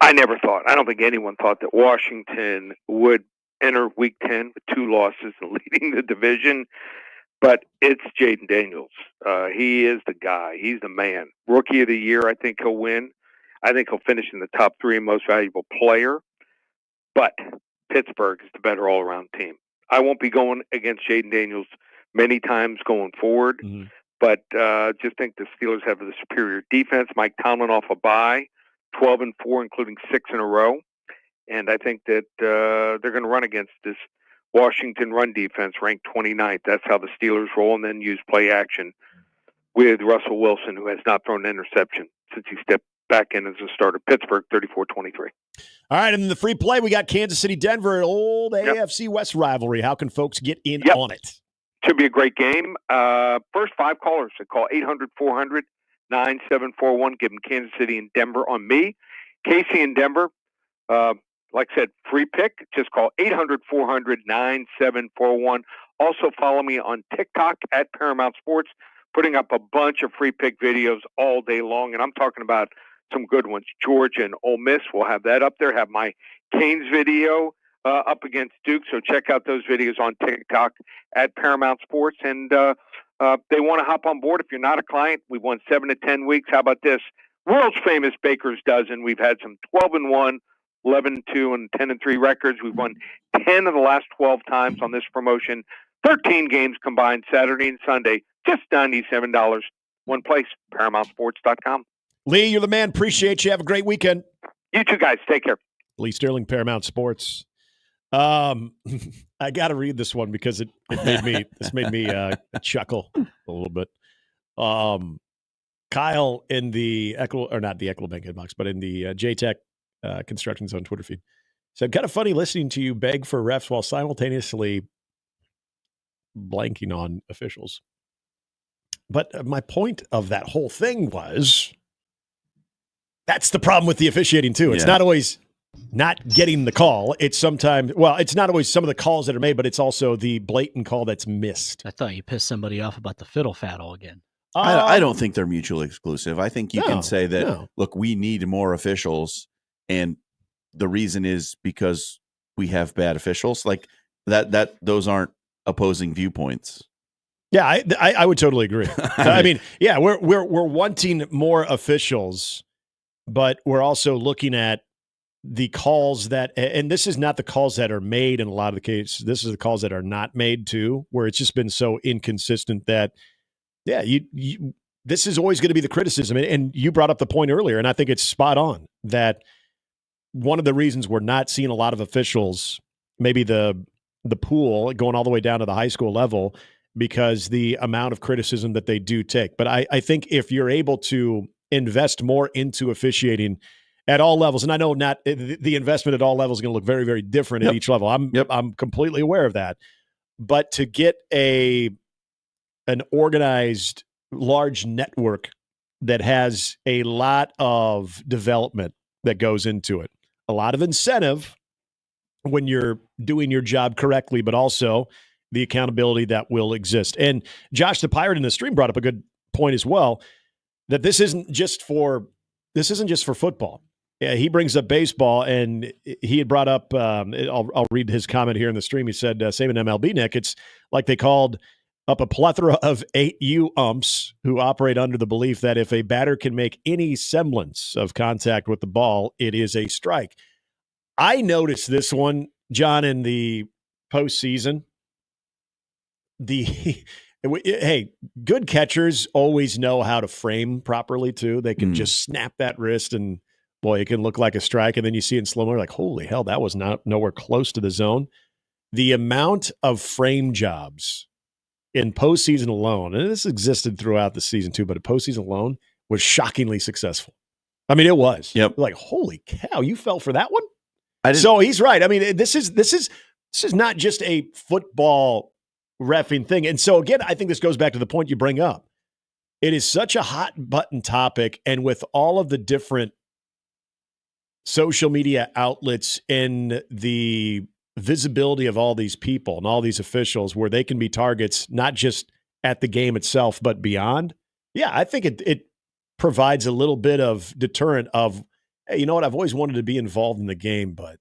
I don't think anyone thought that Washington would enter Week 10 with 2 losses and leading the division, but it's Jaden Daniels. He is the guy. He's the man. Rookie of the Year, I think he'll win. I think he'll finish in the top 3 most valuable player, but Pittsburgh is the better all-around team. I won't be going against Jaden Daniels many times going forward, but just think the Steelers have the superior defense. Mike Tomlin off a bye, 12-4, including 6 in a row, and I think that they're going to run against this Washington run defense, ranked 29th. That's how the Steelers roll, and then use play action with Russell Wilson, who has not thrown an interception since he stepped back in as a starter. Pittsburgh, 34-23. All right, and in the free play, we got Kansas City, Denver, an old AFC West rivalry. How can folks get in on it? Should be a great game. First 5 callers to call 800-400-9741. Give them Kansas City and Denver on me. Casey in Denver, like I said, free pick. Just call 800-400-9741. Also follow me on TikTok at Paramount Sports, putting up a bunch of free pick videos all day long, and I'm talking about some good ones. Georgia and Ole Miss, we'll have that up there. Have my Canes video up against Duke, so check out those videos on TikTok at Paramount Sports. And they want to hop on board. If you're not a client, we've won 7 to 10 weeks. How about this? World's famous Baker's Dozen. We've had some 12-1, 11-2, and 10-3 records. We've won 10 of the last 12 times on this promotion. 13 games combined, Saturday and Sunday. Just $97. One place, ParamountSports.com. Lee, you're the man. Appreciate you. Have a great weekend. You too, guys. Take care. Lee Sterling, Paramount Sports. I got to read this one because it made me chuckle a little bit. Kyle in the not the Equitable inbox, but in the JTech Construction Zone Twitter feed said, kind of funny listening to you beg for refs while simultaneously blanking on officials. But my point of that whole thing was that's the problem with the officiating too. It's not always not getting the call. It's sometimes, it's not always some of the calls that are made, but it's also the blatant call that's missed. I thought you pissed somebody off about the fiddle faddle again. I don't think they're mutually exclusive. I think you can say that, look, we need more officials, and the reason is because we have bad officials. Like that those aren't opposing viewpoints. Yeah, I would totally agree. I mean, yeah, we're wanting more officials, but we're also looking at the calls that, and this is not the calls that are made in a lot of the cases. This is the calls that are not made too, where it's just been so inconsistent that, yeah, this is always going to be the criticism. And you brought up the point earlier, and I think it's spot on, that one of the reasons we're not seeing a lot of officials, maybe the pool going all the way down to the high school level, because the amount of criticism that they do take. But I think if you're able to invest more into officiating at all levels, and I know not the investment at all levels is going to look very, very different at each level. I'm completely aware of that. but to get an organized, large network that has a lot of development that goes into it, a lot of incentive when you're doing your job correctly, but also the accountability that will exist. And Josh the Pirate in the stream brought up a good point as well, that this isn't just for football. Yeah, he brings up baseball, and he had brought up, I'll read his comment here in the stream. He said, same in MLB, Nick, it's like they called up a plethora of 8U umps who operate under the belief that if a batter can make any semblance of contact with the ball, it is a strike. I noticed this one, John, in the postseason. Hey, good catchers always know how to frame properly, too. They can just snap that wrist, and, boy, it can look like a strike. And then you see it in slow-mo, like, holy hell, that was nowhere close to the zone. The amount of frame jobs in postseason alone, and this existed throughout the season too, but in postseason alone was shockingly successful. I mean, it was. Yep. Like, holy cow, you fell for that one? So he's right. I mean, this is not just a football reffing thing. And so again, I think this goes back to the point you bring up. It is such a hot button topic, and with all of the different social media outlets and the visibility of all these people and all these officials where they can be targets, not just at the game itself, but beyond. Yeah, I think it provides a little bit of deterrent of, hey, you know what? I've always wanted to be involved in the game, but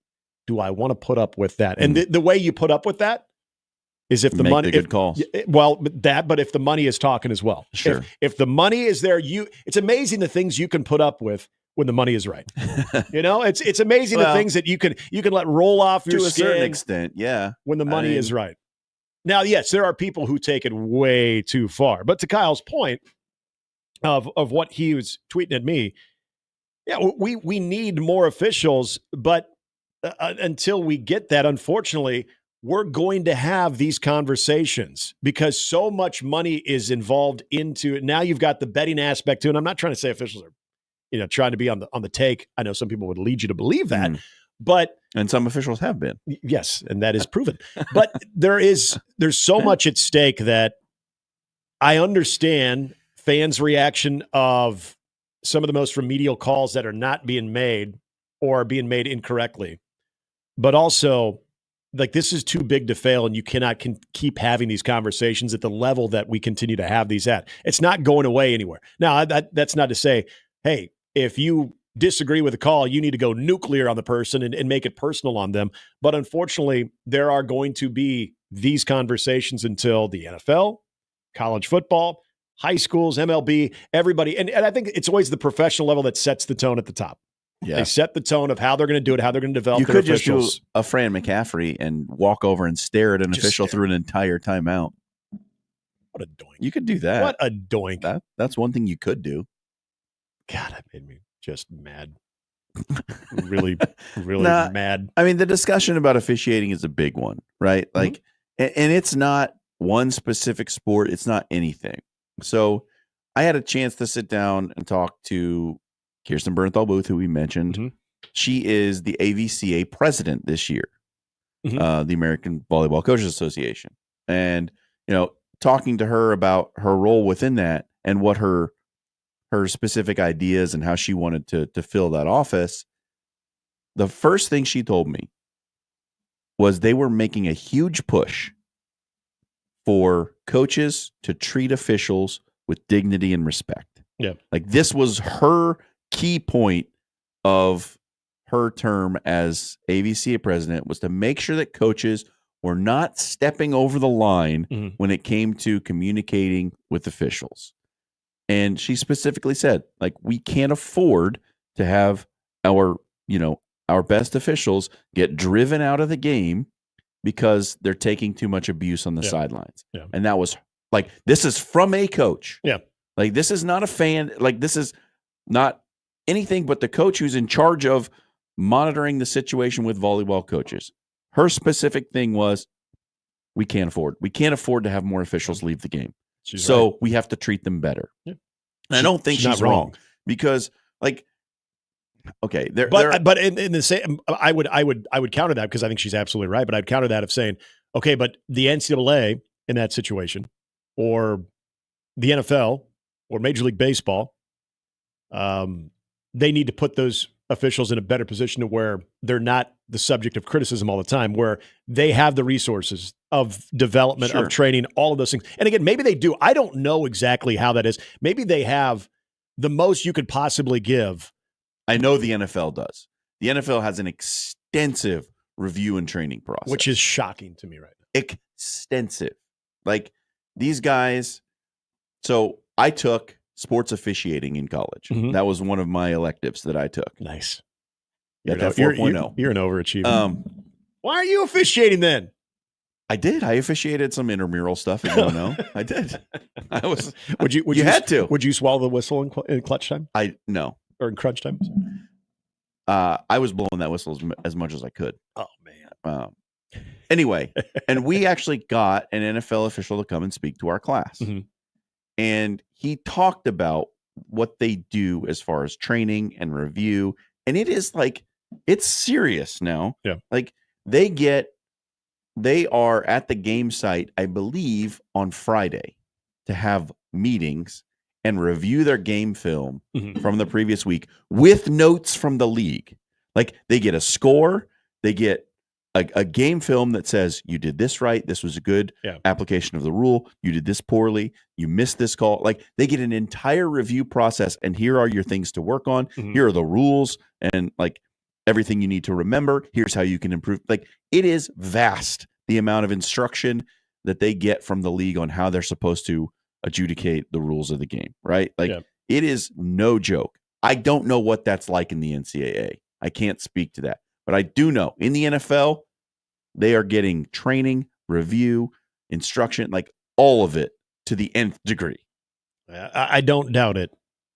do I want to put up with that? And the way you put up with that is if the money, good calls. But if the money is talking as well. Sure. If the money is there, it's amazing the things you can put up with when the money is right. It's amazing the things that you can let roll off your skin. To a certain extent, yeah. When the money is right. Now, yes, there are people who take it way too far. But to Kyle's point of what he was tweeting at me, yeah, we need more officials, but until we get that, unfortunately, we're going to have these conversations because so much money is involved into it. Now you've got the betting aspect too, and I'm not trying to say officials are trying to be on the take. I know some people would lead you to believe that, and some officials have been. Yes, and that is proven. But there's so much at stake that I understand fans' reaction of some of the most remedial calls that are not being made or are being made incorrectly. But also, like, this is too big to fail, and you cannot keep having these conversations at the level that we continue to have these at. It's not going away anywhere. Now, that's not to say, hey, if you disagree with the call, you need to go nuclear on the person and make it personal on them. But unfortunately, there are going to be these conversations until the NFL, college football, high schools, MLB, everybody. And I think it's always the professional level that sets the tone at the top. Yeah. They set the tone of how they're going to do it, how they're going to develop You their could just officials. do a Fran McCaffrey and walk over and stare at an official through an entire timeout. What a doink. You could do that. What a doink. That's one thing you could do. God, that made me just mad. really mad. I mean, the discussion about officiating is a big one, right? Like, and it's not one specific sport. It's not anything. So I had a chance to sit down and talk to Kirsten Bernthal Booth, who we mentioned. She is the AVCA president this year, the American Volleyball Coaches Association. And, talking to her about her role within that and what her specific ideas and how she wanted to fill that office, the first thing she told me was they were making a huge push for coaches to treat officials with dignity and respect. Yeah. Like, this was her key point of her term as AVCA president, was to make sure that coaches were not stepping over the line when it came to communicating with officials. And she specifically said, like, we can't afford to have our best officials get driven out of the game because they're taking too much abuse on the sidelines. Yeah. And that was like, this is from a coach. Yeah. Like, this is not a fan. Like, this is not anything but the coach who's in charge of monitoring the situation with volleyball coaches. Her specific thing was, we can't afford to have more officials leave the game. So right. We have to treat them better. Yeah. And I don't think she's wrong because, like, okay, but in the same, I would counter that because I think she's absolutely right. But I'd counter that of saying, Okay, but the NCAA in that situation, or the NFL, or Major League Baseball, they need to put those officials in a better position to where they're not the subject of criticism all the time, where they have the resources of development, Sure. of training, all of those things. And again, maybe they do. I don't know exactly how that is. Maybe they have the most you could possibly give. I know the NFL does. The NFL has an extensive review and training process, Which is shocking to me right now. Extensive. Like these guys. So I took sports officiating in college. Mm-hmm. That was one of my electives that I took. Nice. Got that 4.0. You're an overachiever. Why are you officiating then? I did. I officiated some intramural stuff. If you don't know, I did. I was. Would you had to? Would you swallow the whistle in clutch time? No. Or in crunch time? I was blowing that whistle as much as I could. Oh man. Anyway, and we actually got an NFL official to come and speak to our class. Mm-hmm. And he talked about what they do as far as training and review. And it is like, it's serious now. Yeah. Like they are at the game site, I believe, on Friday to have meetings and review their game film from the previous week with notes from the league. Like they get a score, they get a game film that says you did this right, this was a good application of the rule, you did this poorly, you missed this call. Like they get an entire review process, and here are your things to work on. Here are the rules and like everything you need to remember. Here's how you can improve. Like it is vast, the amount of instruction that they get from the league on how they're supposed to adjudicate the rules of the game, right? Like it is no joke. I don't know what that's like in the NCAA. I can't speak to that. But I do know in the NFL, they are getting training, review, instruction, like all of it to the nth degree. I don't doubt it.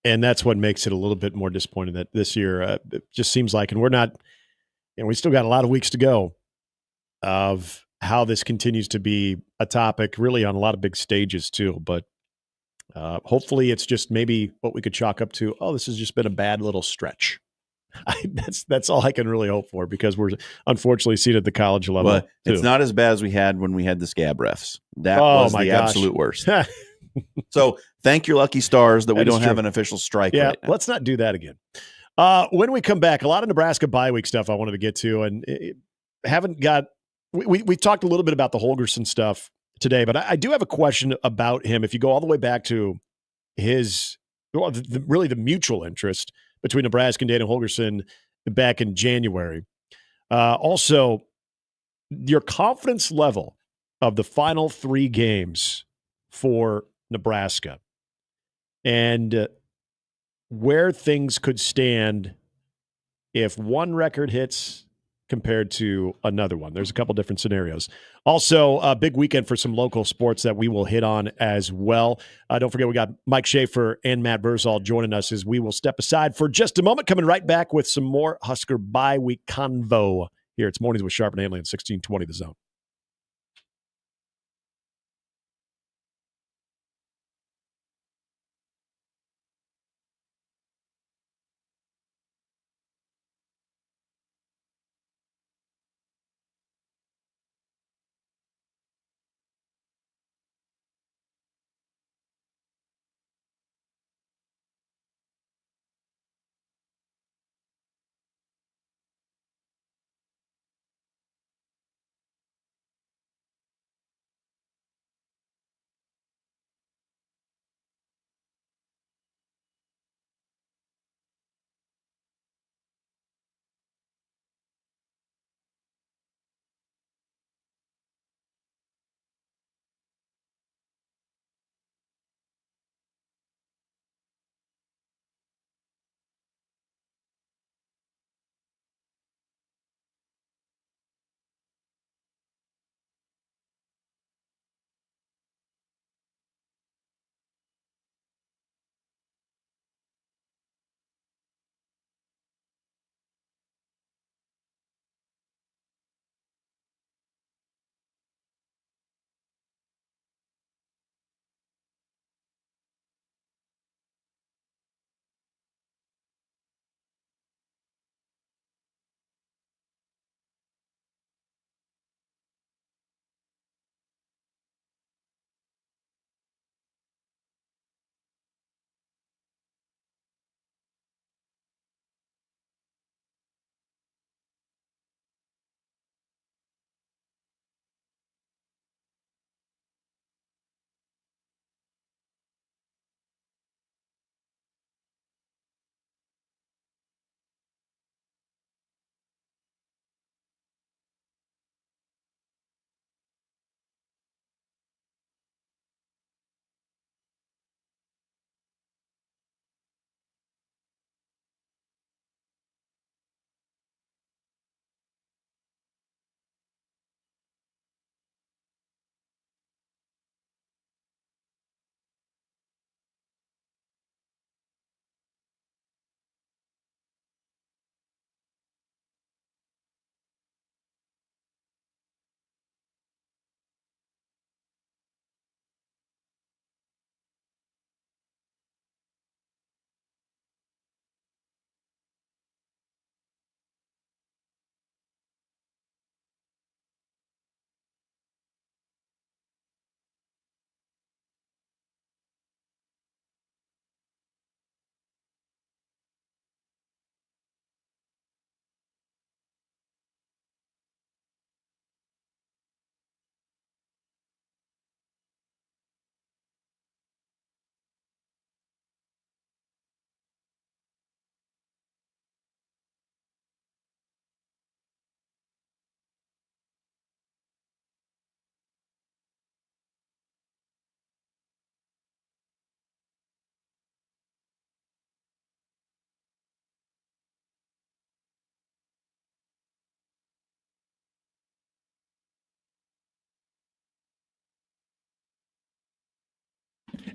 And that's what makes it a little bit more disappointing that this year it just seems like, and we're not, we still got a lot of weeks to go of how this continues to be a topic really on a lot of big stages too. But hopefully it's just maybe what we could chalk up to, this has just been a bad little stretch. That's all I can really hope for, because we're unfortunately seen at the college level. But it's not as bad as we had when we had the scab refs. That was the absolute worst. So thank your lucky stars that we don't have an official strike. Yeah, right now. Let's not do that again. When we come back, a lot of Nebraska bye week stuff I wanted to get to, and haven't got. We talked a little bit about the Holgorsen stuff today, but I do have a question about him. If you go all the way back to his, really the mutual interest between Nebraska and Dana Holgorsen back in January. Also, your confidence level of the final 3 games for Nebraska and where things could stand if one record hits compared to another one. There's a couple different scenarios. Also, a big weekend for some local sports that we will hit on as well. Don't forget, we got Mike Schaefer and Matt Versal joining us as we will step aside for just a moment, coming right back with some more Husker bye week convo here. It's Mornings with Sharp and Handley on 1620 The Zone.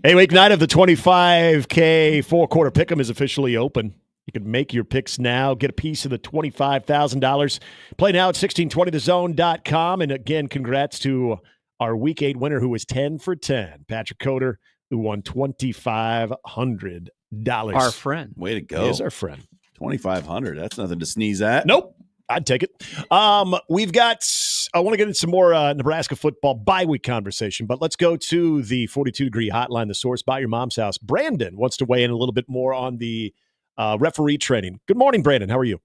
Hey, week 9 of the 25K 4-quarter pick'em is officially open. You can make your picks now. Get a piece of the $25,000. Play now at 1620thezone.com. And again, congrats to our Week 8 winner who was 10 for 10, Patrick Coder, who won $2,500. Our friend. Way to go. He is our friend. $2,500. That's nothing to sneeze at. Nope. I'd take it. We've got, I want to get into some more Nebraska football bye-week conversation, but let's go to the 42-degree hotline, the source by your mom's house. Brandon wants to weigh in a little bit more on the referee training. Good morning, Brandon. How are you?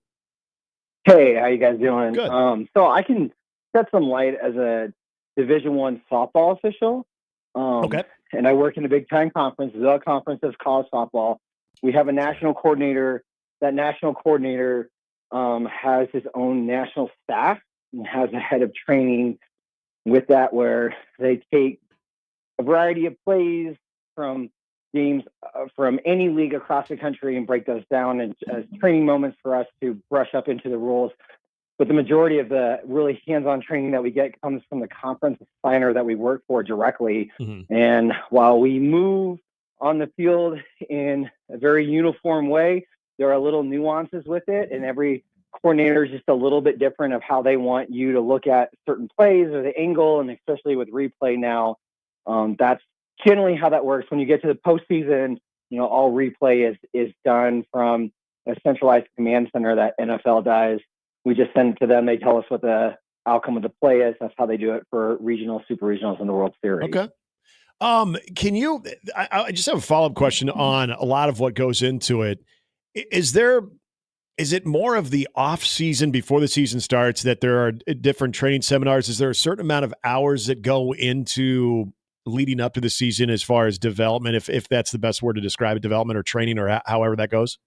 Hey, how you guys doing? Good. So I can shed some light as a Division I softball official. Okay. And I work in the Big Ten Conference, the conference of college softball. We have a national coordinator. That national coordinator has his own national staff and has a head of training with that, where they take a variety of plays from games from any league across the country and break those down as training moments for us to brush up into the rules. But the majority of the really hands-on training that we get comes from the conference assigner that we work for directly. Mm-hmm. And while we move on the field in a very uniform way, there are little nuances with it, and every coordinator is just a little bit different of how they want you to look at certain plays or the angle, and especially with replay now, that's generally how that works. When you get to the postseason, all replay is done from a centralized command center that NFL does. We just send it to them. They tell us what the outcome of the play is. That's how they do it for regional, super regionals, and the World Series. Okay. Can you? I just have a follow-up question on a lot of what goes into it. Is it more of the off season before the season starts that there are different training seminars? Is there a certain amount of hours that go into leading up to the season as far as development, if that's the best word to describe it, development or training or however that goes?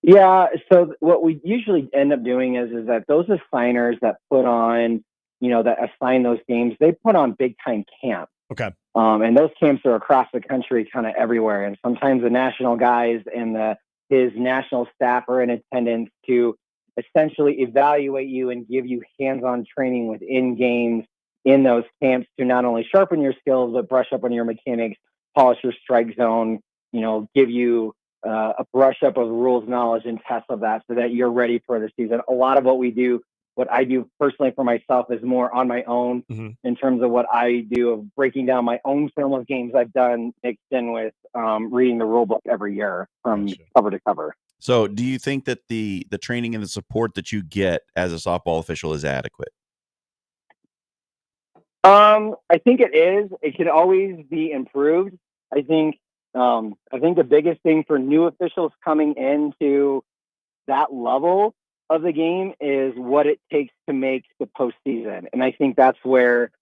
Yeah. So what we usually end up doing is that those assigners that put on, that assign those games, they put on big time camp. Okay. And those camps are across the country, kind of everywhere. And sometimes the national guys and his national staff are in attendance to essentially evaluate you and give you hands-on training within games in those camps to not only sharpen your skills, but brush up on your mechanics, polish your strike zone, give you a brush up of rules knowledge and tests of that so that you're ready for the season. A lot of what I do personally for myself is more on my own in terms of what I do of breaking down my own film of games I've done mixed in with reading the rule book every year from cover to cover. So do you think that the training and the support that you get as a softball official is adequate? I think it is. It can always be improved. I think the biggest thing for new officials coming into that level of the game is what it takes to make the postseason. And I think that's where,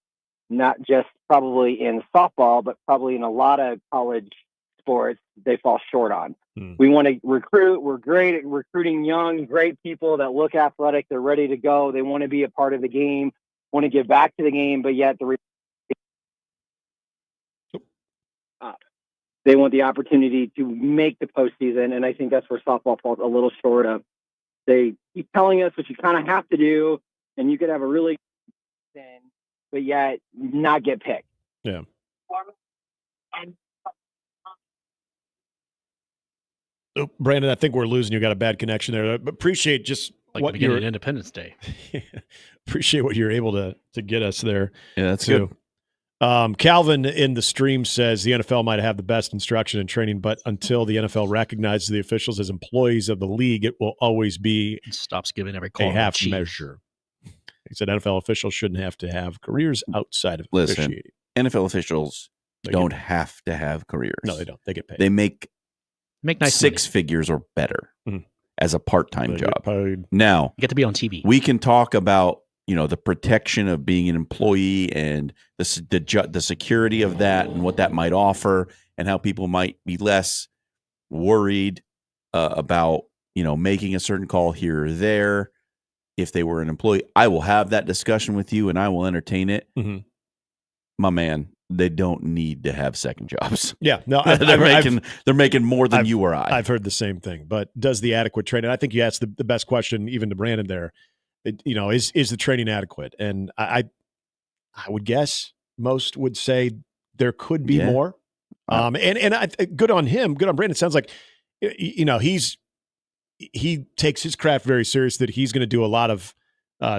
not just probably in softball, but probably in a lot of college sports, they fall short on. We want to recruit. We're great at recruiting young, great people that look athletic. They're ready to go. They want to be a part of the game, want to give back to the game, but yet they want the opportunity to make the postseason. And I think that's where softball falls a little short of. They keep telling us what you kind of have to do, and you could have a really good season, but yet not get picked. Yeah. Oh, Brandon, I think we're losing you. Got a bad connection there. But appreciate just what you're at Independence Day. Appreciate what you're able to get us there. Yeah, that's good. Calvin in the stream says the NFL might have the best instruction and training, but until the NFL recognizes the officials as employees of the league, it will always be stops giving every call a half measure. He said NFL officials shouldn't have to have careers outside of officiating. NFL officials don't have to have careers. No, they don't. They get paid. They make nice six money. figures or better as a part-time job. Paid. Now, you get to be on TV. We can talk about the protection of being an employee and the security of that and what that might offer and how people might be less worried about making a certain call here or there if they were an employee. I will have that discussion with you and I will entertain it. My man, they don't need to have second jobs. Yeah, no, they're making more than you or I. I've heard the same thing. But does the adequate training? I think you asked the best question, even to Brandon there. Is the training adequate? And I would guess most would say there could be more. And I, good on him. Good on Brandon. It sounds like, he takes his craft very serious, that he's going to do a lot of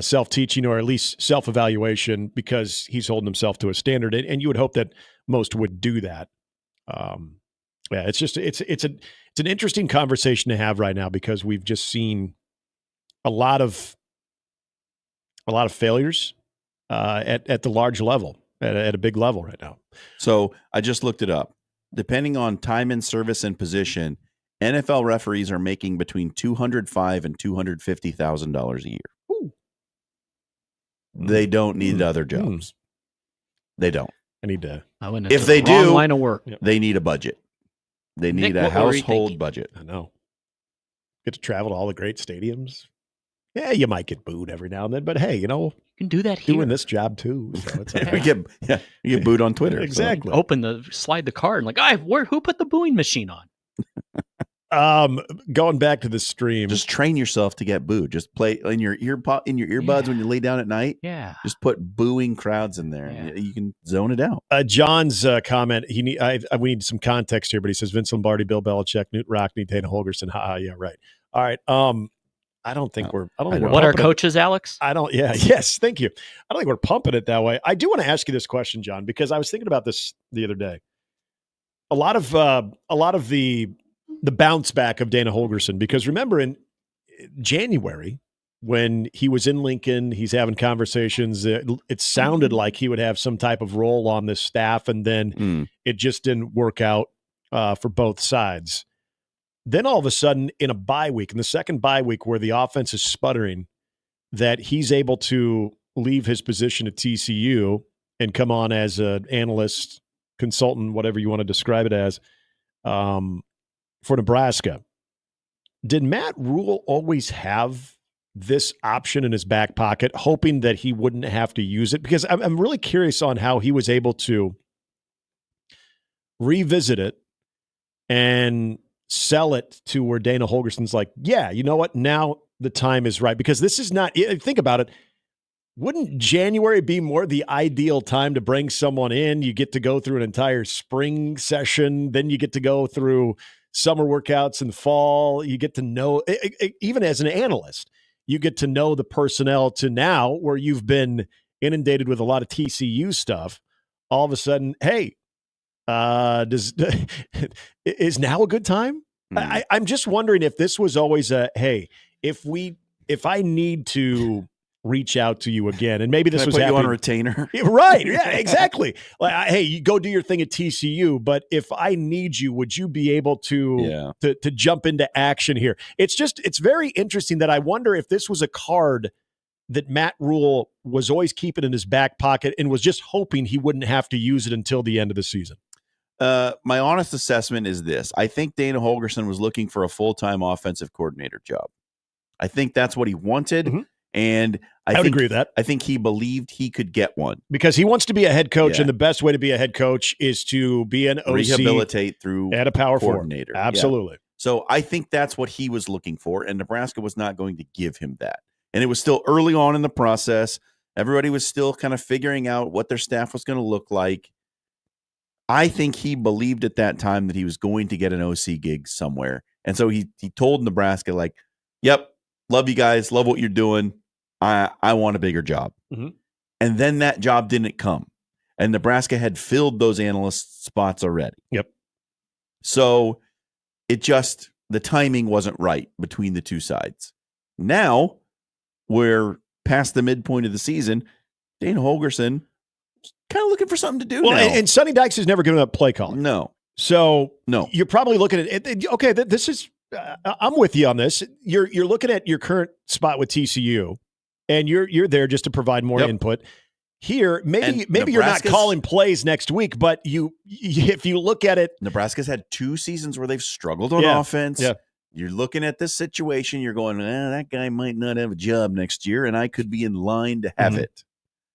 self-teaching or at least self-evaluation because he's holding himself to a standard. And you would hope that most would do that. It's an interesting conversation to have right now because we've just seen a lot of failures at the large level, at a big level right now. So I just looked it up. Depending on time in service and position, NFL referees are making between $205,000 and $250,000 a year. Ooh. They don't need other jobs. They don't. I need to. If they do, line of work. They need a budget. They need a household budget. I know. Get to travel to all the great stadiums. Yeah, you might get booed every now and then, but hey, you can do that here. Doing this job too. So it's okay. You get booed on Twitter. Exactly. So slide the card and who put the booing machine on? Going back to the stream, just train yourself to get booed. Just play in your earbuds when you lay down at night. Yeah, just put booing crowds in there. Yeah. You can zone it out. John's comment. We need some context here, but he says Vince Lombardi, Bill Belichick, Newt Rockne, Dana Holgorsen. Yeah, right. All right. I don't think we're. What are coaches, Alex? Yes. Thank you. I don't think we're pumping it that way. I do want to ask you this question, John, because I was thinking about this the other day. A lot of the bounce back of Dana Holgorsen, because remember in January when he was in Lincoln, he's having conversations. It sounded like he would have some type of role on this staff, and then it just didn't work out for both sides. Then all of a sudden, in a bye week, in the second bye week where the offense is sputtering, that he's able to leave his position at TCU and come on as an analyst, consultant, whatever you want to describe it as, for Nebraska. Did Matt Rule always have this option in his back pocket, hoping that he wouldn't have to use it? Because I'm really curious on how he was able to revisit it and sell it to where Dana Holgorsen's like, yeah, you know what? Now the time is right. Because this is not, think about it. Wouldn't January be more the ideal time to bring someone in? You get to go through an entire spring session. Then you get to go through summer workouts in the fall. You get to know, even as an analyst, you get to know the personnel to now where you've been inundated with a lot of TCU stuff. All of a sudden, hey, is now a good time? I'm just wondering if this was always hey, if I need to reach out to you again, and maybe this was put you on a retainer, right? Yeah, exactly. Hey, you go do your thing at TCU, but if I need you, would you be able to jump into action here? It's very interesting that I wonder if this was a card that Matt Rule was always keeping in his back pocket and was just hoping he wouldn't have to use it until the end of the season. My honest assessment is this. I think Dana Holgorsen was looking for a full-time offensive coordinator job. I think that's what he wanted. Mm-hmm. And I would agree with that. I think he believed he could get one. Because he wants to be a head coach, and the best way to be a head coach is to be an OC. Rehabilitate through at a power coordinator. Absolutely. Yeah. So I think that's what he was looking for, and Nebraska was not going to give him that. And it was still early on in the process. Everybody was still kind of figuring out what their staff was going to look like. I think he believed at that time that he was going to get an OC gig somewhere. And so he told Nebraska, like, yep, love you guys, love what you're doing. I want a bigger job. Mm-hmm. And then that job didn't come. And Nebraska had filled those analyst spots already. Yep. So the timing wasn't right between the two sides. Now we're past the midpoint of the season. Dana Holgorsen kind of looking for something to do now. And Sonny Dykes has never given up play calling. No. So no, you're probably looking at it. Okay, this is I'm with you on this. You're looking at your current spot with TCU, and you're there just to provide more input. Here, maybe you're not calling plays next week, but if you look at it, Nebraska's had 2 seasons where they've struggled on offense. Yeah. You're looking at this situation, you're going, that guy might not have a job next year, and I could be in line to have it.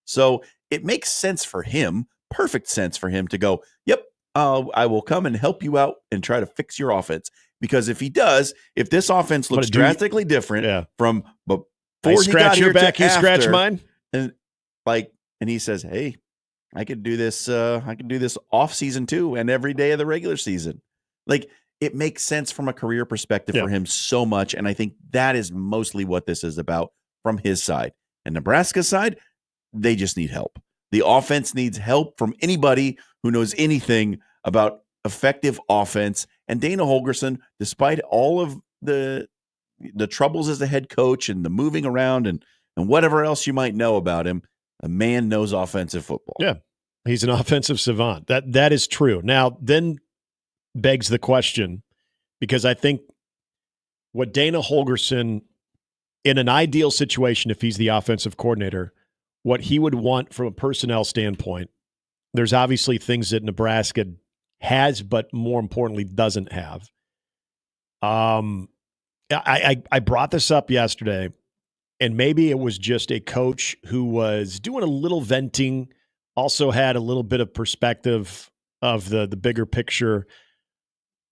So it makes sense for him, perfect sense for him to go, yep, I will come and help you out and try to fix your offense. Because if he does, if this offense looks drastically different from before I scratch your back, you scratch mine. And he says, hey, I could do this off season too, and every day of the regular season. Like, it makes sense from a career perspective for him so much, and I think that is mostly what this is about from his side. And Nebraska's side, they just need help. The offense needs help from anybody who knows anything about effective offense. And Dana Holgorsen, despite all of the troubles as a head coach and the moving around and whatever else you might know about him, a man knows offensive football. Yeah, he's an offensive savant. That is true. Now, then begs the question, because I think what Dana Holgorsen, in an ideal situation, if he's the offensive coordinator, what he would want from a personnel standpoint, there's obviously things that Nebraska has, but more importantly, doesn't have. I brought this up yesterday, and maybe it was just a coach who was doing a little venting, also had a little bit of perspective of the bigger picture.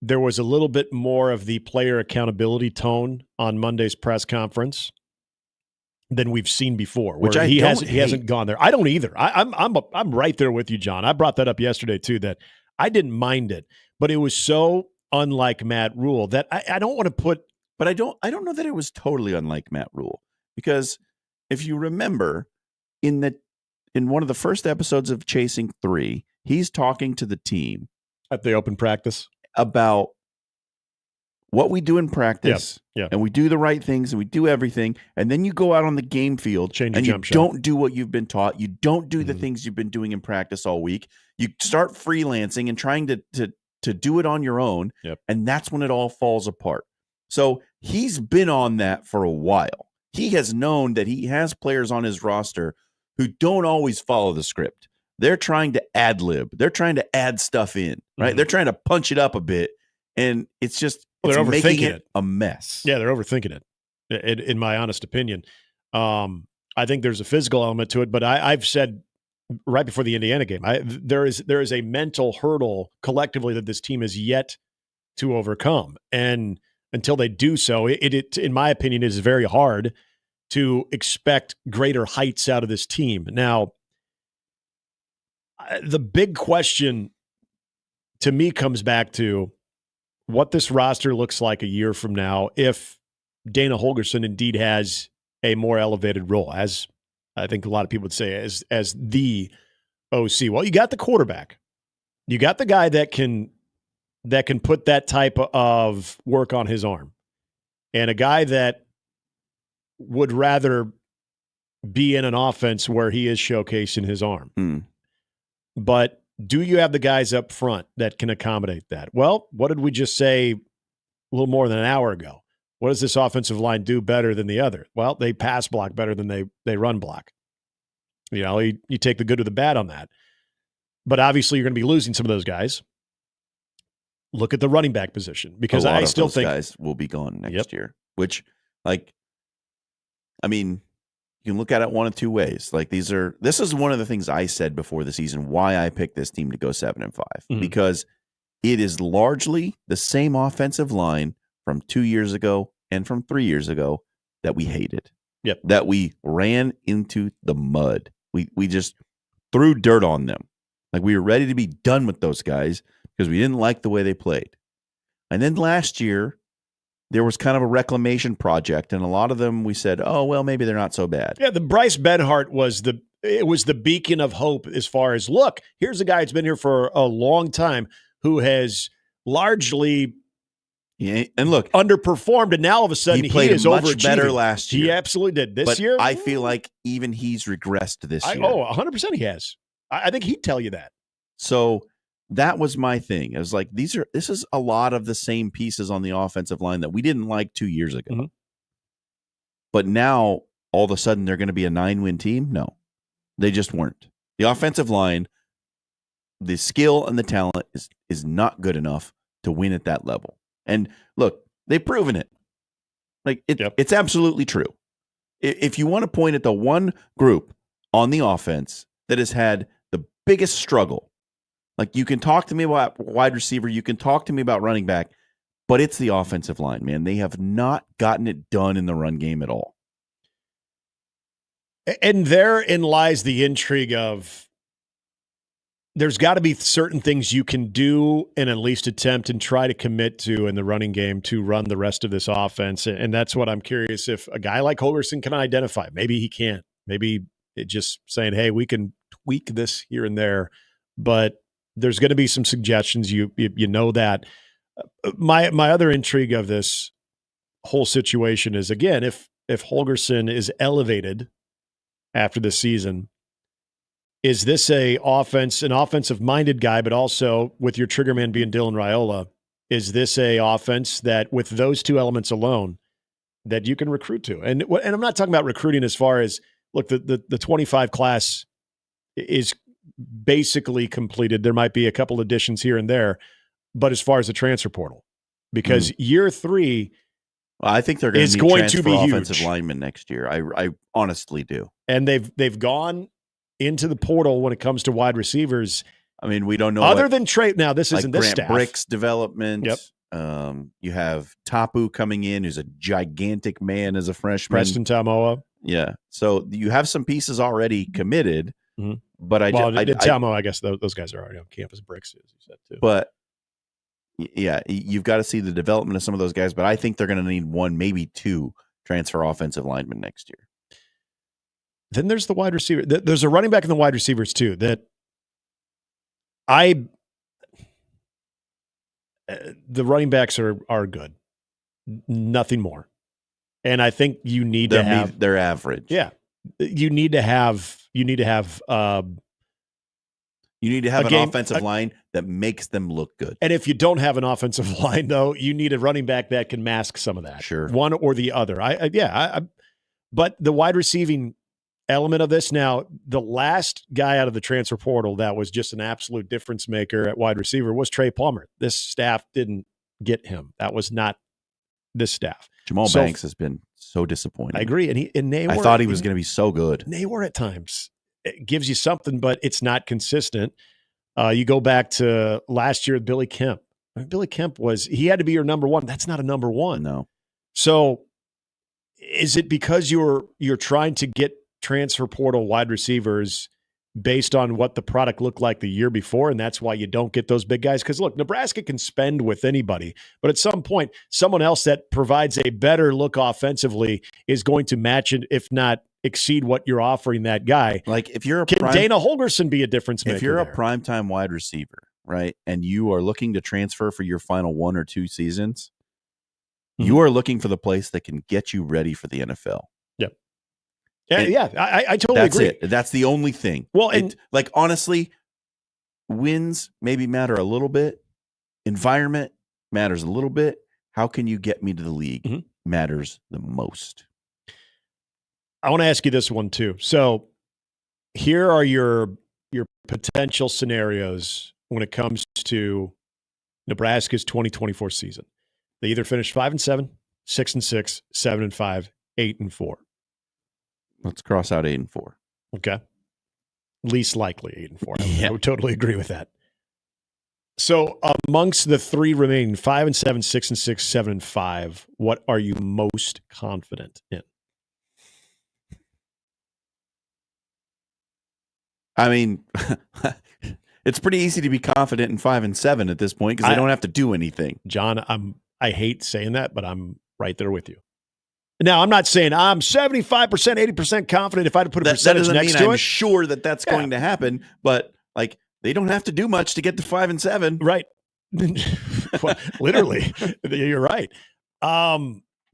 There was a little bit more of the player accountability tone on Monday's press conference than we've seen before, which he hasn't gone there. I don't either. I'm right there with you, John. I brought that up yesterday too, that I didn't mind it, but it was so unlike Matt Rule that I don't want to put. But I don't know that it was totally unlike Matt Rule, because if you remember in one of the first episodes of Chasing 3, he's talking to the team at the open practice about what we do in practice, and we do the right things, and we do everything, and then you go out on the game field and you don't do what you've been taught. You don't do the things you've been doing in practice all week. You start freelancing and trying to do it on your own, and that's when it all falls apart. So he's been on that for a while. He has known that he has players on his roster who don't always follow the script. They're trying to ad-lib. They're trying to add stuff in, right? They're trying to punch it up a bit, and it's just they're overthinking making it a mess. Yeah, they're overthinking it, in my honest opinion. I think there's a physical element to it, but I've said right before the Indiana game, there is a mental hurdle collectively that this team is yet to overcome. And until they do so, it in my opinion, is very hard to expect greater heights out of this team. Now, the big question to me comes back to what this roster looks like a year from now if Dana Holgorsen indeed has a more elevated role, as I think a lot of people would say, as the OC. Well, you got the quarterback. You got the guy that can put that type of work on his arm, and a guy that would rather be in an offense where he is showcasing his arm. But do you have the guys up front that can accommodate that? Well, what did we just say a little more than an hour ago? What does this offensive line do better than the other? Well, they pass block better than they run block. You know, you take the good or the bad on that. But obviously you're going to be losing some of those guys. Look at the running back position, because I still think guys will be gone next year, which, like, I mean, you can look at it one of two ways. Like, this is one of the things I said before the season, why I picked this team to go 7-5, because it is largely the same offensive line from 2 years ago and from 3 years ago that we hated. That we ran into the mud. We just threw dirt on them. Like, we were ready to be done with those guys because we didn't like the way they played. And then last year, there was kind of a reclamation project, and a lot of them we said, oh, well, maybe they're not so bad. Yeah, the Bryce Benhart was the beacon of hope as far as, look, here's a guy that's been here for a long time who has largely underperformed, and now all of a sudden he played is much better last year. He absolutely did. This year, I feel like even he's regressed this year. 100% he has. I think he'd tell you that. So that was my thing. It was like, this is a lot of the same pieces on the offensive line that we didn't like 2 years ago. But now, all of a sudden, they're going to be a 9-win team? No, they just weren't. The offensive line, the skill and the talent is not good enough to win at that level. And look, they've proven it. Like, it's absolutely true. If you want to point at the one group on the offense that has had the biggest struggle, like, you can talk to me about wide receiver, you can talk to me about running back, but it's the offensive line, man. They have not gotten it done in the run game at all. And therein lies the intrigue of there's got to be certain things you can do and at least attempt and try to commit to in the running game to run the rest of this offense. And that's what I'm curious if a guy like Holgorsen can identify. Maybe he can't. Maybe it just saying, hey, we can tweak this here and there. But there's going to be some suggestions. You know that. My other intrigue of this whole situation is, again, if Holgorsen is elevated after the season, is this an offensive-minded guy, but also with your trigger man being Dylan Raiola, is this a offense that with those two elements alone that you can recruit to? And I'm not talking about recruiting as far as, look, the 25 class is basically completed. There might be a couple additions here and there, but as far as the transfer portal, because year 3 I think they're going to be offensive huge. Linemen next year. I honestly do. And they've gone into the portal when it comes to wide receivers. I mean, we don't know other than Trey. Now, this like isn't this Grant staff. Brick's development. Yep. You have Tapu coming in, who's a gigantic man as a freshman. Preston Tamoa. Yeah. So you have some pieces already committed. Mm-hmm. But I guess those guys are already on campus. Bricks, as you said too. But yeah, you've got to see the development of some of those guys. But I think they're going to need 1, maybe 2 transfer offensive linemen next year. Then there's the wide receiver. There's a running back in the wide receivers too. That the running backs are good, nothing more. And I think you need to have their average. Yeah, you need to have an offensive line that makes them look good. And if you don't have an offensive line, though, you need a running back that can mask some of that. Sure, one or the other. But the wide receiving element of this now, the last guy out of the transfer portal that was just an absolute difference maker at wide receiver was Trey Palmer. This staff didn't get him. That was not this staff. Jamal Banks has been so disappointing. I agree. I thought he was going to be so good. Naywar at times. It gives you something, but it's not consistent. You go back to last year with Billy Kemp. Billy Kemp he had to be your number one. That's not a number one. No. So is it because you're trying to get transfer portal wide receivers based on what the product looked like the year before, and that's why you don't get those big guys? Because look, Nebraska can spend with anybody, but at some point, someone else that provides a better look offensively is going to match it, if not exceed what you're offering that guy. Like if you're Dana Holgorsen be a difference maker? If you're a primetime wide receiver, right, and you are looking to transfer for your final 1 or 2 seasons, you are looking for the place that can get you ready for the NFL. Yep. I totally agree. That's it. That's the only thing. Well, and honestly, wins maybe matter a little bit. Environment matters a little bit. How can you get me to the league matters the most. I want to ask you this one too. So here are your potential scenarios when it comes to Nebraska's 2024 season. They either finish 5-7, 6-6, 7-5, 8-4. Let's cross out 8-4. Okay. Least likely 8-4. I would totally agree with that. So amongst the 3 remaining 5-7, 6-6, 7-5, what are you most confident in? I mean, it's pretty easy to be confident in 5-7 at this point because they don't have to do anything. John, I hate saying that, but I'm right there with you. Now, I'm not saying I'm 75%, 80% confident if I had to put a percentage next to it. I'm sure that's going to happen, but like they don't have to do much to get to 5-7. Right. Literally, you're right.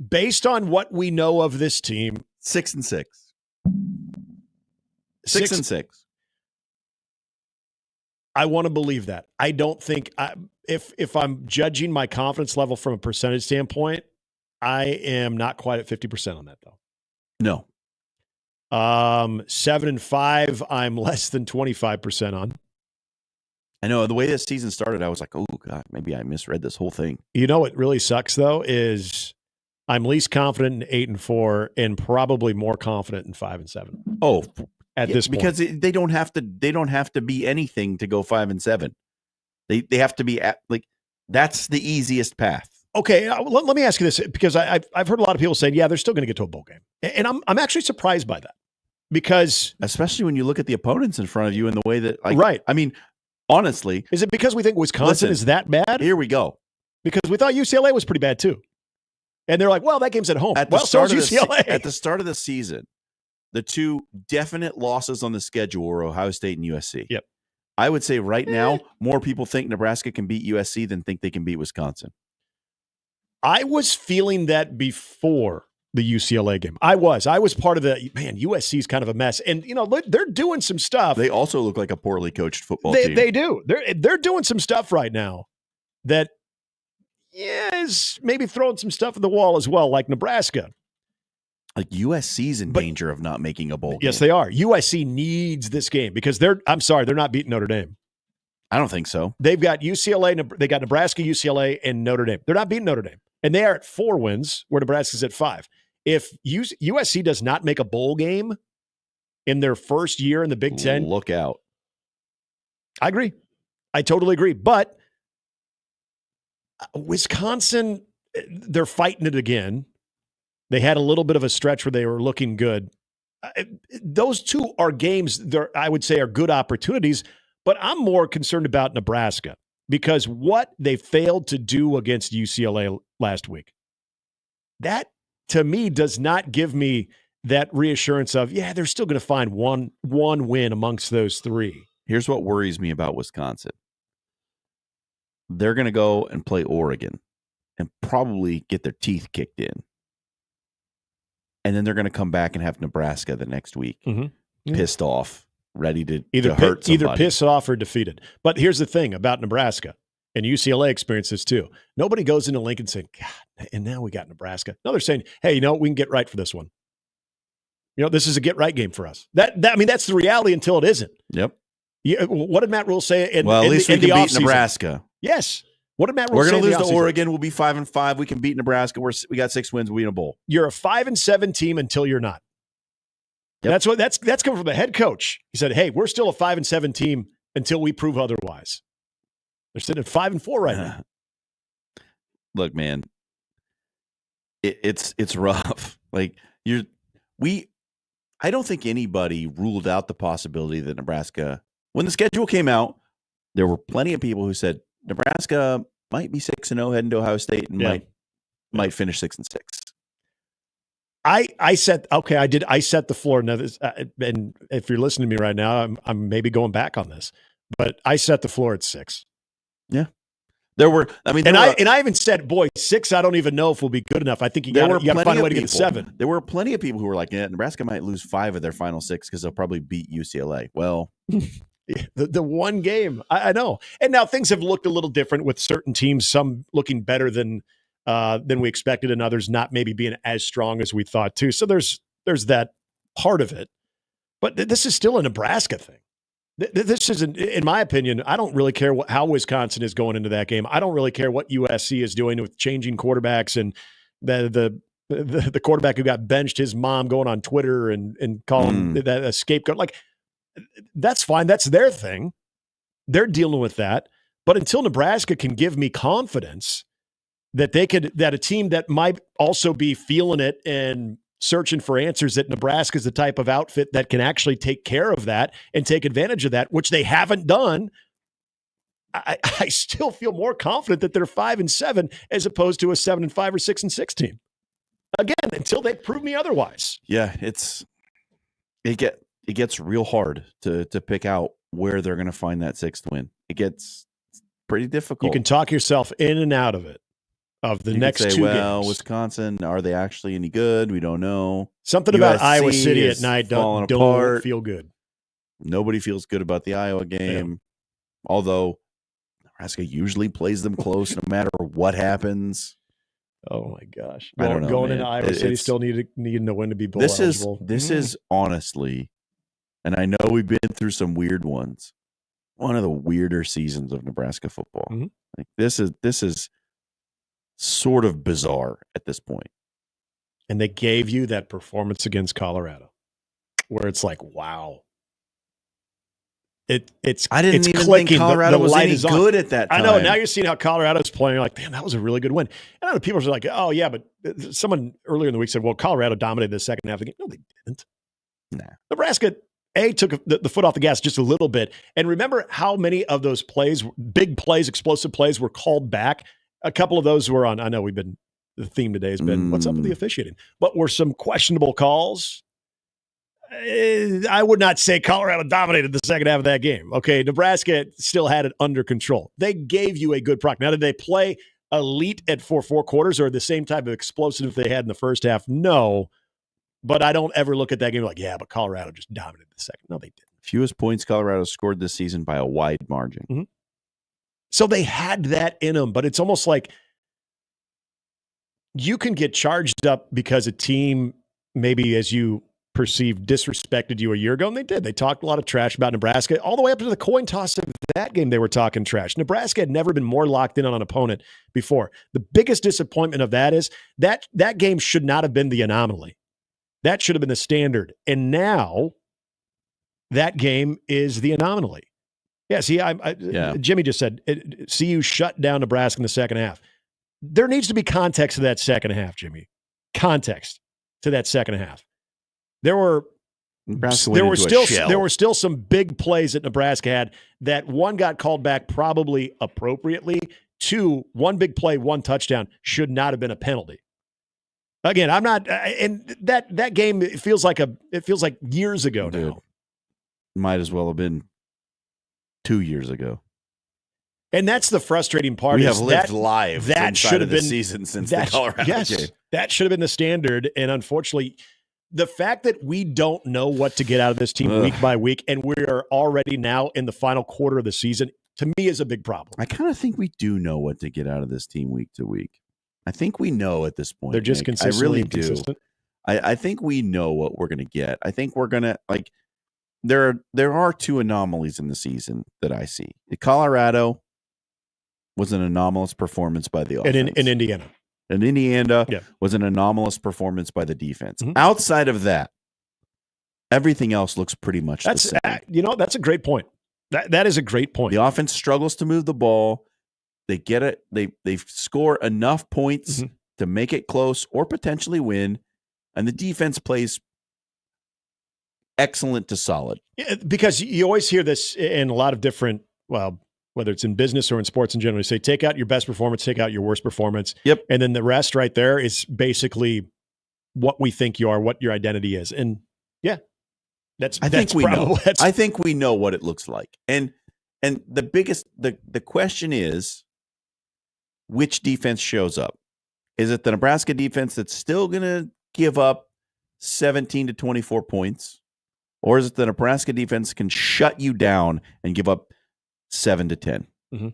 Based on what we know of this team, 6-6. 6-6. I want to believe that. I don't think if I'm judging my confidence level from a percentage standpoint, I am not quite at 50% on that though. No. 7-5, I'm less than 25% on. I know the way this season started, I was like, oh God, maybe I misread this whole thing. You know what really sucks though is I'm least confident in 8-4 and probably more confident in 5-7. Oh, at this point. Because they don't have to be anything to go 5-7. They have to be that's the easiest path. Okay, let me ask you this because I've heard a lot of people say, yeah, they're still going to get to a bowl game, and I'm actually surprised by that because especially when you look at the opponents in front of you and the way that right. I mean, Honestly. Is it because we think Wisconsin is that bad? Here we go. Because we thought UCLA was pretty bad too. And they're like, well, that game's at home. At the start of the season, the two definite losses on the schedule were Ohio State and USC. Yep. I would say right now, more people think Nebraska can beat USC than think they can beat Wisconsin. I was feeling that before the UCLA game. I was part of the, man, USC's kind of a mess. And, they're doing some stuff. They also look like a poorly coached football team. They do. They're doing some stuff right now that is maybe throwing some stuff at the wall as well, like Nebraska. Like USC's in danger of not making a bowl game. Yes, they are. USC needs this game because they're not beating Notre Dame. I don't think so. They've got UCLA, they got Nebraska, UCLA, and Notre Dame. They're not beating Notre Dame. And they are at 4 wins, where Nebraska's at 5. If USC does not make a bowl game in their first year in the Big Ten, look out. I agree. I totally agree. But Wisconsin, they're fighting it again. They had a little bit of a stretch where they were looking good. Those two are games that I would say are good opportunities, but I'm more concerned about Nebraska because what they failed to do against UCLA last week, that to me does not give me that reassurance of, they're still going to find one win amongst those 3. Here's what worries me about Wisconsin. They're going to go and play Oregon and probably get their teeth kicked in. And then they're going to come back and have Nebraska the next week, pissed off, ready to hurt somebody. Either pissed off or defeated. But here's the thing about Nebraska, and UCLA experiences too. Nobody goes into Lincoln saying, God, and now we got Nebraska. No, they're saying, hey, we can get right for this one. This is a get right game for us. That's the reality until it isn't. Yep. What did Matt Rule say? At least we can beat Nebraska. Yes. What did Matt Rule say? We're going to lose to Oregon. We'll be 5-5. We can beat Nebraska. We got 6 wins. We in a bowl. You're a 5-7 team until you're not. Yep. That's coming from the head coach. He said, "Hey, we're still a 5-7 team until we prove otherwise." They're sitting at 5-4 right now. Look, man, it's rough. Like I don't think anybody ruled out the possibility that Nebraska, when the schedule came out, there were plenty of people who said Nebraska might be 6-0 heading to Ohio State and might finish 6-6. I set the floor. Now, and if you're listening to me right now, I'm maybe going back on this, but I set the floor at 6. Yeah, there were. I even said, boy, 6. I don't even know if we'll be good enough. I think you got to find a way to get to 7. There were plenty of people who were like, Nebraska might lose 5 of their final 6 because they'll probably beat UCLA. Well. The one game, I know. And now things have looked a little different with certain teams, some looking better than we expected and others not maybe being as strong as we thought too. So there's that part of it. But this is still a Nebraska thing. This isn't, in my opinion, I don't really care how Wisconsin is going into that game. I don't really care what USC is doing with changing quarterbacks and the quarterback who got benched, his mom going on Twitter and calling that a scapegoat. Like, that's fine. That's their thing. They're dealing with that. But until Nebraska can give me confidence that that a team that might also be feeling it and searching for answers, that Nebraska is the type of outfit that can actually take care of that and take advantage of that, which they haven't done, I still feel more confident that they're 5-7 as opposed to a 7-5 or 6-6 team. Again, until they prove me otherwise. Yeah, it gets real hard to pick out where they're going to find that 6th win. It gets pretty difficult. You can talk yourself in and out of it, of the next 2 games. Wisconsin, are they actually any good? We don't know. Something about Iowa City at night don't feel good. Nobody feels good about the Iowa game, although Nebraska usually plays them close no matter what happens. Oh my gosh! I don't know. Going into Iowa City, still needing to win to be bowl eligible. This is honestly, and I know we've been through some weird ones, one of the weirder seasons of Nebraska football. Like this is sort of bizarre at this point. And they gave you that performance against Colorado, where it's like, wow. I didn't even think Colorado was any good at that time. I know. Now you're seeing how Colorado's playing. You're like, damn, that was a really good win. And I know people are like, oh, yeah, but someone earlier in the week said, well, Colorado dominated the second half of the game. No, they didn't. Nah. Nebraska took the foot off the gas just a little bit. And remember how many of those plays, big plays, explosive plays, were called back? A couple of those were on, I know the theme today has been, what's up with the officiating? But were some questionable calls. I would not say Colorado dominated the second half of that game. Okay, Nebraska still had it under control. They gave you a good product. Now, did they play elite at four quarters or the same type of explosive they had in the first half? No. But I don't ever look at that game like, yeah, but Colorado just dominated the second. No, they didn't. Fewest points Colorado scored this season by a wide margin. Mm-hmm. So they had that in them, but it's almost like you can get charged up because a team, maybe as you perceived, disrespected you a year ago, and they did. They talked a lot of trash about Nebraska. All the way up to the coin toss of that game, they were talking trash. Nebraska had never been more locked in on an opponent before. The biggest disappointment of that is that game should not have been the anomaly. That should have been the standard. And now that game is the anomaly. Yeah, see, Jimmy just said, CU shut down Nebraska in the second half. There needs to be context to that second half, Jimmy. Context to that second half. There were still some big plays that Nebraska had that one got called back probably appropriately. Two, one big play, one touchdown should not have been a penalty. Again, I'm not, and that game it feels like years ago now. Might as well have been 2 years ago. And that's the frustrating part. We have lived live that should have been season since the Colorado game. That should have been the standard. And unfortunately, the fact that we don't know what to get out of this team week by week, and we are already now in the final quarter of the season, to me is a big problem. I kind of think we do know what to get out of this team week to week. I think we know at this point. They're just Nick. consistent. I really do. I think we know what we're going to get. I think we're going to there are two anomalies in the season that I see. Colorado was an anomalous performance by the offense. In Indiana. And Indiana was an anomalous performance by the defense. Mm-hmm. Outside of that, everything else looks pretty much the same. That's a great point. That is a great point. The offense struggles to move the ball. They get it. They score enough points to make it close or potentially win, and the defense plays excellent to solid. Yeah, because you always hear this in a lot of different, whether it's in business or in sports in general, you say take out your best performance, take out your worst performance. Yep. And then the rest right there is basically what we think you are, what your identity is. And I think we know what it looks like. And the biggest the question is, which defense shows up? Is it the Nebraska defense that's still going to give up 17 to 24 points? Or is it the Nebraska defense can shut you down and give up 7 to 10? Mm-hmm.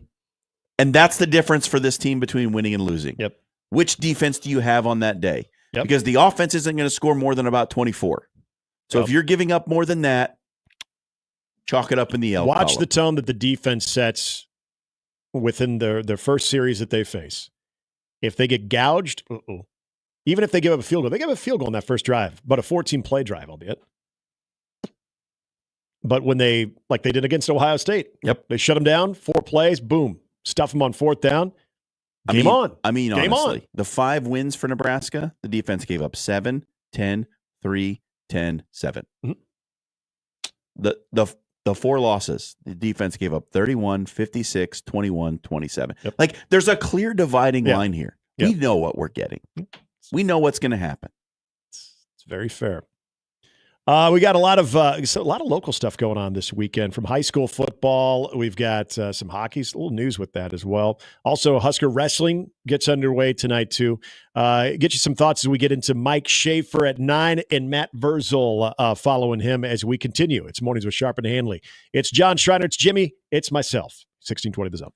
And that's the difference for this team between winning and losing. Yep. Which defense do you have on that day? Yep. Because the offense isn't going to score more than about 24. So if you're giving up more than that, chalk it up in the L Watch column. the tone that the defense sets within their first series that they face. If they get gouged, even if they give up a field goal, they give up a field goal on that first drive, but a 14-play drive, albeit. But when they did against Ohio State, they shut them down, 4 plays, boom, stuff them on 4th down. Game on. Honestly, the 5 wins for Nebraska, the defense gave up 7, 10, 3, 10, 7. Mm-hmm. The 4 losses, the defense gave up 31, 56, 21, 27. Yep. There's a clear dividing line here. Yep. We know what we're getting. We know what's going to happen. It's very fair. We got a lot of local stuff going on this weekend, from high school football. We've got some hockey, a little news with that as well. Also, Husker wrestling gets underway tonight too. Get you some thoughts as we get into Mike Schaefer at 9 and Matt Verzel following him as we continue. It's Mornings with Sharp and Handley. It's John Schreiner. It's Jimmy. It's myself. 1620 The Zone.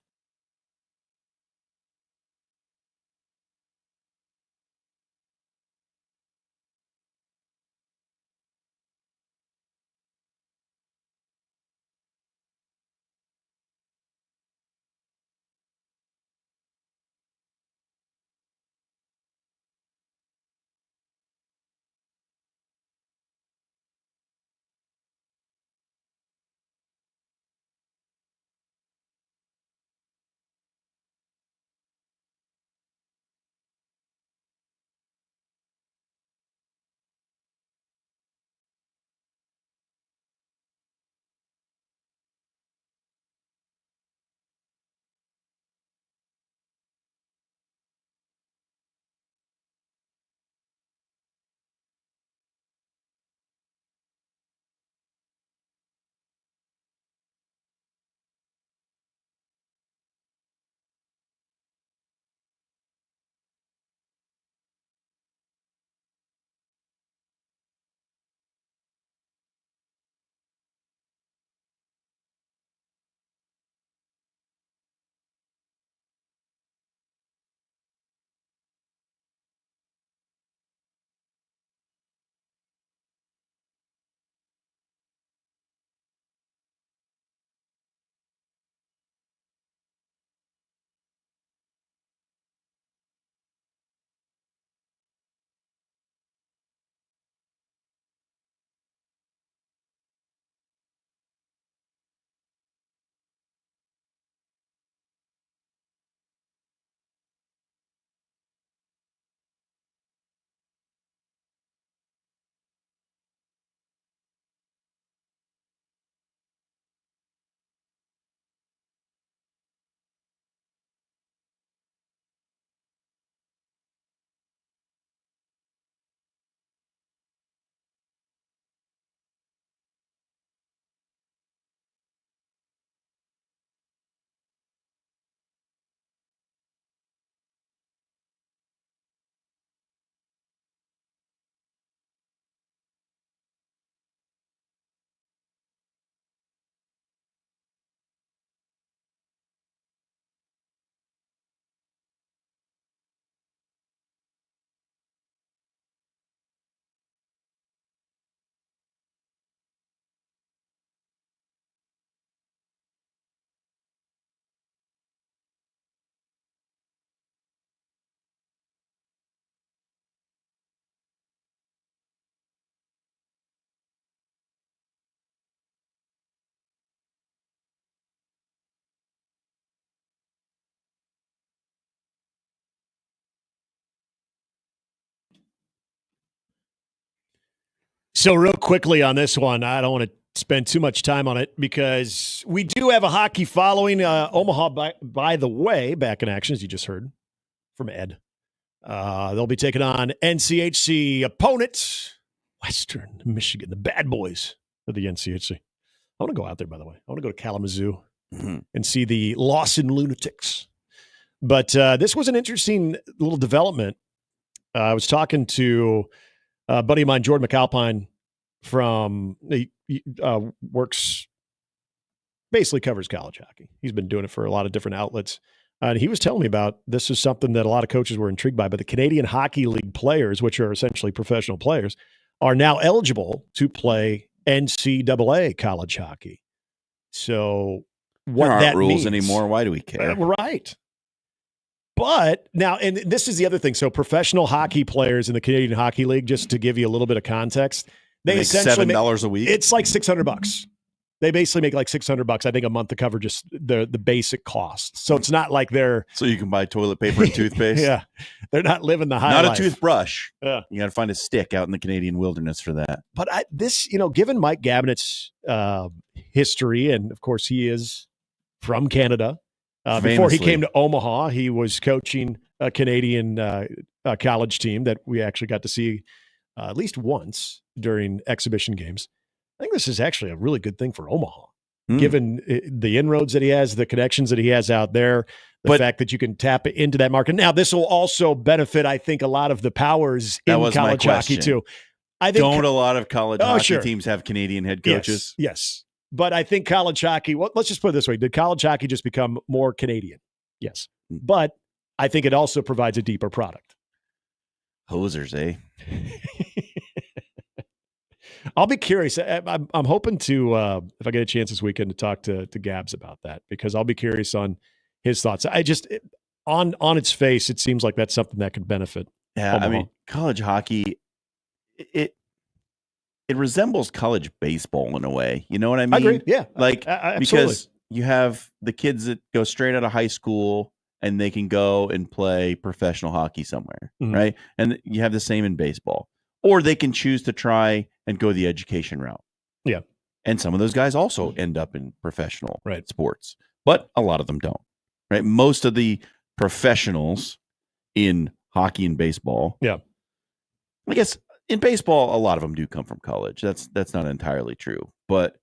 So real quickly on this one, I don't want to spend too much time on it because we do have a hockey following. Omaha, by the way, back in action, as you just heard from Ed. They'll be taking on NCHC opponents, Western Michigan, the bad boys of the NCHC. I want to go out there, by the way. I want to go to Kalamazoo and see the Lawson Lunatics. But this was an interesting little development. I was talking to a buddy of mine, Jordan McAlpine, he works, basically covers college hockey. He's been doing it for a lot of different outlets. And he was telling me about this is something that a lot of coaches were intrigued by, but the Canadian Hockey League players, which are essentially professional players, are now eligible to play NCAA college hockey. So what there aren't that rules means anymore. Why do we care? Right. But now, and this is the other thing. So professional hockey players in the Canadian Hockey League, just to give you a little bit of context, they make essentially $7 a week. It's like $600. They basically make like $600, I think, a month to cover just the basic costs. So it's not like they're so you can buy toilet paper and toothpaste. Yeah, they're not living the high Not life. a toothbrush. Yeah, you got to find a stick out in the Canadian wilderness for that. But given Mike Gabinet's history, and of course he is from Canada. Before he came to Omaha, he was coaching a Canadian college team that we actually got to see at least once during exhibition games. I think this is actually a really good thing for Omaha, given the inroads that he has, the connections that he has out there, the fact that you can tap into that market. Now, this will also benefit, I think, a lot of the powers in college hockey too. I think Don't a lot of college hockey teams have Canadian head coaches? Yes. But I think college hockey, well, let's just put it this way. Did college hockey just become more Canadian? Yes. But I think it also provides a deeper product. Hosers, eh? I'll be curious. I'm hoping to, if I get a chance this weekend, to talk to Gabs about that, because I'll be curious on his thoughts. On its face, it seems like that's something that could benefit. Yeah, Omaha. I mean, college hockey, it resembles college baseball in a way. You know what I mean? I agree. Yeah. Like, absolutely. because you have the kids that go straight out of high school and they can go and play professional hockey somewhere, right? And you have the same in baseball. Or they can choose to try and go the education route. Yeah. And some of those guys also end up in professional right. sports, but a lot of them don't, right? Most of the professionals in hockey and baseball, I guess in baseball, a lot of them do come from college. That's not entirely true, but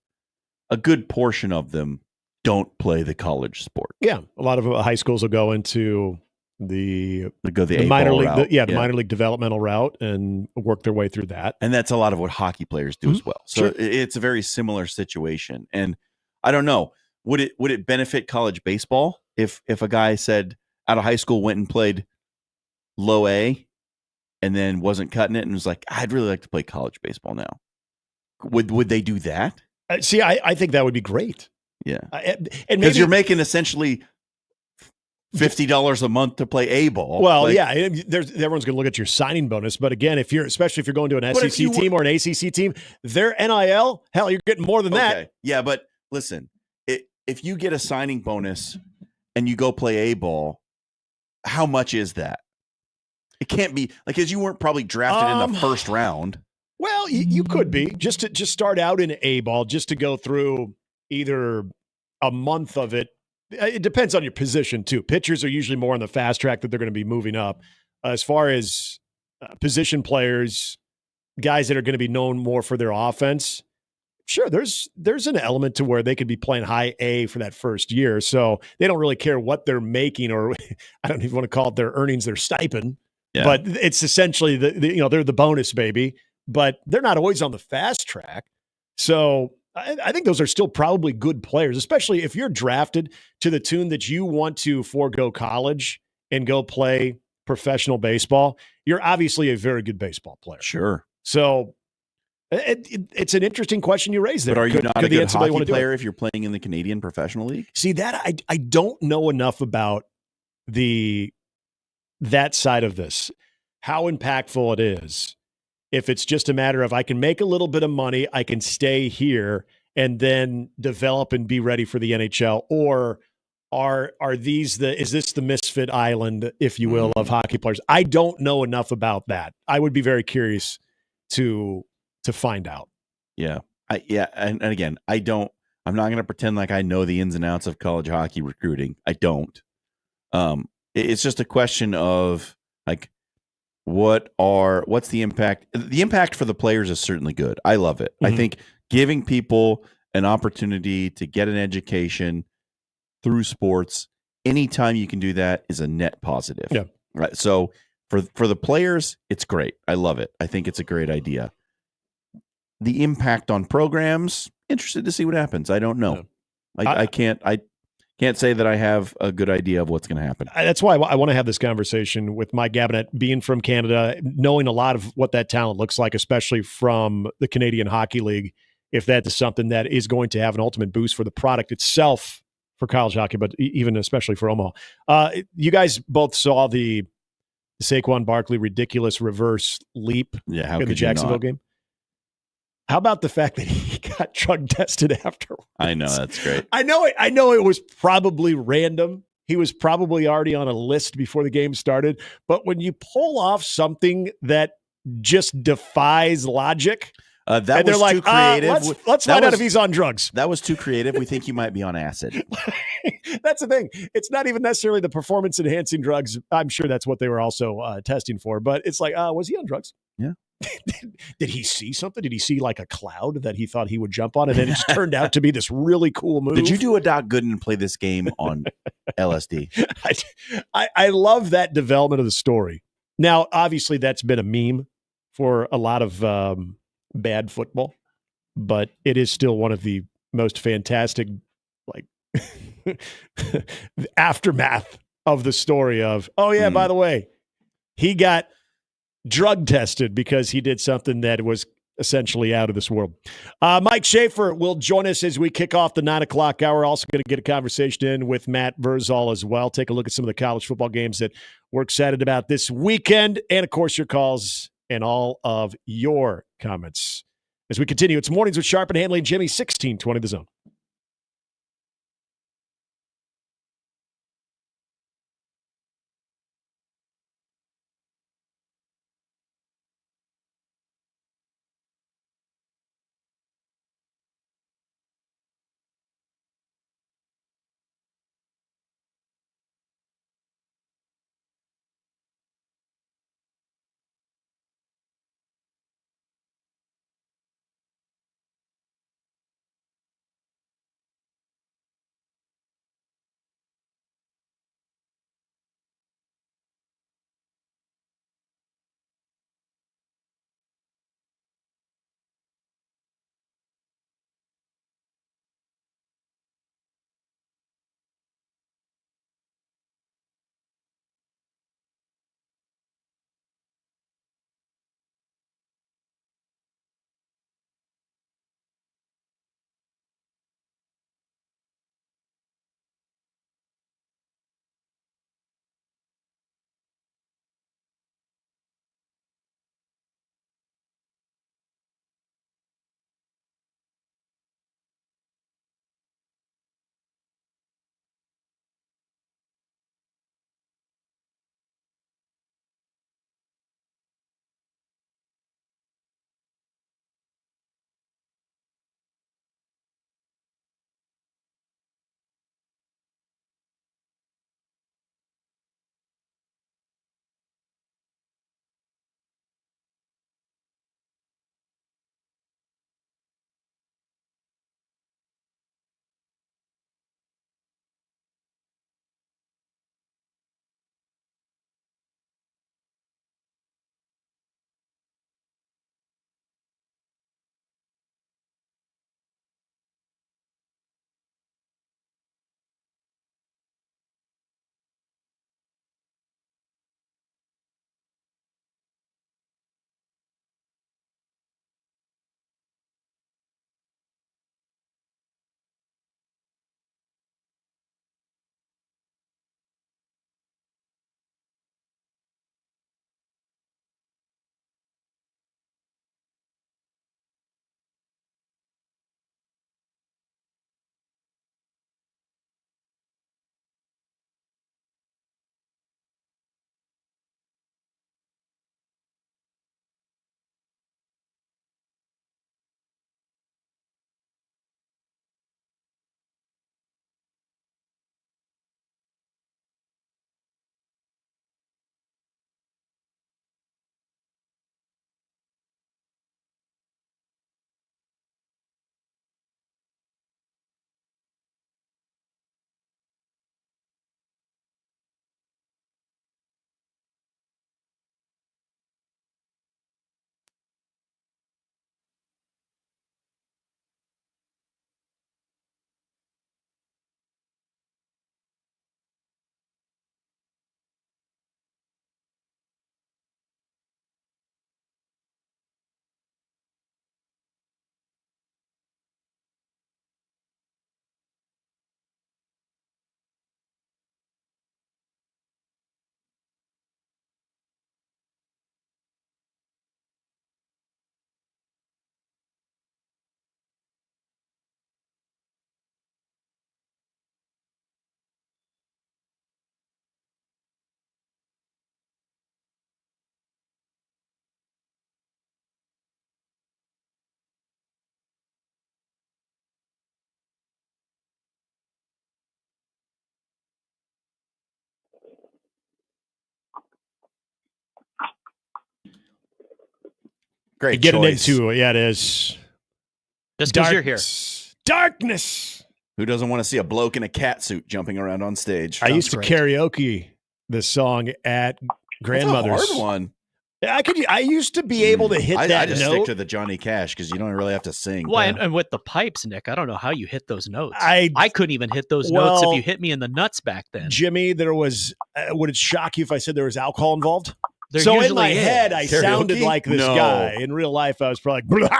a good portion of them don't play the college sport. Yeah. A lot of high schools will go into the minor league, route. the minor league developmental route and work their way through that. And that's a lot of what hockey players do as well. So it's a very similar situation. And I don't know, would it benefit college baseball if a guy said out of high school went and played low A and then wasn't cutting it and was like, I'd really like to play college baseball now. Would they do that? See, I think that would be great. Yeah. And because you're making essentially $50 a month to play A ball. Well, everyone's going to look at your signing bonus, but again, especially if you're going to an SEC team or an ACC team, their NIL, hell, you're getting more than that. Yeah, but listen, if you get a signing bonus and you go play A ball, how much is that? It can't be because you weren't probably drafted in the first round. Well, you could be just start out in A ball, just to go through either a month of it. It depends on your position, too. Pitchers are usually more on the fast track that they're going to be moving up. As far as position players, guys that are going to be known more for their offense, sure, there's an element to where they could be playing high A for that first year. So they don't really care what they're making, or I don't even want to call it their earnings, their stipend. Yeah. But it's essentially, they're the bonus baby. But they're not always on the fast track. So I think those are still probably good players, especially if you're drafted to the tune that you want to forego college and go play professional baseball. You're obviously a very good baseball player. Sure. So it's an interesting question you raised there. But are you not a good hockey player if you're playing in the Canadian Professional League? See, that I don't know enough about that side of this, how impactful it is. If it's just a matter of I can make a little bit of money, I can stay here and then develop and be ready for the NHL, or is this the misfit island, if you will, of hockey players? I don't know enough about that. I would be very curious to to find out. Yeah. And again, I'm not going to pretend like I know the ins and outs of college hockey recruiting. I don't. It's just a question of like, what's the impact? The impact for the players is certainly good. I love it. I think giving people an opportunity to get an education through sports, anytime you can do that, is a net positive. Yeah. Right. So for the players, it's great. I love it. I think it's a great idea. The impact on programs, interested to see what happens. I don't know. Yeah. I can't say that I have a good idea of what's going to happen. That's why I want to have this conversation with Mike Gabinet, being from Canada, knowing a lot of what that talent looks like, especially from the Canadian Hockey League, if that is something that is going to have an ultimate boost for the product itself for college hockey, but even especially for Omaha. You guys both saw the Saquon Barkley ridiculous reverse leap in the Jacksonville game. How about the fact that he got drug tested afterwards? I know, that's great. I know it was probably random. He was probably already on a list before the game started. But when you pull off something that just defies logic, that was they're like, too creative. Let's find out if he's on drugs. That was too creative. We think you might be on acid. That's the thing. It's not even necessarily the performance-enhancing drugs. I'm sure that's what they were also testing for. But it's like, was he on drugs? Yeah. Did he see something? Did he see like a cloud that he thought he would jump on? And then it just turned out to be this really cool move. Did you do a Doc Gooden and play this game on LSD? I love that development of the story. Now, obviously, that's been a meme for a lot of bad football, but it is still one of the most fantastic, like, aftermath of the story of, by the way, he got drug tested because he did something that was essentially out of this world. Mike Schaefer will join us as we kick off the 9 o'clock hour. Also going to get a conversation in with Matt Verzal as well. Take a look at some of the college football games that we're excited about this weekend. And, of course, your calls and all of your comments. As we continue, it's Mornings with Sharp and Handley and Jimmy, 1620 The Zone. Great getting choice. into it. Yeah, it is. Just because you're here. Darkness. Who doesn't want to see a bloke in a cat suit jumping around on stage? I used to karaoke this song at grandmother's. That's a hard one. I used to be able to hit that I just note. stick to the Johnny Cash because you don't really have to sing. Well, and with the pipes, Nick, I don't know how you hit those notes. I couldn't even hit those notes if you hit me in the nuts back then. Jimmy, there was. Would it shock you if I said there was alcohol involved? There so in usually my is. head, I Karaoke? sounded like this No. guy. In real life, I was probably like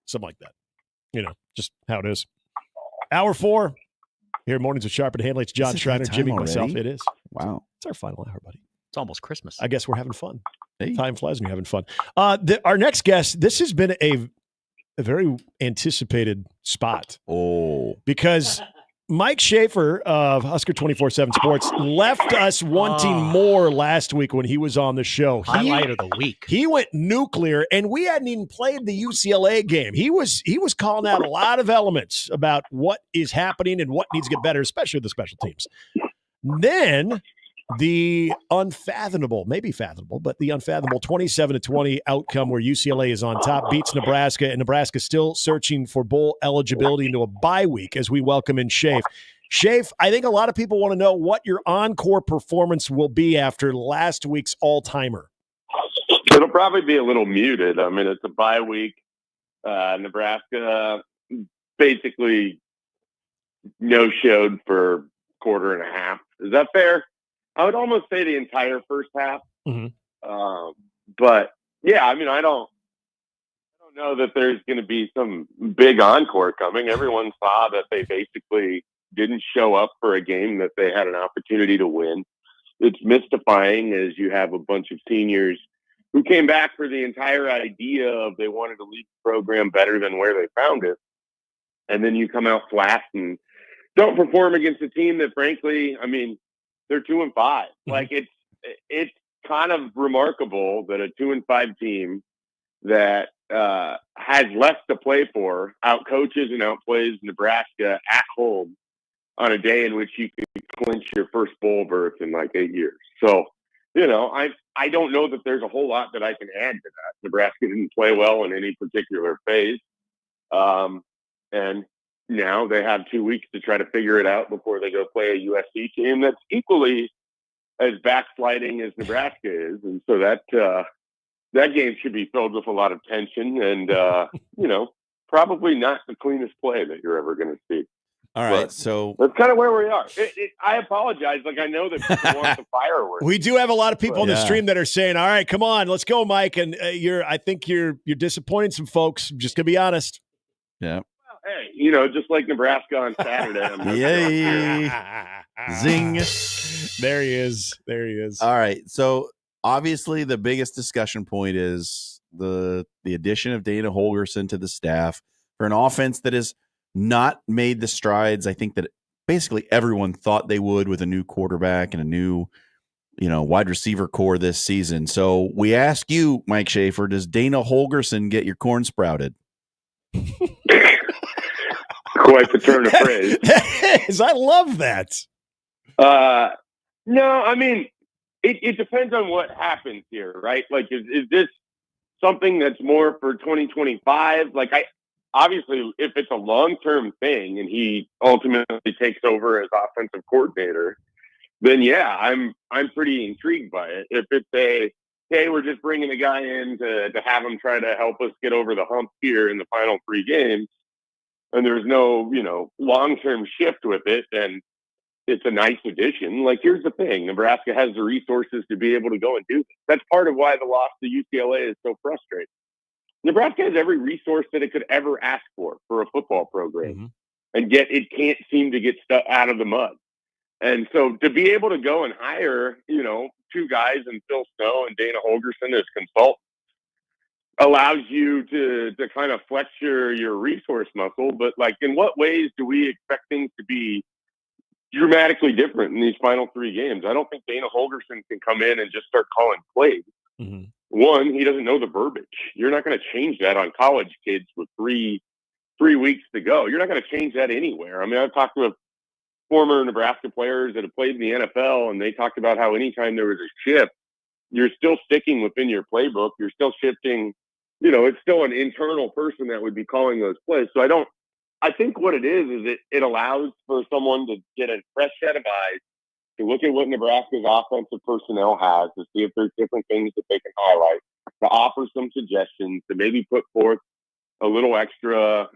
something like that. Just how it is. Hour 4. Here, mornings with Sharp and Handley. It's John Is it Schreiner, that Jimmy, time myself. already? It is. Wow. It's our final hour, buddy. It's almost Christmas. I guess we're having fun. Hey. Time flies when you're having fun. Our next guest, this has been a very anticipated spot. Oh. Because Mike Schaefer of Husker 24/7 Sports left us wanting more last week when he was on the show. Highlight of the week. He went nuclear, and we hadn't even played the UCLA game. He was calling out a lot of elements about what is happening and what needs to get better, especially the special teams. Then the unfathomable, maybe fathomable, but the unfathomable 27-20 outcome where UCLA is on top, beats Nebraska, and Nebraska still searching for bowl eligibility into a bye week as we welcome in Schaefer. Schaefer, I think a lot of people want to know what your encore performance will be after last week's all-timer. It'll probably be a little muted. I mean, it's a bye week. Nebraska basically no-showed for quarter and a half. Is that fair? I would almost say the entire first half. Mm-hmm. But yeah, I mean, I don't know that there's going to be some big encore coming. Everyone saw that they basically didn't show up for a game that they had an opportunity to win. It's mystifying as you have a bunch of seniors who came back for the entire idea of they wanted to leave the program better than where they found it. And then you come out flat and don't perform against a team that, frankly, I mean, they're 2-5. Mm-hmm. Like it's kind of remarkable that a 2-5 team that has less to play for outcoaches and outplays Nebraska at home on a day in which you can clinch your first bowl berth in like 8 years. So, I don't know that there's a whole lot that I can add to that. Nebraska didn't play well in any particular phase. And now they have 2 weeks to try to figure it out before they go play a USC team that's equally as backsliding as Nebraska is. And so that game should be filled with a lot of tension and, probably not the cleanest play that you're ever going to see. All right, so that's kind of where we are. I apologize. Like, I know that people want the fireworks. We do have a lot of people on the stream that are saying, all right, come on, let's go, Mike. And I think you're disappointing some folks. I'm just going to be honest. Yeah. Hey, just like Nebraska on Saturday. Yay. Zing. There he is. All right. So obviously the biggest discussion point is the addition of Dana Holgorsen to the staff for an offense that has not made the strides I think that basically everyone thought they would with a new quarterback and a new, wide receiver core this season. So we ask you, Mike Schaefer, does Dana Holgorsen get your corn sprouted? Quite the turn of phrase. I love that. No, I mean, it depends on what happens here, right? Like, is this something that's more for 2025? Like, obviously, if it's a long-term thing and he ultimately takes over as offensive coordinator, then yeah, I'm pretty intrigued by it. If it's hey, we're just bringing a guy in to have him try to help us get over the hump here in the final 3 games, and there's no, long-term shift with it, then it's a nice addition. Like, here's the thing. Nebraska has the resources to be able to go and do this. That's part of why the loss to UCLA is so frustrating. Nebraska has every resource that it could ever ask for a football program. Mm-hmm. And yet it can't seem to get stuff out of the mud. And so to be able to go and hire, 2 guys in Phil Snow and Dana Holgorsen as consultants allows you to kind of flex your resource muscle. But, like, in what ways do we expect things to be dramatically different in these final 3 games? I don't think Dana Holgorsen can come in and just start calling plays. Mm-hmm. One, he doesn't know the verbiage. You're not going to change that on college kids with three weeks to go. You're not going to change that anywhere. I mean, I've talked with former Nebraska players that have played in the NFL, and they talked about how anytime there was a shift, you're still sticking within your playbook. You're still shifting. It's still an internal person that would be calling those plays. So I think what it is it allows for someone to get a fresh set of eyes to look at what Nebraska's offensive personnel has, to see if there's different things that they can highlight, to offer some suggestions, to maybe put forth a little extra,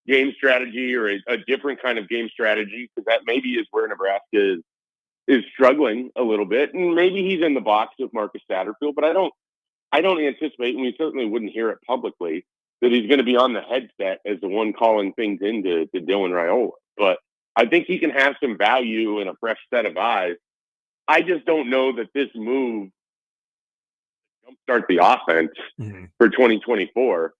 game strategy or a different kind of game strategy, because that maybe is where Nebraska is struggling a little bit. And maybe he's in the box with Marcus Satterfield, but I don't anticipate, and we certainly wouldn't hear it publicly, that he's going to be on the headset as the one calling things into Dylan Raiola. But I think he can have some value in a fresh set of eyes. I just don't know that this move jumpstart the offense for 2024.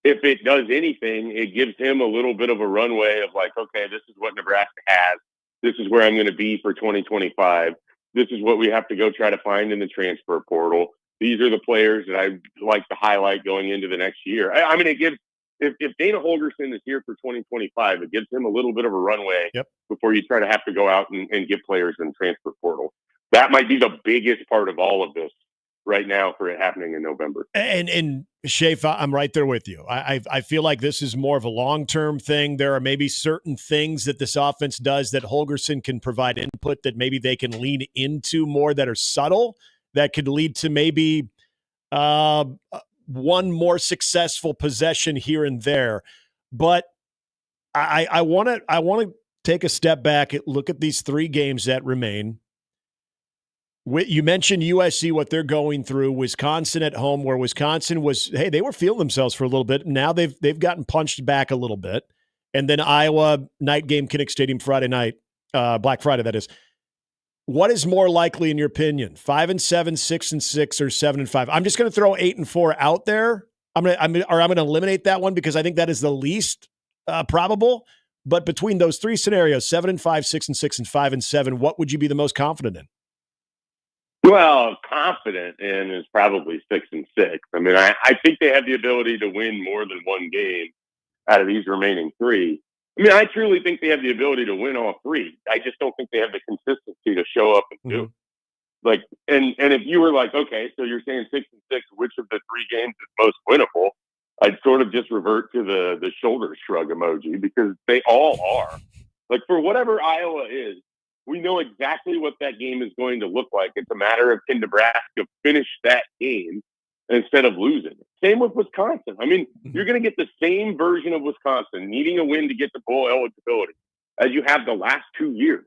If it does anything, it gives him a little bit of a runway of like, okay, this is what Nebraska has. This is where I'm going to be for 2025. This is what we have to go try to find in the transfer portal. These are the players that I like to highlight going into the next year. I mean, it gives, if Dana Holgerson is here for 2025, it gives him a little bit of a runway before you try to have to go out and get players in the transfer portal. That might be the biggest part of all of this right now for it happening in November. And Shafe, I'm right there with you. I feel like this is more of a long-term thing. There are maybe certain things that this offense does that Holgerson can provide input that maybe they can lean into more that are subtle, that could lead to maybe one more successful possession here and there. But I want to take a step back and look at these 3 games that remain. You mentioned USC, what they're going through. Wisconsin at home, where Wisconsin was, hey, they were feeling themselves for a little bit. Now they've gotten punched back a little bit. And then Iowa, night game, Kinnick Stadium, Friday night, Black Friday, that is. What is more likely in your opinion? 5-7, 6-6, or 7-5? I'm just going to throw 8-4 out there. I'm going to eliminate that one because I think that is the least probable. But between those 3 scenarios, 7-5, 6-6, and 5-7, what would you be the most confident in? Well, confident in is probably 6-6. I mean, I think they have the ability to win more than one game out of these remaining 3. I mean, I truly think they have the ability to win all 3. I just don't think they have the consistency to show up and do it. Like, and if you were like, okay, so you're saying 6-6, which of the 3 games is most winnable? I'd sort of just revert to the shoulder shrug emoji, because they all are. Like, for whatever Iowa is, we know exactly what that game is going to look like. It's a matter of, can Nebraska finish that game instead of losing? Same with Wisconsin. I mean, you're going to get the same version of Wisconsin needing a win to get to bowl eligibility as you have the last 2 years.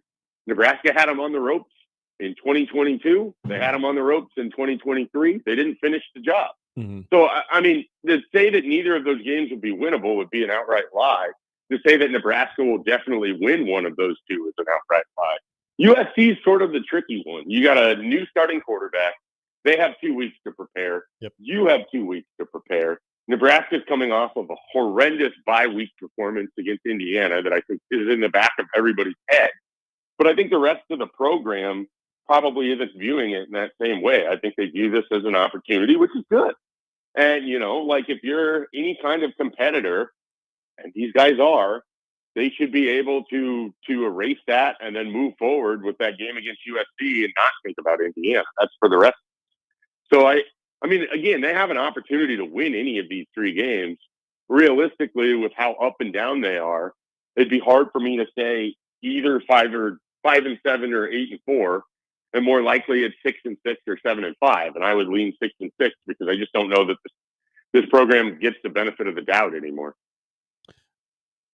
Nebraska had them on the ropes in 2022. They had them on the ropes in 2023. They didn't finish the job. So, I mean, to say that neither of those games would be winnable would be an outright lie. To say that Nebraska will definitely win one of those 2 is an outright lie. USC is sort of the tricky one. You got a new starting quarterback. They have 2 weeks to prepare. You have 2 weeks to prepare. Nebraska's coming off of a horrendous bye-week performance against Indiana that I think is in the back of everybody's head. But I think the rest of the program probably isn't viewing it in that same way. I think they view this as an opportunity, which is good. And, like, if you're any kind of competitor, and these guys are, they should be able to erase that and then move forward with that game against USC and not think about Indiana. That's for the rest. So, I mean, again, they have an opportunity to win any of these 3 games. Realistically, with how up and down they are, it'd be hard for me to say either 5-7 or 8-4, and more likely it's 6-6 or 7-5. And I would lean 6-6 because I just don't know that this program gets the benefit of the doubt anymore.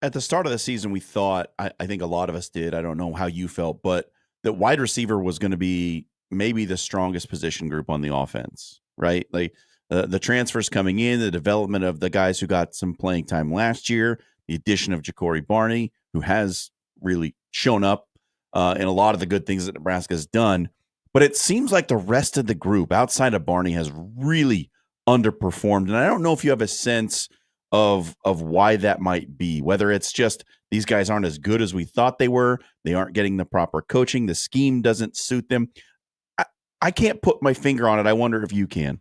At the start of the season, we thought, I think a lot of us did, I don't know how you felt, but that wide receiver was going to be maybe the strongest position group on the offense, right? Like the transfers coming in, the development of the guys who got some playing time last year, the addition of Ja'Cory Barney, who has really shown up in a lot of the good things that Nebraska has done. But it seems like the rest of the group outside of Barney has really underperformed. And I don't know if you have a sense of why that might be, whether it's just these guys aren't as good as we thought they were. They aren't getting the proper coaching. The scheme doesn't suit them. I can't put my finger on it. I wonder if you can.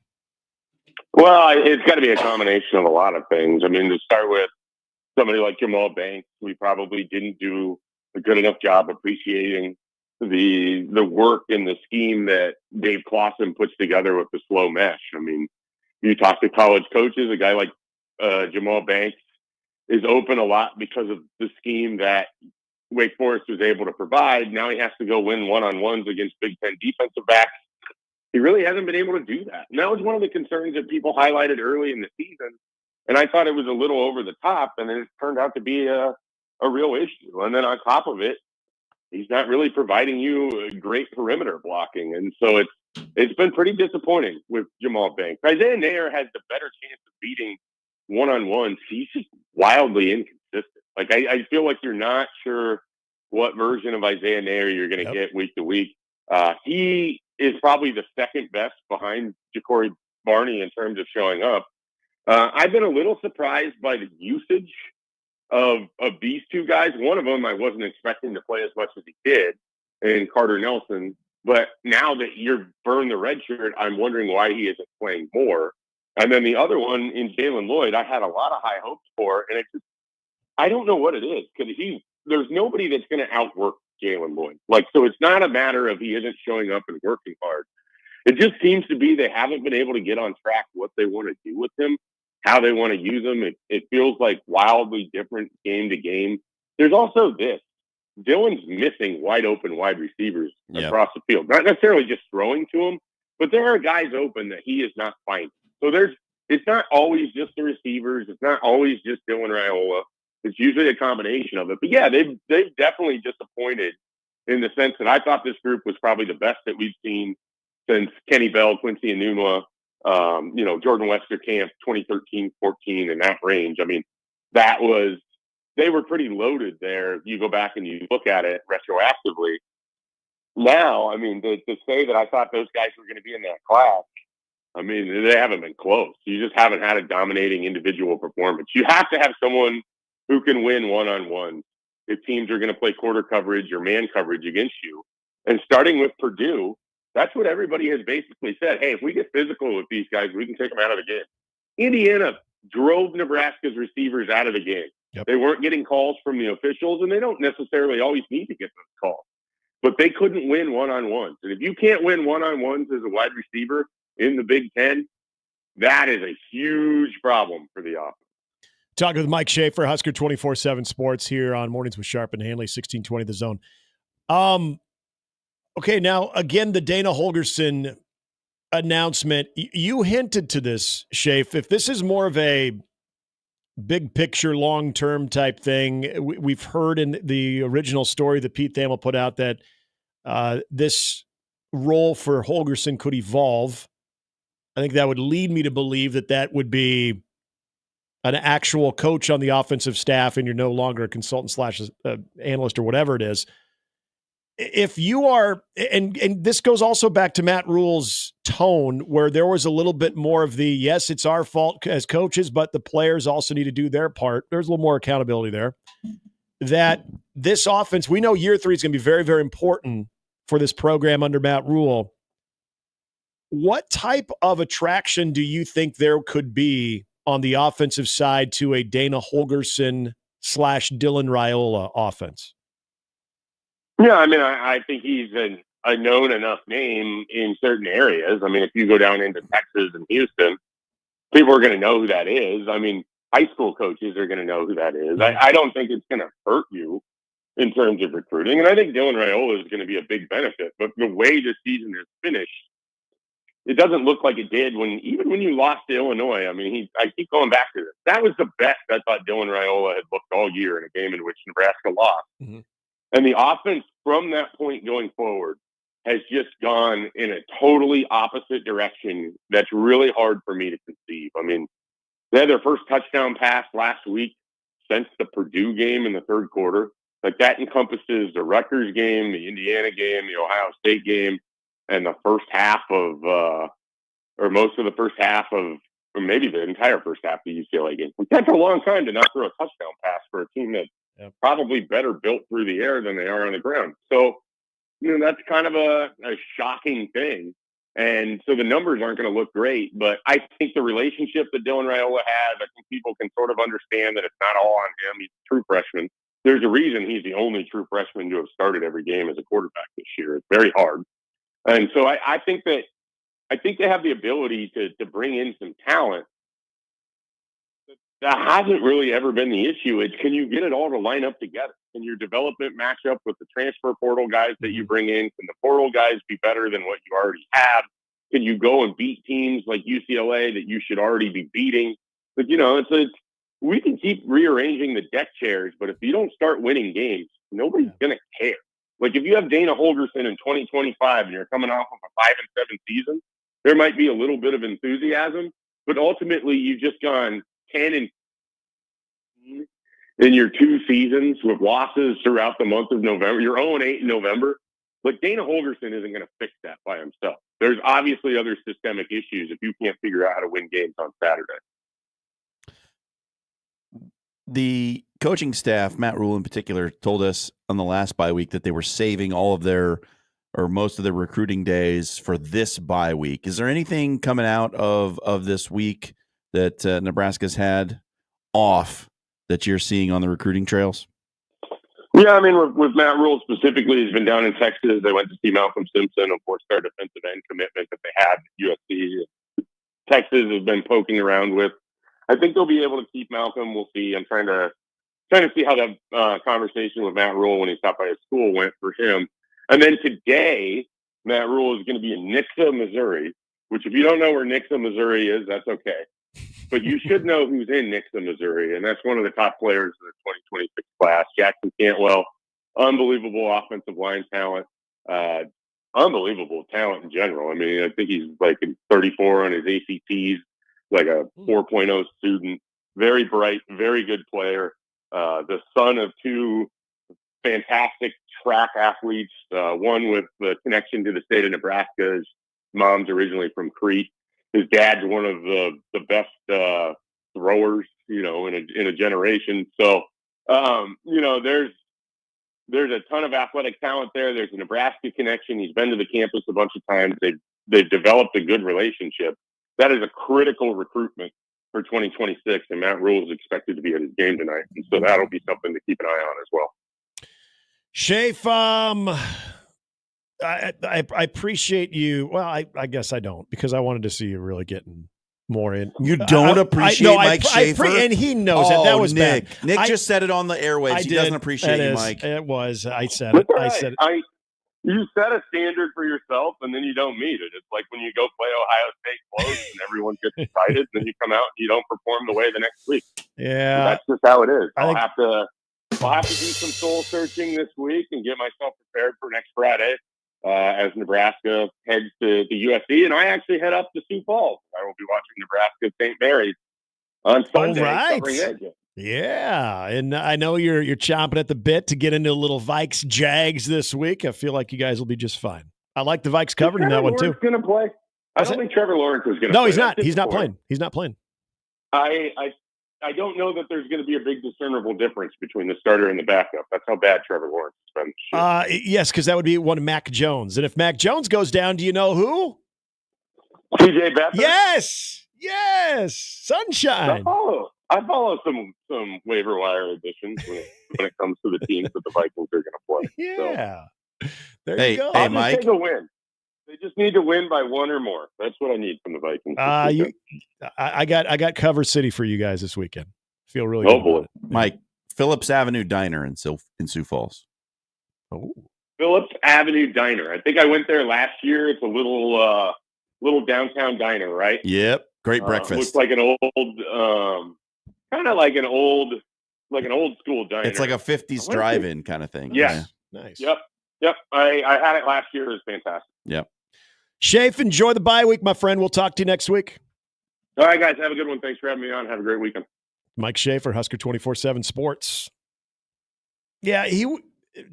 Well, it's got to be a combination of a lot of things. I mean, to start with, somebody like Jamal Banks, we probably didn't do a good enough job appreciating the work and the scheme that Dave Clawson puts together with the slow mesh. I mean, you talk to college coaches, a guy like Jamal Banks is open a lot because of the scheme that Wake Forest was able to provide. Now he has to go win one-on-ones against Big Ten defensive backs. He really hasn't been able to do that. And that was one of the concerns that people highlighted early in the season. And I thought it was a little over the top, and it turned out to be a real issue. And then on top of it, he's not really providing you great perimeter blocking. And so it's been pretty disappointing with Jamal Banks. Isaiah Nair has the better chance of beating one-on-ones. He's just wildly inconsistent. Like, I feel like you're not sure what version of Isaiah Nair you're going to get week to week. He is probably the second best behind Ja'Cory Barney in terms of showing up. I've been a little surprised by the usage of these two guys. One of them I wasn't expecting to play as much as he did, in Carter Nelson. But now that you're burned the red shirt, I'm wondering why he isn't playing more. And then the other one in Jalen Lloyd, I had a lot of high hopes for, and I don't know what it is, because there's nobody that's going to outwork Jalen Lloyd. Like, so it's not a matter of he isn't showing up and working hard. It just seems to be they haven't been able to get on track what they want to do with him, how they want to use him. It feels like wildly different game to game. There's also this. Dylan's missing wide open wide receivers across the field. Not necessarily just throwing to them, but there are guys open that he is not finding. So it's not always just the receivers. It's not always just Dylan Raiola. It's usually a combination of it. But yeah, they've definitely disappointed in the sense that I thought this group was probably the best that we've seen since Kenny Bell, Quincy Enunwa, Jordan Westerkamp, 2013, 14, in that range. I mean, they were pretty loaded there. You go back and you look at it retroactively. Now, I mean, to say that I thought those guys were going to be in that class, I mean, they haven't been close. You just haven't had a dominating individual performance. You have to have someone who can win one-on-one if teams are going to play quarter coverage or man coverage against you. And starting with Purdue, that's what everybody has basically said. Hey, if we get physical with these guys, we can take them out of the game. Indiana drove Nebraska's receivers out of the game. Yep. They weren't getting calls from the officials, and they don't necessarily always need to get those calls. But they couldn't win one-on-ones. And if you can't win one-on-ones as a wide receiver in the Big Ten, that is a huge problem for the offense. Talking with Mike Schaefer, Husker 24/7 Sports here on Mornings with Sharp and Handley, 1620 The Zone. Okay, now, again, the Dana Holgorsen announcement, you hinted to this, Schaefer. If this is more of a big picture, long-term type thing, we've heard in the original story that Pete Thamel put out that this role for Holgorsen could evolve. I think that would lead me to believe that would be an actual coach on the offensive staff and you're no longer a consultant / analyst or whatever it is. If you are, and this goes also back to Matt Rule's tone, where there was a little bit more of the, yes, it's our fault as coaches, but the players also need to do their part. There's a little more accountability there. That this offense, we know year 3 is going to be very, very important for this program under Matt Rule. What type of attraction do you think there could be on the offensive side to a Dana Holgorsen / Dylan Raiola offense? Yeah, I mean, I think he's a known enough name in certain areas. I mean, if you go down into Texas and Houston, people are going to know who that is. I mean, high school coaches are going to know who that is. I don't think it's going to hurt you in terms of recruiting. And I think Dylan Raiola is going to be a big benefit. But the way this season is finished, it doesn't look like it did even when you lost to Illinois. I mean, I keep going back to this. That was the best I thought Dylan Raiola had looked all year in a game in which Nebraska lost. Mm-hmm. And the offense from that point going forward has just gone in a totally opposite direction that's really hard for me to conceive. I mean, they had their first touchdown pass last week since the Purdue game in the third quarter. Like, that encompasses the Rutgers game, the Indiana game, the Ohio State game, and the first half of, or most of the first half of, or maybe the entire first half of the UCLA game. That's a long time to not throw a touchdown pass for a team that's probably better built through the air than they are on the ground. So, that's kind of a shocking thing. And so the numbers aren't going to look great, but I think the relationship that Dylan Raiola has, I think people can sort of understand that it's not all on him. He's a true freshman. there's a reason he's the only true freshman to have started every game as a quarterback this year. It's very hard. And so I think they have the ability to bring in some talent. That hasn't really ever been the issue. It's, can you get it all to line up together? Can your development match up with the transfer portal guys that you bring in? Can the portal guys be better than what you already have? Can you go and beat teams like UCLA that you should already be beating? But, you know, it's we can keep rearranging the deck chairs, but if you don't start winning games, nobody's going to care. Like, if you have Dana Holgorsen in 2025 and you're coming off of a 5-7 season, there might be a little bit of enthusiasm, but ultimately you've just gone 10-15 in your 2 seasons with losses throughout the month of November. You're 0-8 in November. Like, Dana Holgorsen isn't going to fix that by himself. There's obviously other systemic issues if you can't figure out how to win games on Saturday. The coaching staff, Matt Rule in particular, told us on the last bye week that they were saving all of their or most of their recruiting days for this bye week. Is there anything coming out of this week that Nebraska's had off that you're seeing on the recruiting trails? Yeah, I mean, with Matt Rule specifically, he's been down in Texas. They went to see Malcolm Simpson, of course, their defensive end commitment that they had at USC. Texas has been poking around with. I think they'll be able to keep Malcolm. We'll see. I'm trying to see how that conversation with Matt Rule when he stopped by his school went for him. And then today, Matt Rule is going to be in Nixa, Missouri, which if you don't know where Nixa, Missouri is, that's okay. But you should know who's in Nixa, Missouri, and that's one of the top players in the 2026 class, Jackson Cantwell. Unbelievable offensive line talent. Unbelievable talent in general. I mean, I think he's like 34 on his ACTs, like a 4.0 student. Very bright, very good player. The son of 2 fantastic track athletes, one with the connection to the state of Nebraska. His mom's originally from Crete. His dad's one of the best throwers, you know, in a generation. So, you know, there's a ton of athletic talent there. There's a Nebraska connection. He's been to the campus a bunch of times. They've developed a good relationship. That is a critical recruitment for 2026, and Matt Rule is expected to be at his game tonight. And so that'll be something to keep an eye on as well. Shafe, I appreciate you. Well, I guess I don't, because I wanted to see you really getting more in. You don't appreciate Mike Schaefer? And he knows it. That was Nick. bad. Nick just said it on the airwaves. He doesn't appreciate you, Mike. It was. I said it. I said it. You set a standard for yourself, and then you don't meet it. It's like when you go play Ohio State close, and everyone gets excited, and then you come out and you don't perform the way the next week. Yeah, so that's just how it is. I'll have to do some soul searching this week and get myself prepared for next Friday as Nebraska heads to USC, and I actually head up to Sioux Falls. I will be watching Nebraska St. Mary's on Sunday. All right. Yeah, and I know you're chomping at the bit to get into a little Vikes Jags this week. I feel like you guys will be just fine. I like the Vikes covered in that one too. Going to play? I don't think Trevor Lawrence is going to. No, play. he's not. He's not playing. He's not playing. I don't know that there's going to be a big discernible difference between the starter and the backup. That's how bad Trevor Lawrence has been. Yes, because that would be one of Mac Jones. And if Mac Jones goes down, do you know who? TJ Beathard? Yes. Sunshine. I follow some waiver wire additions when it comes to the teams that the Vikings are going to play. Yeah. So. There you go. Hey, Mike. Take a win. They just need to win by 1 or more. That's what I need from the Vikings. I got Cover City for you guys this weekend. Feel really good. Boy. About it. Mike, Phillips Avenue Diner in Sioux Falls. Oh, Phillips Avenue Diner. I think I went there last year. It's a little downtown diner, right? Yep. Great breakfast. Looks like an old, kind of like an old school diner. It's like a 50s drive-in kind of thing. Yes. Yeah. Nice. Yep. I had it last year. It was fantastic. Yep. Shafe, enjoy the bye week, my friend. We'll talk to you next week. All right, guys. Have a good one. Thanks for having me on. Have a great weekend. Mike Schaefer, Husker 24/7 Sports. Yeah,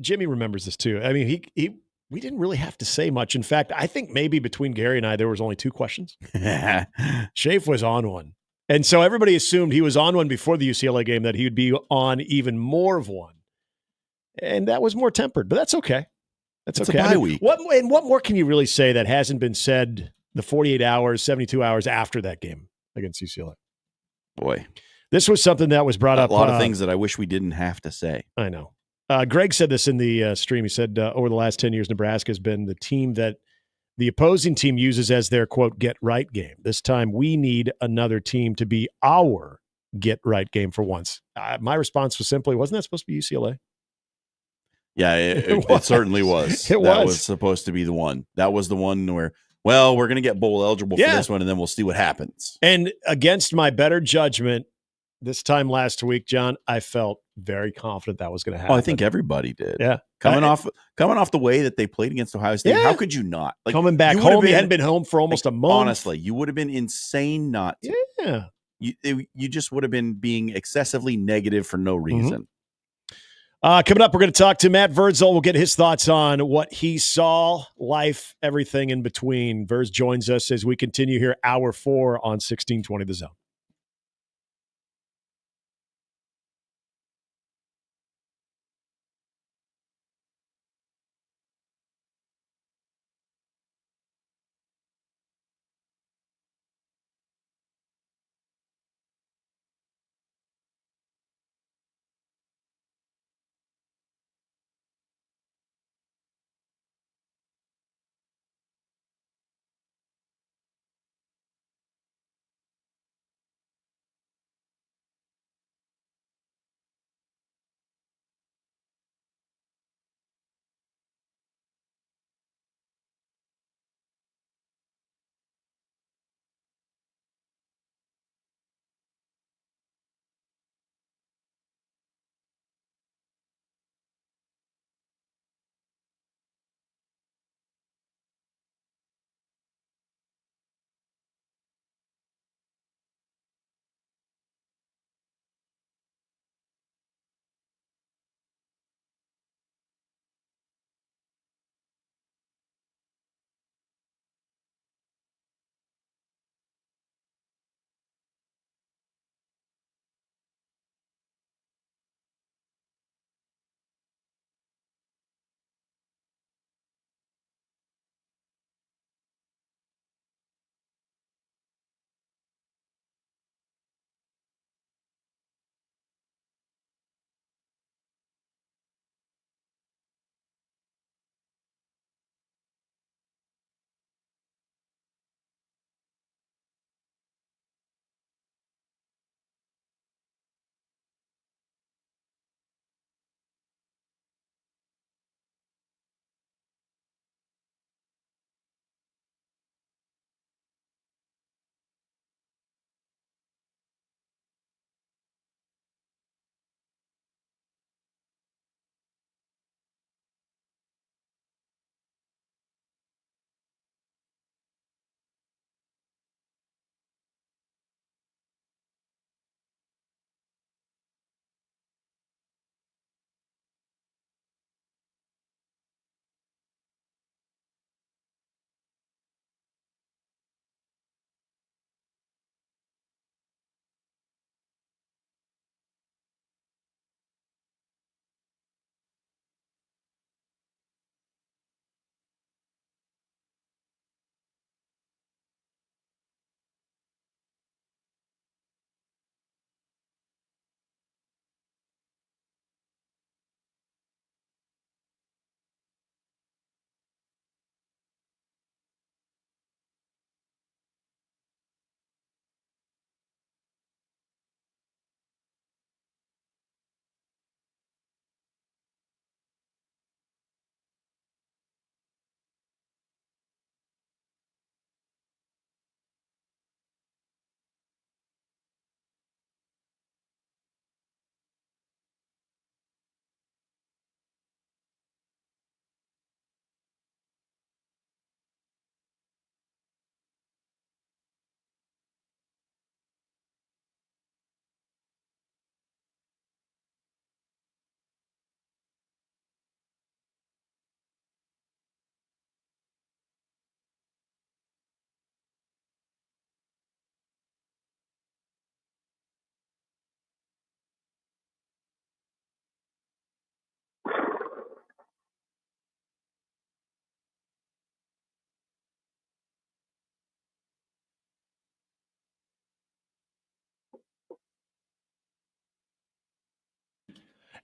Jimmy remembers this too. I mean, we didn't really have to say much. In fact, I think maybe between Gary and I, there was only 2 questions. Schaefer was on one. And so everybody assumed he was on one before the UCLA game, that he would be on even more of one. And that was more tempered, but that's okay. That's okay. A bye week. What more can you really say that hasn't been said the 48 hours, 72 hours after that game against UCLA? Boy. This was something that was brought up. A lot of things that I wish we didn't have to say. I know. Greg said this in the stream. He said, over the last 10 years, Nebraska has been the team that the opposing team uses as their, quote, get right game. This time we need another team to be our get right game for once. My response was simply, wasn't that supposed to be UCLA? Yeah, it certainly was. That was supposed to be the one. That was the one where, well, we're going to get bowl eligible for this one, and then we'll see what happens. And against my better judgment, this time last week, John, I felt very confident that was going to happen. Oh, I think everybody did. Yeah. Coming off the way that they played against Ohio State, how could you not? Like, coming back home, you hadn't been home for almost a month. Honestly, you would have been insane not to. Yeah. You just would have been being excessively negative for no reason. Coming up, we're going to talk to Matt Virzel. We'll get his thoughts on what he saw, life, everything in between. Virz joins us as we continue here, hour 4 on 1620 The Zone.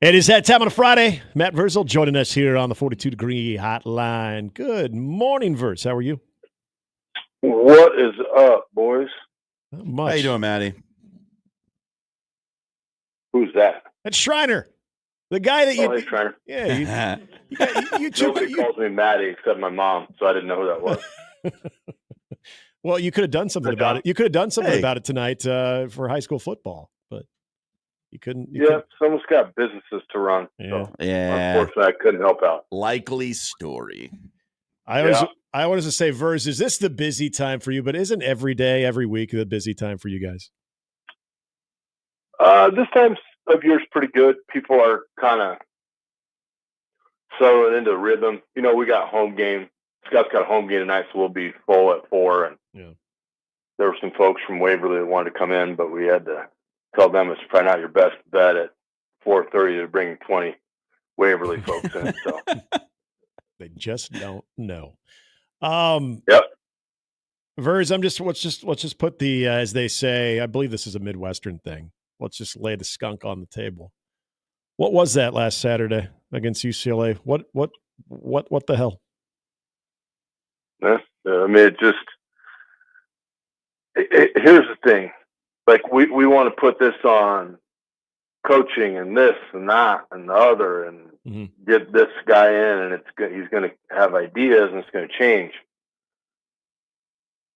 It is that time on a Friday. Matt Verzel joining us here on the 42-degree hotline. Good morning, Verz. How are you? What is up, boys? Not much. How you doing, Matty? Who's that? That's Shriner. The guy that Hey, Shriner. Yeah, you Nobody calls me Matty except my mom, so I didn't know who that was. Well, you could have done something about it. You could have done something about it tonight for high school football, but you couldn't. Someone's got businesses to run. Yeah. So unfortunately, I couldn't help out. Likely story. I wanted to say, Verz, is this the busy time for you? But isn't every day, every week the busy time for you guys? This time of year is pretty good. People are kind of settling into rhythm. You know, we got home game. Scott's got a home game tonight, so we'll be full at 4. And there were some folks from Waverly that wanted to come in, but we had to tell them it's probably not your best bet at 4:30 to bring 20 Waverly folks in. So they just don't know. Yep. Verz, let's just put the as they say, I believe this is a Midwestern thing. Let's just lay the skunk on the table. What was that last Saturday against UCLA? What the hell? I mean, here's the thing. Like, we want to put this on coaching and this and that and the other and get this guy in, and he's going to have ideas and it's going to change.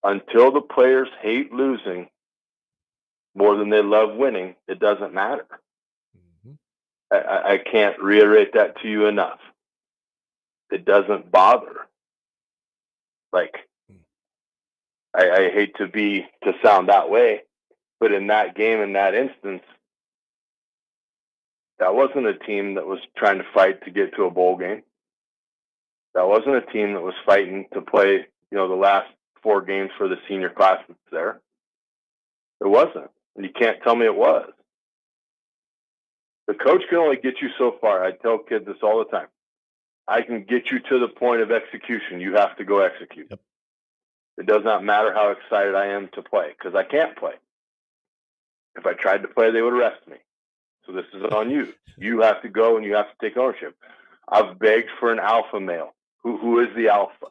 Until the players hate losing more than they love winning, it doesn't matter. I can't reiterate that to you enough. It doesn't bother. Like, I hate to sound that way, but in that game, in that instance, that wasn't a team that was trying to fight to get to a bowl game. That wasn't a team that was fighting to play, the last 4 games for the senior class that's there. It wasn't. And you can't tell me it was. The coach can only get you so far. I tell kids this all the time. I can get you to the point of execution. You have to go execute. Yep. It does not matter how excited I am to play, because I can't play. If I tried to play, they would arrest me. So this is on you. You have to go and you have to take ownership. I've begged for an alpha male. Who is the alpha?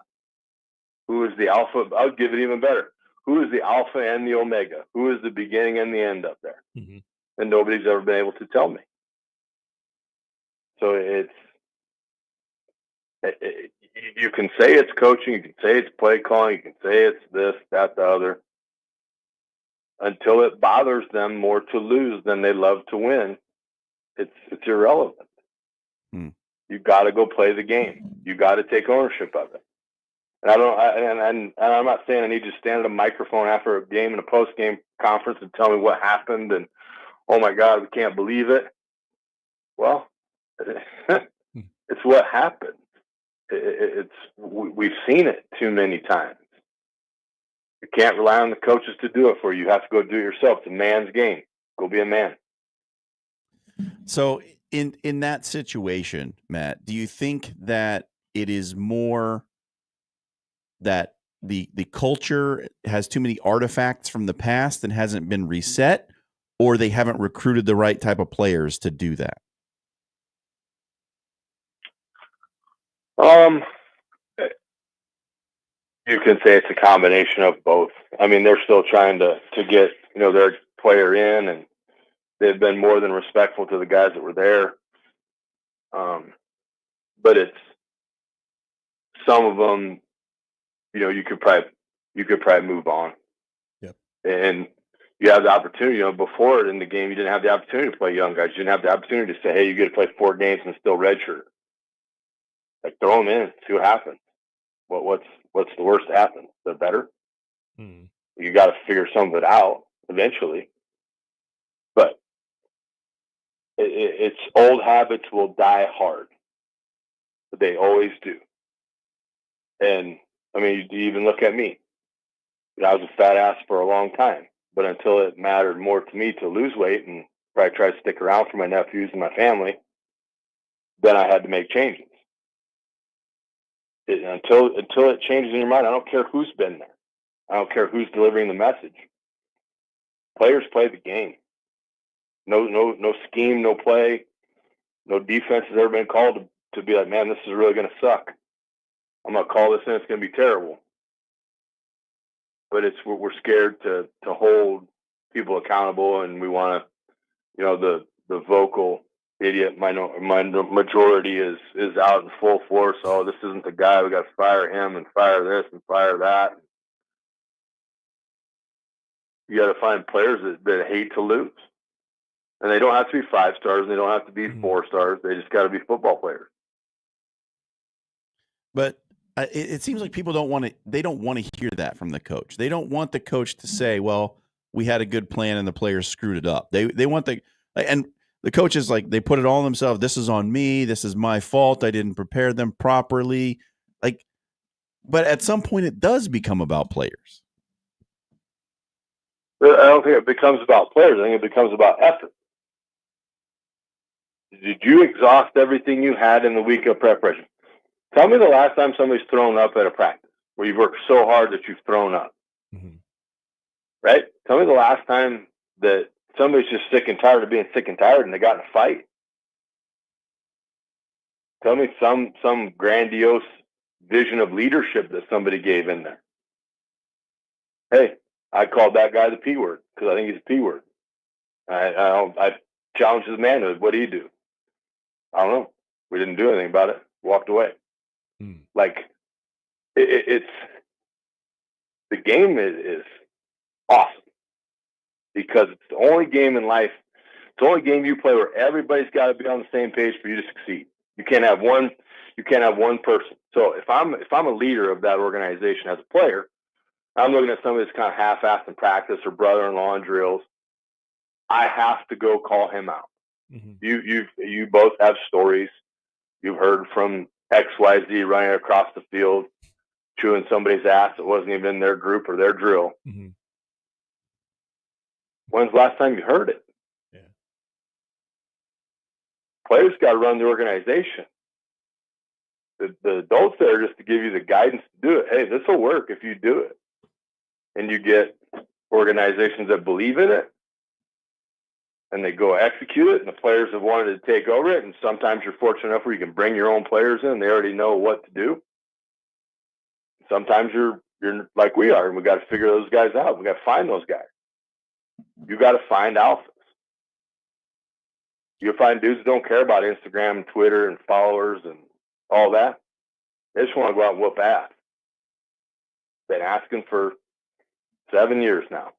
Who is the alpha? I'll give it even better. Who is the alpha and the omega? Who is the beginning and the end up there? Mm-hmm. And nobody's ever been able to tell me. So you can say it's coaching, you can say it's play calling, you can say it's this, that, the other. Until it bothers them more to lose than they love to win, it's irrelevant. You got to go play the game. You got to take ownership of it. And I'm not saying I need to stand at a microphone after a game in a post-game conference and tell me what happened and, oh my God, we can't believe it. Well, it's what happened. We've seen it too many times. You can't rely on the coaches to do it for you. You have to go do it yourself. It's a man's game. Go be a man. So in that situation, Matt, do you think that it is more that the culture has too many artifacts from the past and hasn't been reset, or they haven't recruited the right type of players to do that? You can say it's a combination of both. I mean, they're still trying to get, their player in, and they've been more than respectful to the guys that were there. But it's some of them, you could probably move on. Yep. And you have the opportunity, before in the game, you didn't have the opportunity to play young guys. You didn't have the opportunity to say, hey, you get to play 4 games and still redshirt. Like, throw them in, see what happens. What's the worst that happens? The better? You got to figure some of it out eventually. But it's old habits will die hard. They always do. And, I mean, you even look at me. I was a fat ass for a long time. But until it mattered more to me to lose weight and probably try to stick around for my nephews and my family, then I had to make changes. Until it changes in your mind, I don't care who's been there. I don't care who's delivering the message. Players play the game. No scheme, no play. No defense has ever been called to be like, man, this is really going to suck. I'm going to call this and it's going to be terrible. But we're scared to hold people accountable, and we want to, the vocal idiot majority is out in full force. Oh, this isn't the guy. We got to fire him and fire this and fire that. You got to find players that hate to lose. And they don't have to be 5 stars. And they don't have to be 4 stars. They just got to be football players. But it seems like people don't want to hear that from the coach. They don't want the coach to say, well, we had a good plan and the players screwed it up. They want and the coaches, like, they put it all on themselves. This is on me. This is my fault. I didn't prepare them properly. Like, but at some point it does become about players. I don't think it becomes about players. I think it becomes about effort. Did you exhaust everything you had in the week of preparation? Tell me the last time somebody's thrown up at a practice where you've worked so hard that you've thrown up. Mm-hmm. Right? Tell me the last time that somebody's just sick and tired of being sick and tired and they got in a fight. Tell me some grandiose vision of leadership that somebody gave in there. Hey, I called that guy the P word because I think he's a P word. I challenged his manhood. What do you do? I don't know. We didn't do anything about it. Walked away. Like, it's the game is awesome because it's the only game in life. It's the only game you play where everybody's got to be on the same page for you to succeed. You can't have one. You can't have one person. So if I'm a leader of that organization as a player, I'm looking at somebody that's kind of half-assed in practice or brother-in-law in drills. I have to go call him out. Mm-hmm. You both have stories. You've heard from XYZ running across the field, chewing somebody's ass that wasn't even in their group or their drill. Mm-hmm. When's the last time you heard it? Yeah. Players got to run the organization. The adults there are just to give you the guidance to do it. Hey, this will work if you do it. And you get organizations that believe in it, and they go execute it, and the players have wanted to take over it, and sometimes you're fortunate enough where you can bring your own players in. They already know what to do. Sometimes you're like we are, and we got to figure those guys out. We got to find those guys. You got to find alphas. You'll find dudes that don't care about Instagram and Twitter and followers and all that. They just want to go out and whoop ass. Been asking for 7 years now.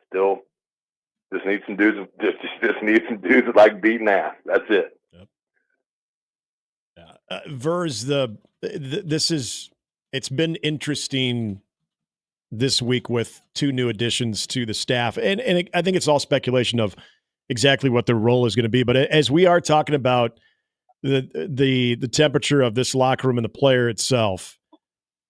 Still just need some dudes. Just need some dudes that like beating ass. That's it. Yep. Yeah. Vers, it's been interesting this week with 2 new additions to the staff, and I think it's all speculation of exactly what their role is going to be. But as we are talking about the temperature of this locker room and the player itself,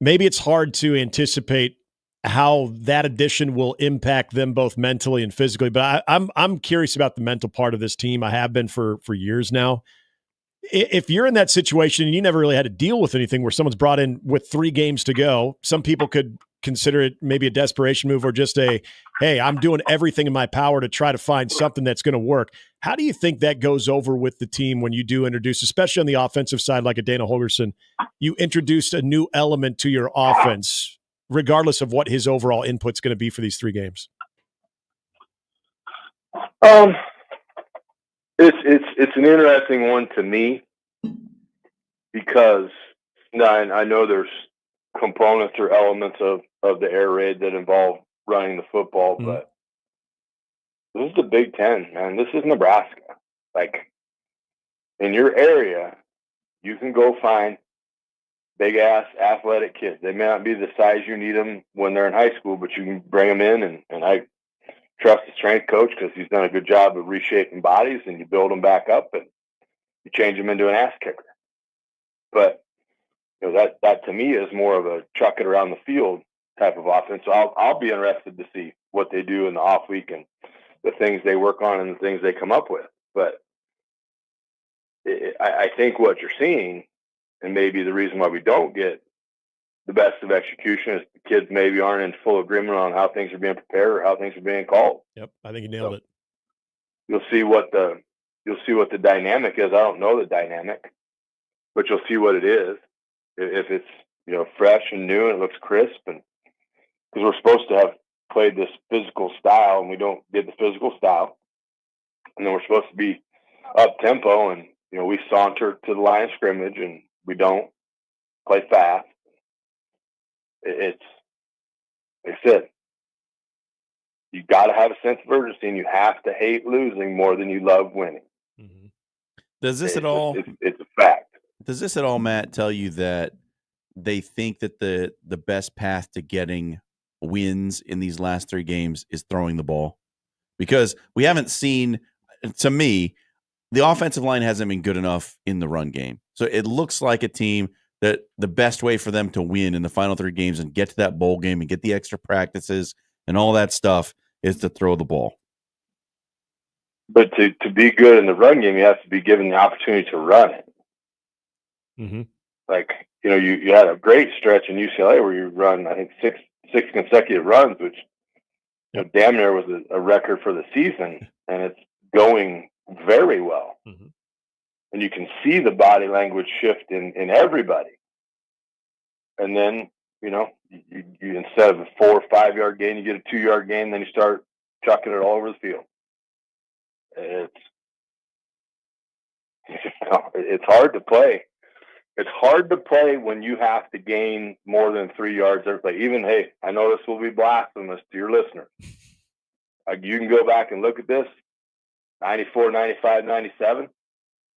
maybe it's hard to anticipate how that addition will impact them both mentally and physically. But I'm curious about the mental part of this team. I have been for years now. If you're in that situation and you never really had to deal with anything where someone's brought in with 3 games to go, some people could consider it maybe a desperation move or just hey, I'm doing everything in my power to try to find something that's going to work. How do you think that goes over with the team when you do introduce, especially on the offensive side, like a Dana Holgerson, you introduced a new element to your offense, regardless of what his overall input's going to be for these 3 games? It's an interesting one to me because I know there's components or elements of the air raid that involve running the football, but this is the Big Ten, man. This is Nebraska. Like, in your area, you can go find big-ass athletic kids. They may not be the size you need them when they're in high school, but you can bring them in, and I trust the strength coach because he's done a good job of reshaping bodies, and you build them back up, and you change them into an ass kicker. But that to me is more of a chuck it around the field type of offense. So I'll be interested to see what they do in the off week and the things they work on and the things they come up with. But I think what you're seeing, and maybe the reason why we don't get the best of execution, is the kids maybe aren't in full agreement on how things are being prepared or how things are being called. Yep, I think you nailed it. You'll see what the you'll see what the dynamic is. I don't know the dynamic, but you'll see what it is. If it's, fresh and new and it looks crisp, and because we're supposed to have played this physical style and we don't get the physical style, and then we're supposed to be up tempo, and we saunter to the line of scrimmage and we don't play fast. It's like I said, you got to have a sense of urgency, and you have to hate losing more than you love winning. Does this at all? It's a fact. Does this at all, Matt, tell you that they think that the best path to getting wins in these last 3 games is throwing the ball? Because we haven't seen, to me, the offensive line hasn't been good enough in the run game. So it looks like a team that the best way for them to win in the final 3 games and get to that bowl game and get the extra practices and all that stuff is to throw the ball. But to be good in the run game, you have to be given the opportunity to run it. Mm-hmm. Like, you had a great stretch in UCLA where you run, I think, six consecutive runs, which damn near was a record for the season, and it's going very well. Mm-hmm. And you can see the body language shift in everybody. And then, you instead of a 4 or 5 yard gain, you get a 2 yard gain, then you start chucking it all over the field. It's hard to play. It's hard to play when you have to gain more than 3 yards every play. Even, hey, I know this will be blasphemous to your listeners. You can go back and look at this. 94, 95, 97.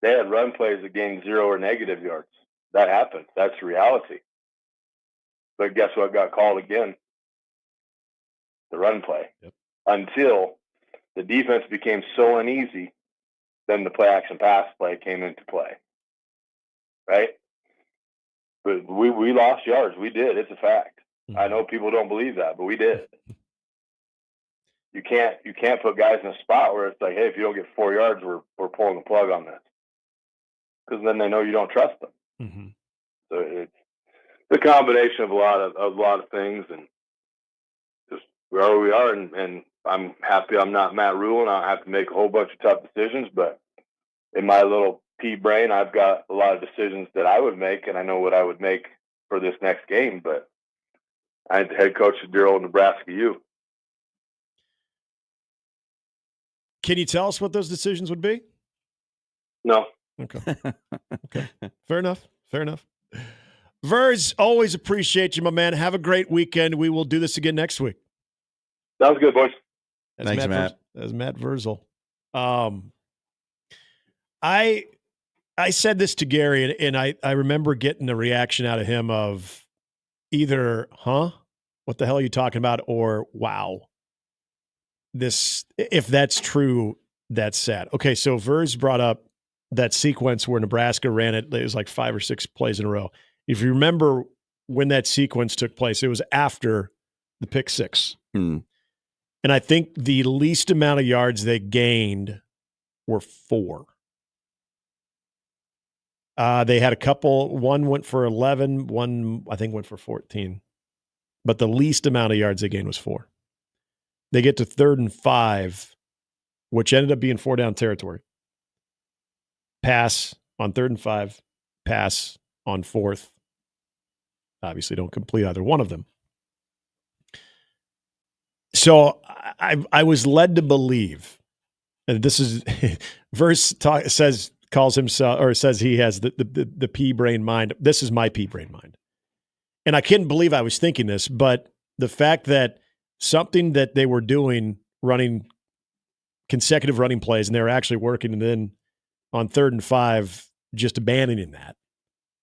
They had run plays that gained 0 or negative yards. That happened. That's reality. But guess what got called again? The run play. Yep. Until the defense became so uneasy, then the play action pass play came into play. Right? But we lost yards. We did. It's a fact. I know people don't believe that, but we did. You can't put guys in a spot where it's like, hey, if you don't get 4 yards, we're pulling the plug on this, because then they know you don't trust them. Mm-hmm. So it's the combination of a lot of things, and just we are where we are. And I'm happy I'm not Matt Rule, and I don't have to make a whole bunch of tough decisions. But in my little pea brain, I've got a lot of decisions that I would make, and I know what I would make for this next game. But I ain't the head coach of dear old Nebraska U. Can you tell us what those decisions would be? No. Okay. Fair enough. Verz, always appreciate you, my man. Have a great weekend. We will do this again next week. Sounds good, boys. Thanks, Matt. That's Matt Verzel. I said this to Gary, and I remember getting a reaction out of him of either, huh? What the hell are you talking about? Or, wow. This, if that's true, that's sad. Okay, so Verz brought up that sequence where Nebraska ran it. It was like 5 or 6 plays in a row. If you remember when that sequence took place, it was after the pick 6. And I think the least amount of yards they gained were 4. They had a couple. One went for 11. One, I think, went for 14. But the least amount of yards they gained was 4. They get to 3rd and 5, which ended up being 4 down territory. Pass on 3rd and 5, pass on 4th. Obviously don't complete either one of them. So I was led to believe, and this is, Verz calls himself, or says he has the pea brain mind. This is my pea brain mind. And I couldn't believe I was thinking this, but the fact that something that they were doing, running consecutive running plays, and they were actually working, and then on 3rd and 5, just abandoning that,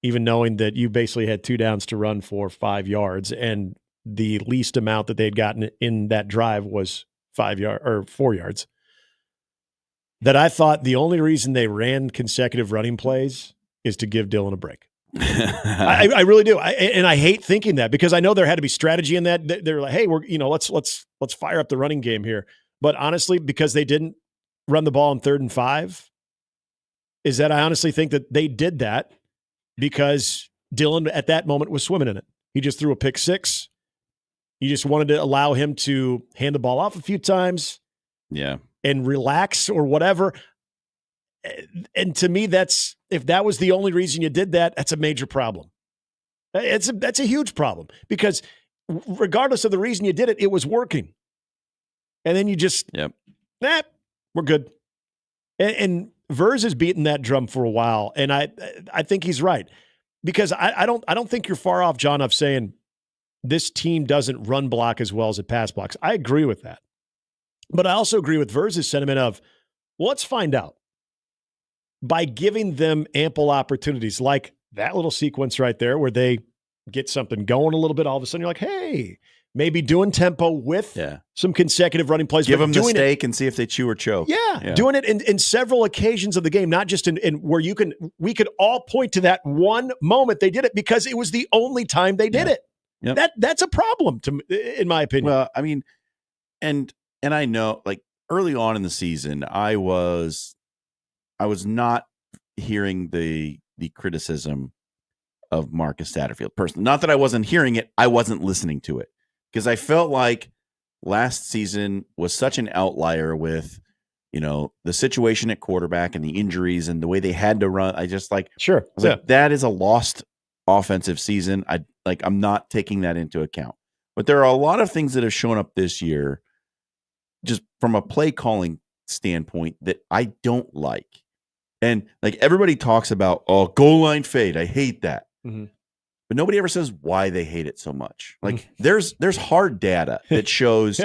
even knowing that you basically had 2 downs to run for 5 yards, and the least amount that they'd gotten in that drive was 4 yards. That I thought the only reason they ran consecutive running plays is to give Dylan a break. I really do. And I hate thinking that, because I know there had to be strategy in that. They're like, hey, let's fire up the running game here. But honestly, because they didn't run the ball on 3rd and 5, is that I honestly think that they did that because Dylan at that moment was swimming in it. He just threw a pick 6. You just wanted to allow him to hand the ball off a few times. Yeah. And relax or whatever. And to me, if that was the only reason you did that, that's a major problem. That's a huge problem because regardless of the reason you did it, it was working. And then you just, we're good. And Verz has beaten that drum for a while, and I think he's right because I don't think you're far off, John, of saying this team doesn't run block as well as it pass blocks. I agree with that, but I also agree with Verz's sentiment of, well, let's find out by giving them ample opportunities, like that little sequence right there where they get something going a little bit. All of a sudden, you're like, hey. Maybe doing tempo with some consecutive running plays. Give them the steak and see if they chew or choke. Yeah. Doing it in several occasions of the game, not just in where we could all point to that one moment they did it because it was the only time they did it. Yep. That's a problem in my opinion. Well, I mean, and I know like early on in the season, I was not hearing the criticism of Marcus Satterfield personally. Not that I wasn't hearing it, I wasn't listening to it. Because I felt like last season was such an outlier with, the situation at quarterback and the injuries and the way they had to run. I just like, that is a lost offensive season. I'm not taking that into account. But there are a lot of things that have shown up this year, just from a play calling standpoint, that I don't like. And like everybody talks about, goal line fade. I hate that. Mm-hmm. But nobody ever says why they hate it so much. Like there's hard data that shows,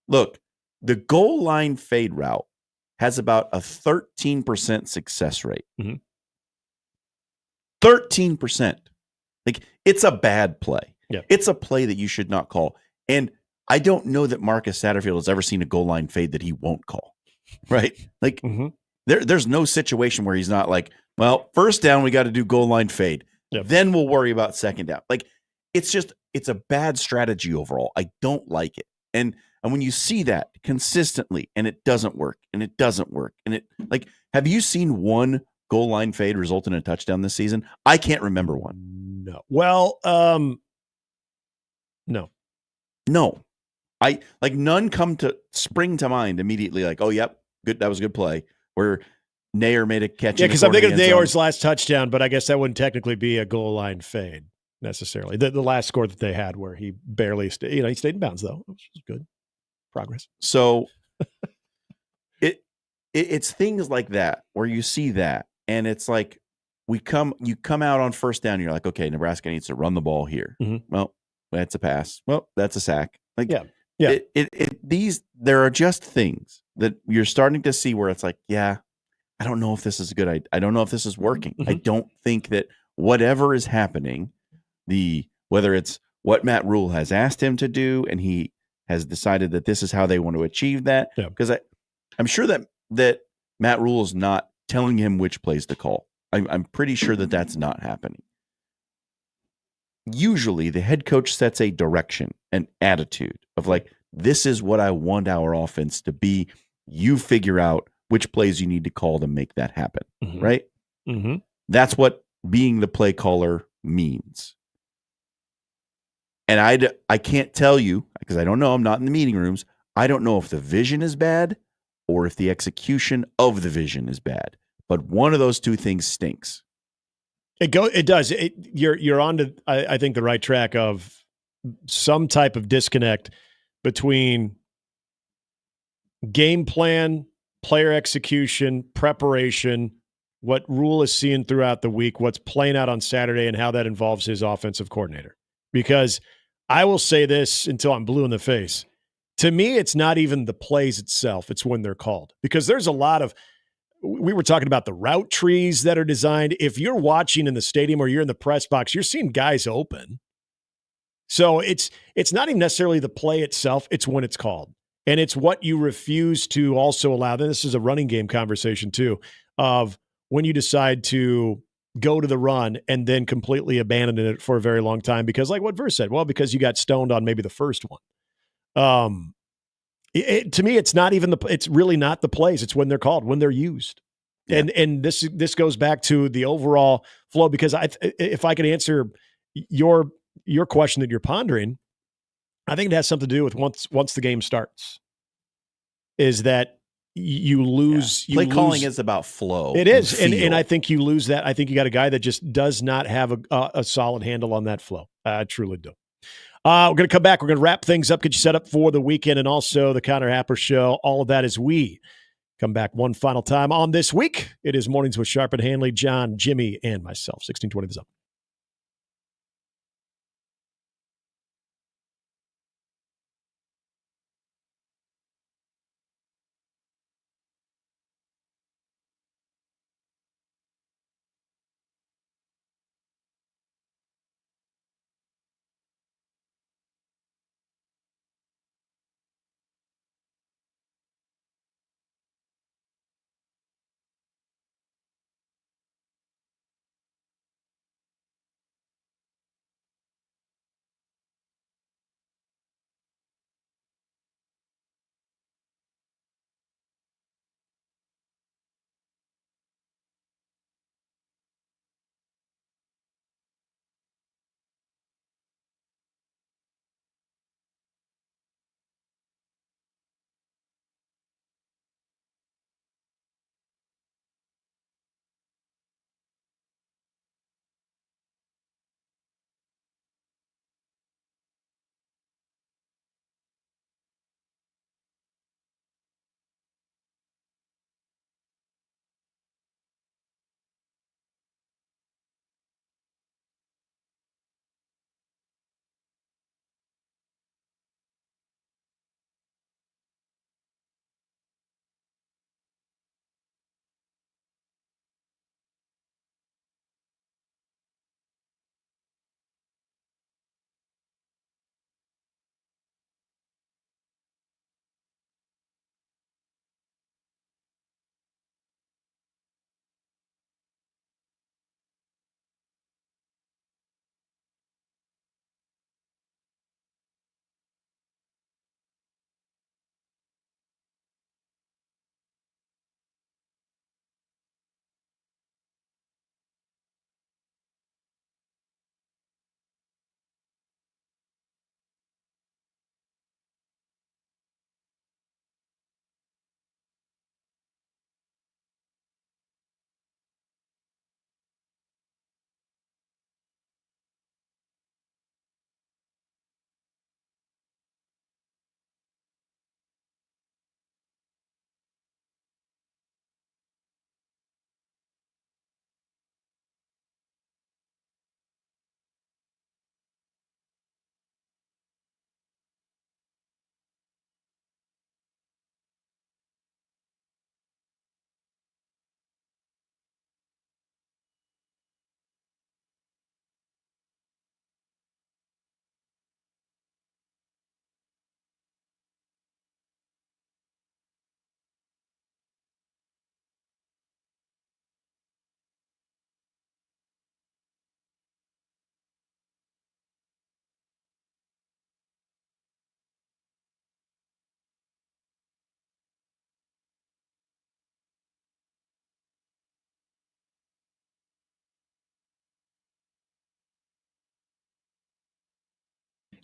look, the goal line fade route has about a 13% success rate. Mm-hmm. 13%. Like it's a bad play. Yeah. It's a play that you should not call. And I don't know that Marcus Satterfield has ever seen a goal line fade that he won't call. Right? Like there's no situation where he's not like, well, first down, we got to do goal line fade. Yep. Then we'll worry about second down. Like it's a bad strategy overall. I don't like it. And when you see that consistently and it doesn't work and it doesn't work and it like, have you seen one goal line fade result in a touchdown this season? I can't remember one. No. Well, no. I like none spring to mind immediately. Like, oh, yep, good. That was a good play. Where Nair made a catch. Yeah, because I'm thinking of Nair's last touchdown, but I guess that wouldn't technically be a goal line fade necessarily. The last score that they had where he barely he stayed in bounds though, which was good progress. So it's things like that where you see that, and it's like you come out on first down, and you're like, okay, Nebraska needs to run the ball here. Mm-hmm. Well, that's a pass. Well, that's a sack. Like there are just things that you're starting to see where it's like, yeah. I don't know if this is good. I don't know if this is working. Mm-hmm. I don't think that whatever is happening, whether it's what Matt Rule has asked him to do, and he has decided that this is how they want to achieve that. Because I'm sure that Matt Rule is not telling him which plays to call. I'm pretty sure that that's not happening. Usually, the head coach sets a direction, an attitude of like, this is what I want our offense to be. You figure out which plays you need to call to make that happen, right? Mm-hmm. That's what being the play caller means. And I can't tell you, because I don't know, I'm not in the meeting rooms, I don't know if the vision is bad or if the execution of the vision is bad. But one of those two things stinks. It does. You're on to, I think, the right track of some type of disconnect between game plan, player execution, preparation, what Rule is seeing throughout the week, what's playing out on Saturday, and how that involves his offensive coordinator. Because I will say this until I'm blue in the face. To me, it's not even the plays itself. It's when they're called. Because there's a lot of, we were talking about the route trees that are designed. If you're watching in the stadium or you're in the press box, you're seeing guys open. So it's not even necessarily the play itself. It's when it's called. And it's what you refuse to also allow. Then this is a running game conversation too, of when you decide to go to the run and then completely abandon it for a very long time. Because like what Verz said, well, because you got stoned on maybe the first one. To me, it's not even it's really not the plays. It's when they're called, when they're used. Yeah. And this goes back to the overall flow, because if I could answer your question that you're pondering, I think it has something to do with once the game starts, is that you lose. Play you calling lose. is about flow. It is, and feel. I think you lose that. I think you got a guy that just does not have a solid handle on that flow. I truly do. We're going to come back. We're going to wrap things up, get you set up for the weekend, and also the Connor Happer Show. All of that as we come back one final time on this week. It is Mornings with Sharp and Handley, John, Jimmy, and myself. 1620 The Zone.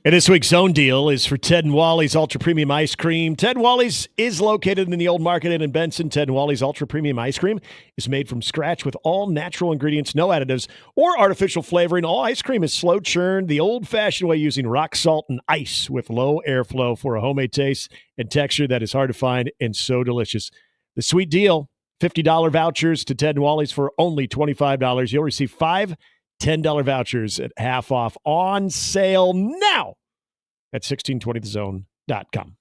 And this week's Zone Deal is for Ted and Wally's Ultra Premium Ice Cream. Ted and Wally's is located in the Old Market Inn in Benson. Ted and Wally's Ultra Premium Ice Cream is made from scratch with all natural ingredients, no additives or artificial flavoring. All ice cream is slow churned the old-fashioned way using rock salt and ice with low airflow for a homemade taste and texture that is hard to find and so delicious. The sweet deal, $50 vouchers to Ted and Wally's for only $25. You'll receive 5 $10 vouchers at half off on sale now at 1620thezone.com.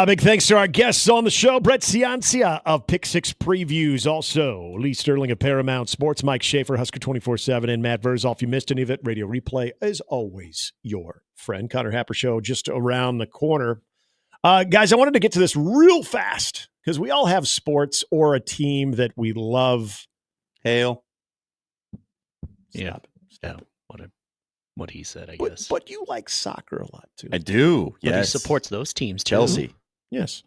Big thanks to our guests on the show, Brett Ciancia of Pick Six Previews, also Lee Sterling of Paramount Sports, Mike Schaefer, Husker 24/7, and Matt Verzal. If you missed any of it, radio replay is always your friend. Connor Happer Show just around the corner. Guys, I wanted to get to this real fast because we all have sports or a team that we love. Hail. Stop what he said, I guess. But you like soccer a lot, too. I do, But yes. he supports those teams, too. Chelsea. Yes.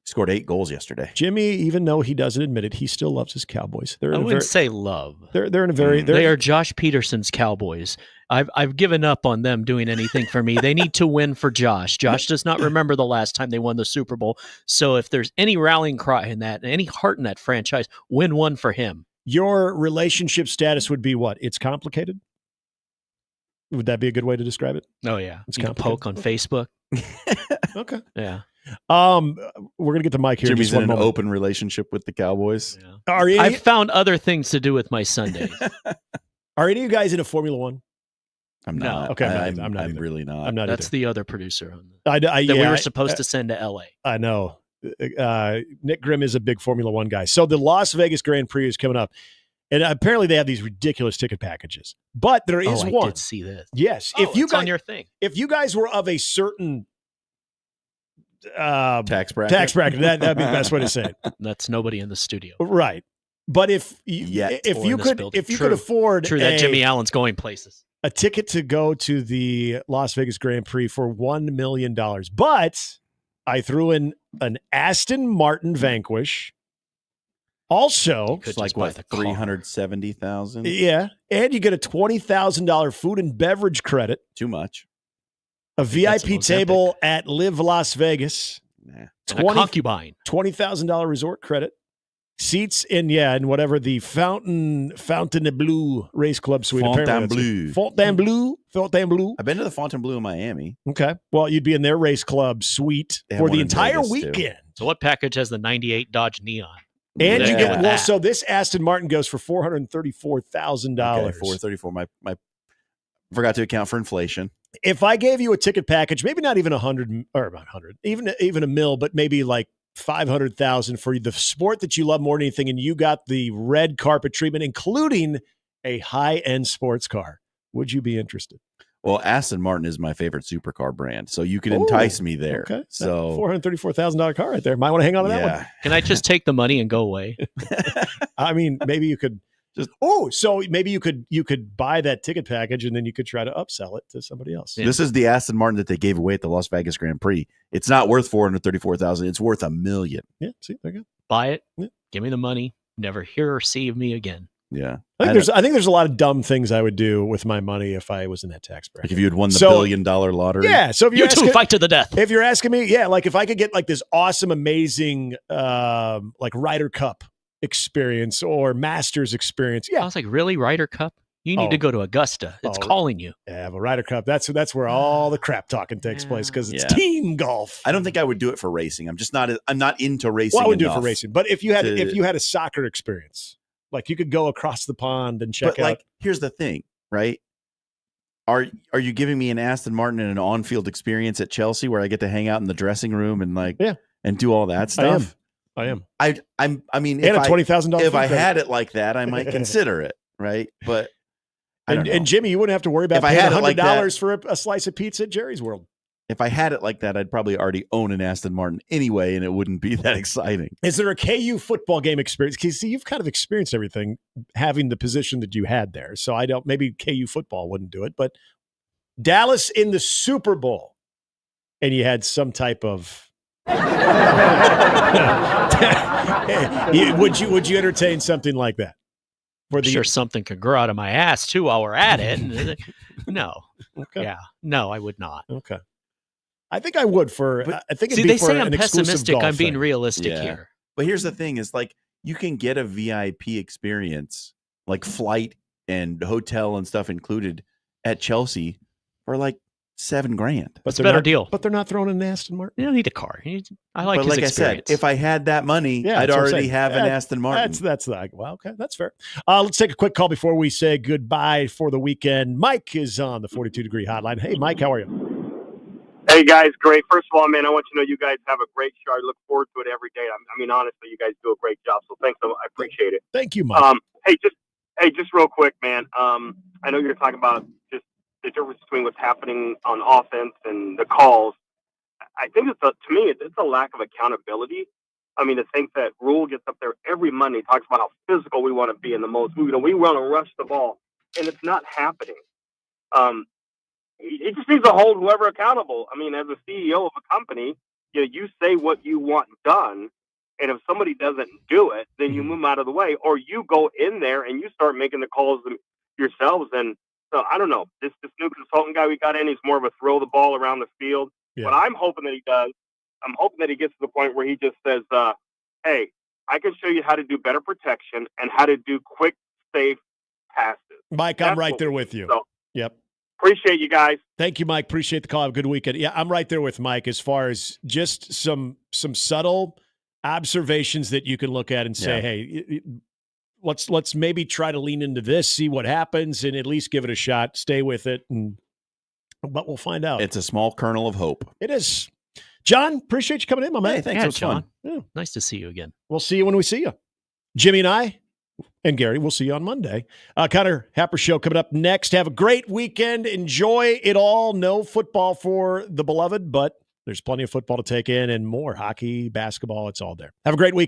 Scored 8 goals yesterday. Jimmy, even though he doesn't admit it, he still loves his Cowboys. I wouldn't say love. They're in a very. They are Josh Peterson's Cowboys. I've given up on them doing anything for me. They need to win for Josh. Josh does not remember the last time they won the Super Bowl. So if there's any rallying cry in that, any heart in that franchise, win one for him. Your relationship status would be what? It's complicated? Would that be a good way to describe it? Oh, yeah. It's you can poke on Facebook. Okay. Yeah. We're gonna get to Mike here. Jimmy's just one in an moment. open relationship with the Cowboys. Yeah. I've found other things to do with my Sundays. Are any of you guys into Formula One? I'm not. Okay, I'm really not. I'm not. That's either. the other producer on that we were supposed to send to LA. I know. Nick Grimm is a big Formula One guy. So the Las Vegas Grand Prix is coming up, and apparently they have these ridiculous ticket packages. But there is one. I did see this. Yes, if you guys on your thing, if you guys were of a certain tax bracket, that'd be the best way to say it. That's nobody in the studio, right? But if you could afford that Jimmy Allen's going places. A ticket to go to the Las Vegas Grand Prix for $1 million. But I threw in an Aston Martin Vanquish. Also, it's like what, 370,000? Yeah. And you get a $20,000 food and beverage credit. Too much. A VIP table at Live Las Vegas. Nah. A concubine. $20,000 resort credit. Seats in whatever the Fontainebleau Race Club suite. Fontainebleau. I've been to the Fontainebleau in Miami. Okay. Well, you'd be in their race club suite for the entire weekend. So what package has the 98 Dodge Neon? And you get so this Aston Martin goes for $434,000. Okay, $434. My forgot to account for inflation. If I gave you a ticket package, maybe not even 100 or about 100, even a mil, but maybe like 500,000 for the sport that you love more than anything, and you got the red carpet treatment, including a high-end sports car, would you be interested? Well, Aston Martin is my favorite supercar brand, so you can entice me there. Okay, so $434,000 car right there. Might want to hang on to that one. Can I just take the money and go away? I mean, maybe you could just. So maybe you could buy that ticket package and then you could try to upsell it to somebody else. Yeah. This is the Aston Martin that they gave away at the Las Vegas Grand Prix. It's not worth $434,000. It's worth $1 million. Yeah, see, there you go. Buy it. Yeah. Give me the money. Never hear or see of me again. Yeah, I think there's a lot of dumb things I would do with my money if I was in that tax bracket. Like if you had won the $1 billion lottery. Yeah. So if you two fight to the death. If you're asking me, like if I could get like this awesome, amazing, like Ryder Cup experience or Masters experience. Yeah. I was like, really, Ryder Cup? You need to go to Augusta. It's calling you. Yeah, but Ryder Cup, that's where all the crap talking takes place because it's team golf. I don't think I would do it for racing. I'm not into racing. Well, I would do it for racing. But if you had a soccer experience, like you could go across the pond and check out. Like, here's the thing, right? Are you giving me an Aston Martin and an on-field experience at Chelsea where I get to hang out in the dressing room and and do all that stuff? I am. I mean, and a $20,000. If I had it like that, I might consider it, right? But and Jimmy, you wouldn't have to worry about paying $100 for a slice of pizza at Jerry's World. If I had it like that, I'd probably already own an Aston Martin anyway, and it wouldn't be that exciting. Is there a KU football game experience? Because you've kind of experienced everything having the position that you had there. So maybe KU football wouldn't do it, but Dallas in the Super Bowl, and you had some type of. Would you entertain something like that? Sure, something could grow out of my ass too while we're at it. No. Okay. Yeah. No, I would not. Okay. I think I would I think it'd be they for say an I'm exclusive pessimistic. golf I'm being thing. realistic here. But here's the thing: is like you can get a VIP experience, like flight and hotel and stuff included, at Chelsea for like $7,000. That's a better deal. But they're not throwing in an Aston Martin. You don't need a car. I like but his like experience. I said, if I had that money, I'd already have an Aston Martin. That's like, well, okay, that's fair. Let's take a quick call before we say goodbye for the weekend. Mike is on the 42-degree hotline. Hey, Mike, how are you? Hey, guys, great. First of all, man, I want you to know you guys have a great show. I look forward to it every day. I mean, honestly, you guys do a great job, so thanks. I appreciate it. Thank you, Mike. Just real quick, man. I know you're talking about just the difference between what's happening on offense and the calls. I think to me, it's a lack of accountability. I mean, to think that Rule gets up there every Monday, talks about how physical we want to be in the most. We want to rush the ball, and it's not happening. He just needs to hold whoever accountable. I mean, as a CEO of a company, you say what you want done, and if somebody doesn't do it, then you move out of the way, or you go in there and you start making the calls yourselves. And so I don't know. This new consultant guy we got in, he's more of a throw the ball around the field. Yeah. What I'm hoping that he does, I'm hoping that he gets to the point where he just says, hey, I can show you how to do better protection and how to do quick, safe passes. Mike, I'm right there with you. So, yep. Appreciate you guys. Thank you, Mike. Appreciate the call. Have a good weekend. Yeah, I'm right there with Mike as far as just some subtle observations that you can look at and say, hey, let's maybe try to lean into this, see what happens, and at least give it a shot. Stay with it, but we'll find out. It's a small kernel of hope. It is. John, appreciate you coming in, my man. Hey, thanks. It was John. fun. Yeah. Nice to see you again. We'll see you when we see you. Jimmy and I and Gary, we'll see you on Monday. Connor Happer Show coming up next. Have a great weekend. Enjoy it all. No football for the beloved, but there's plenty of football to take in and more hockey, basketball. It's all there. Have a great weekend.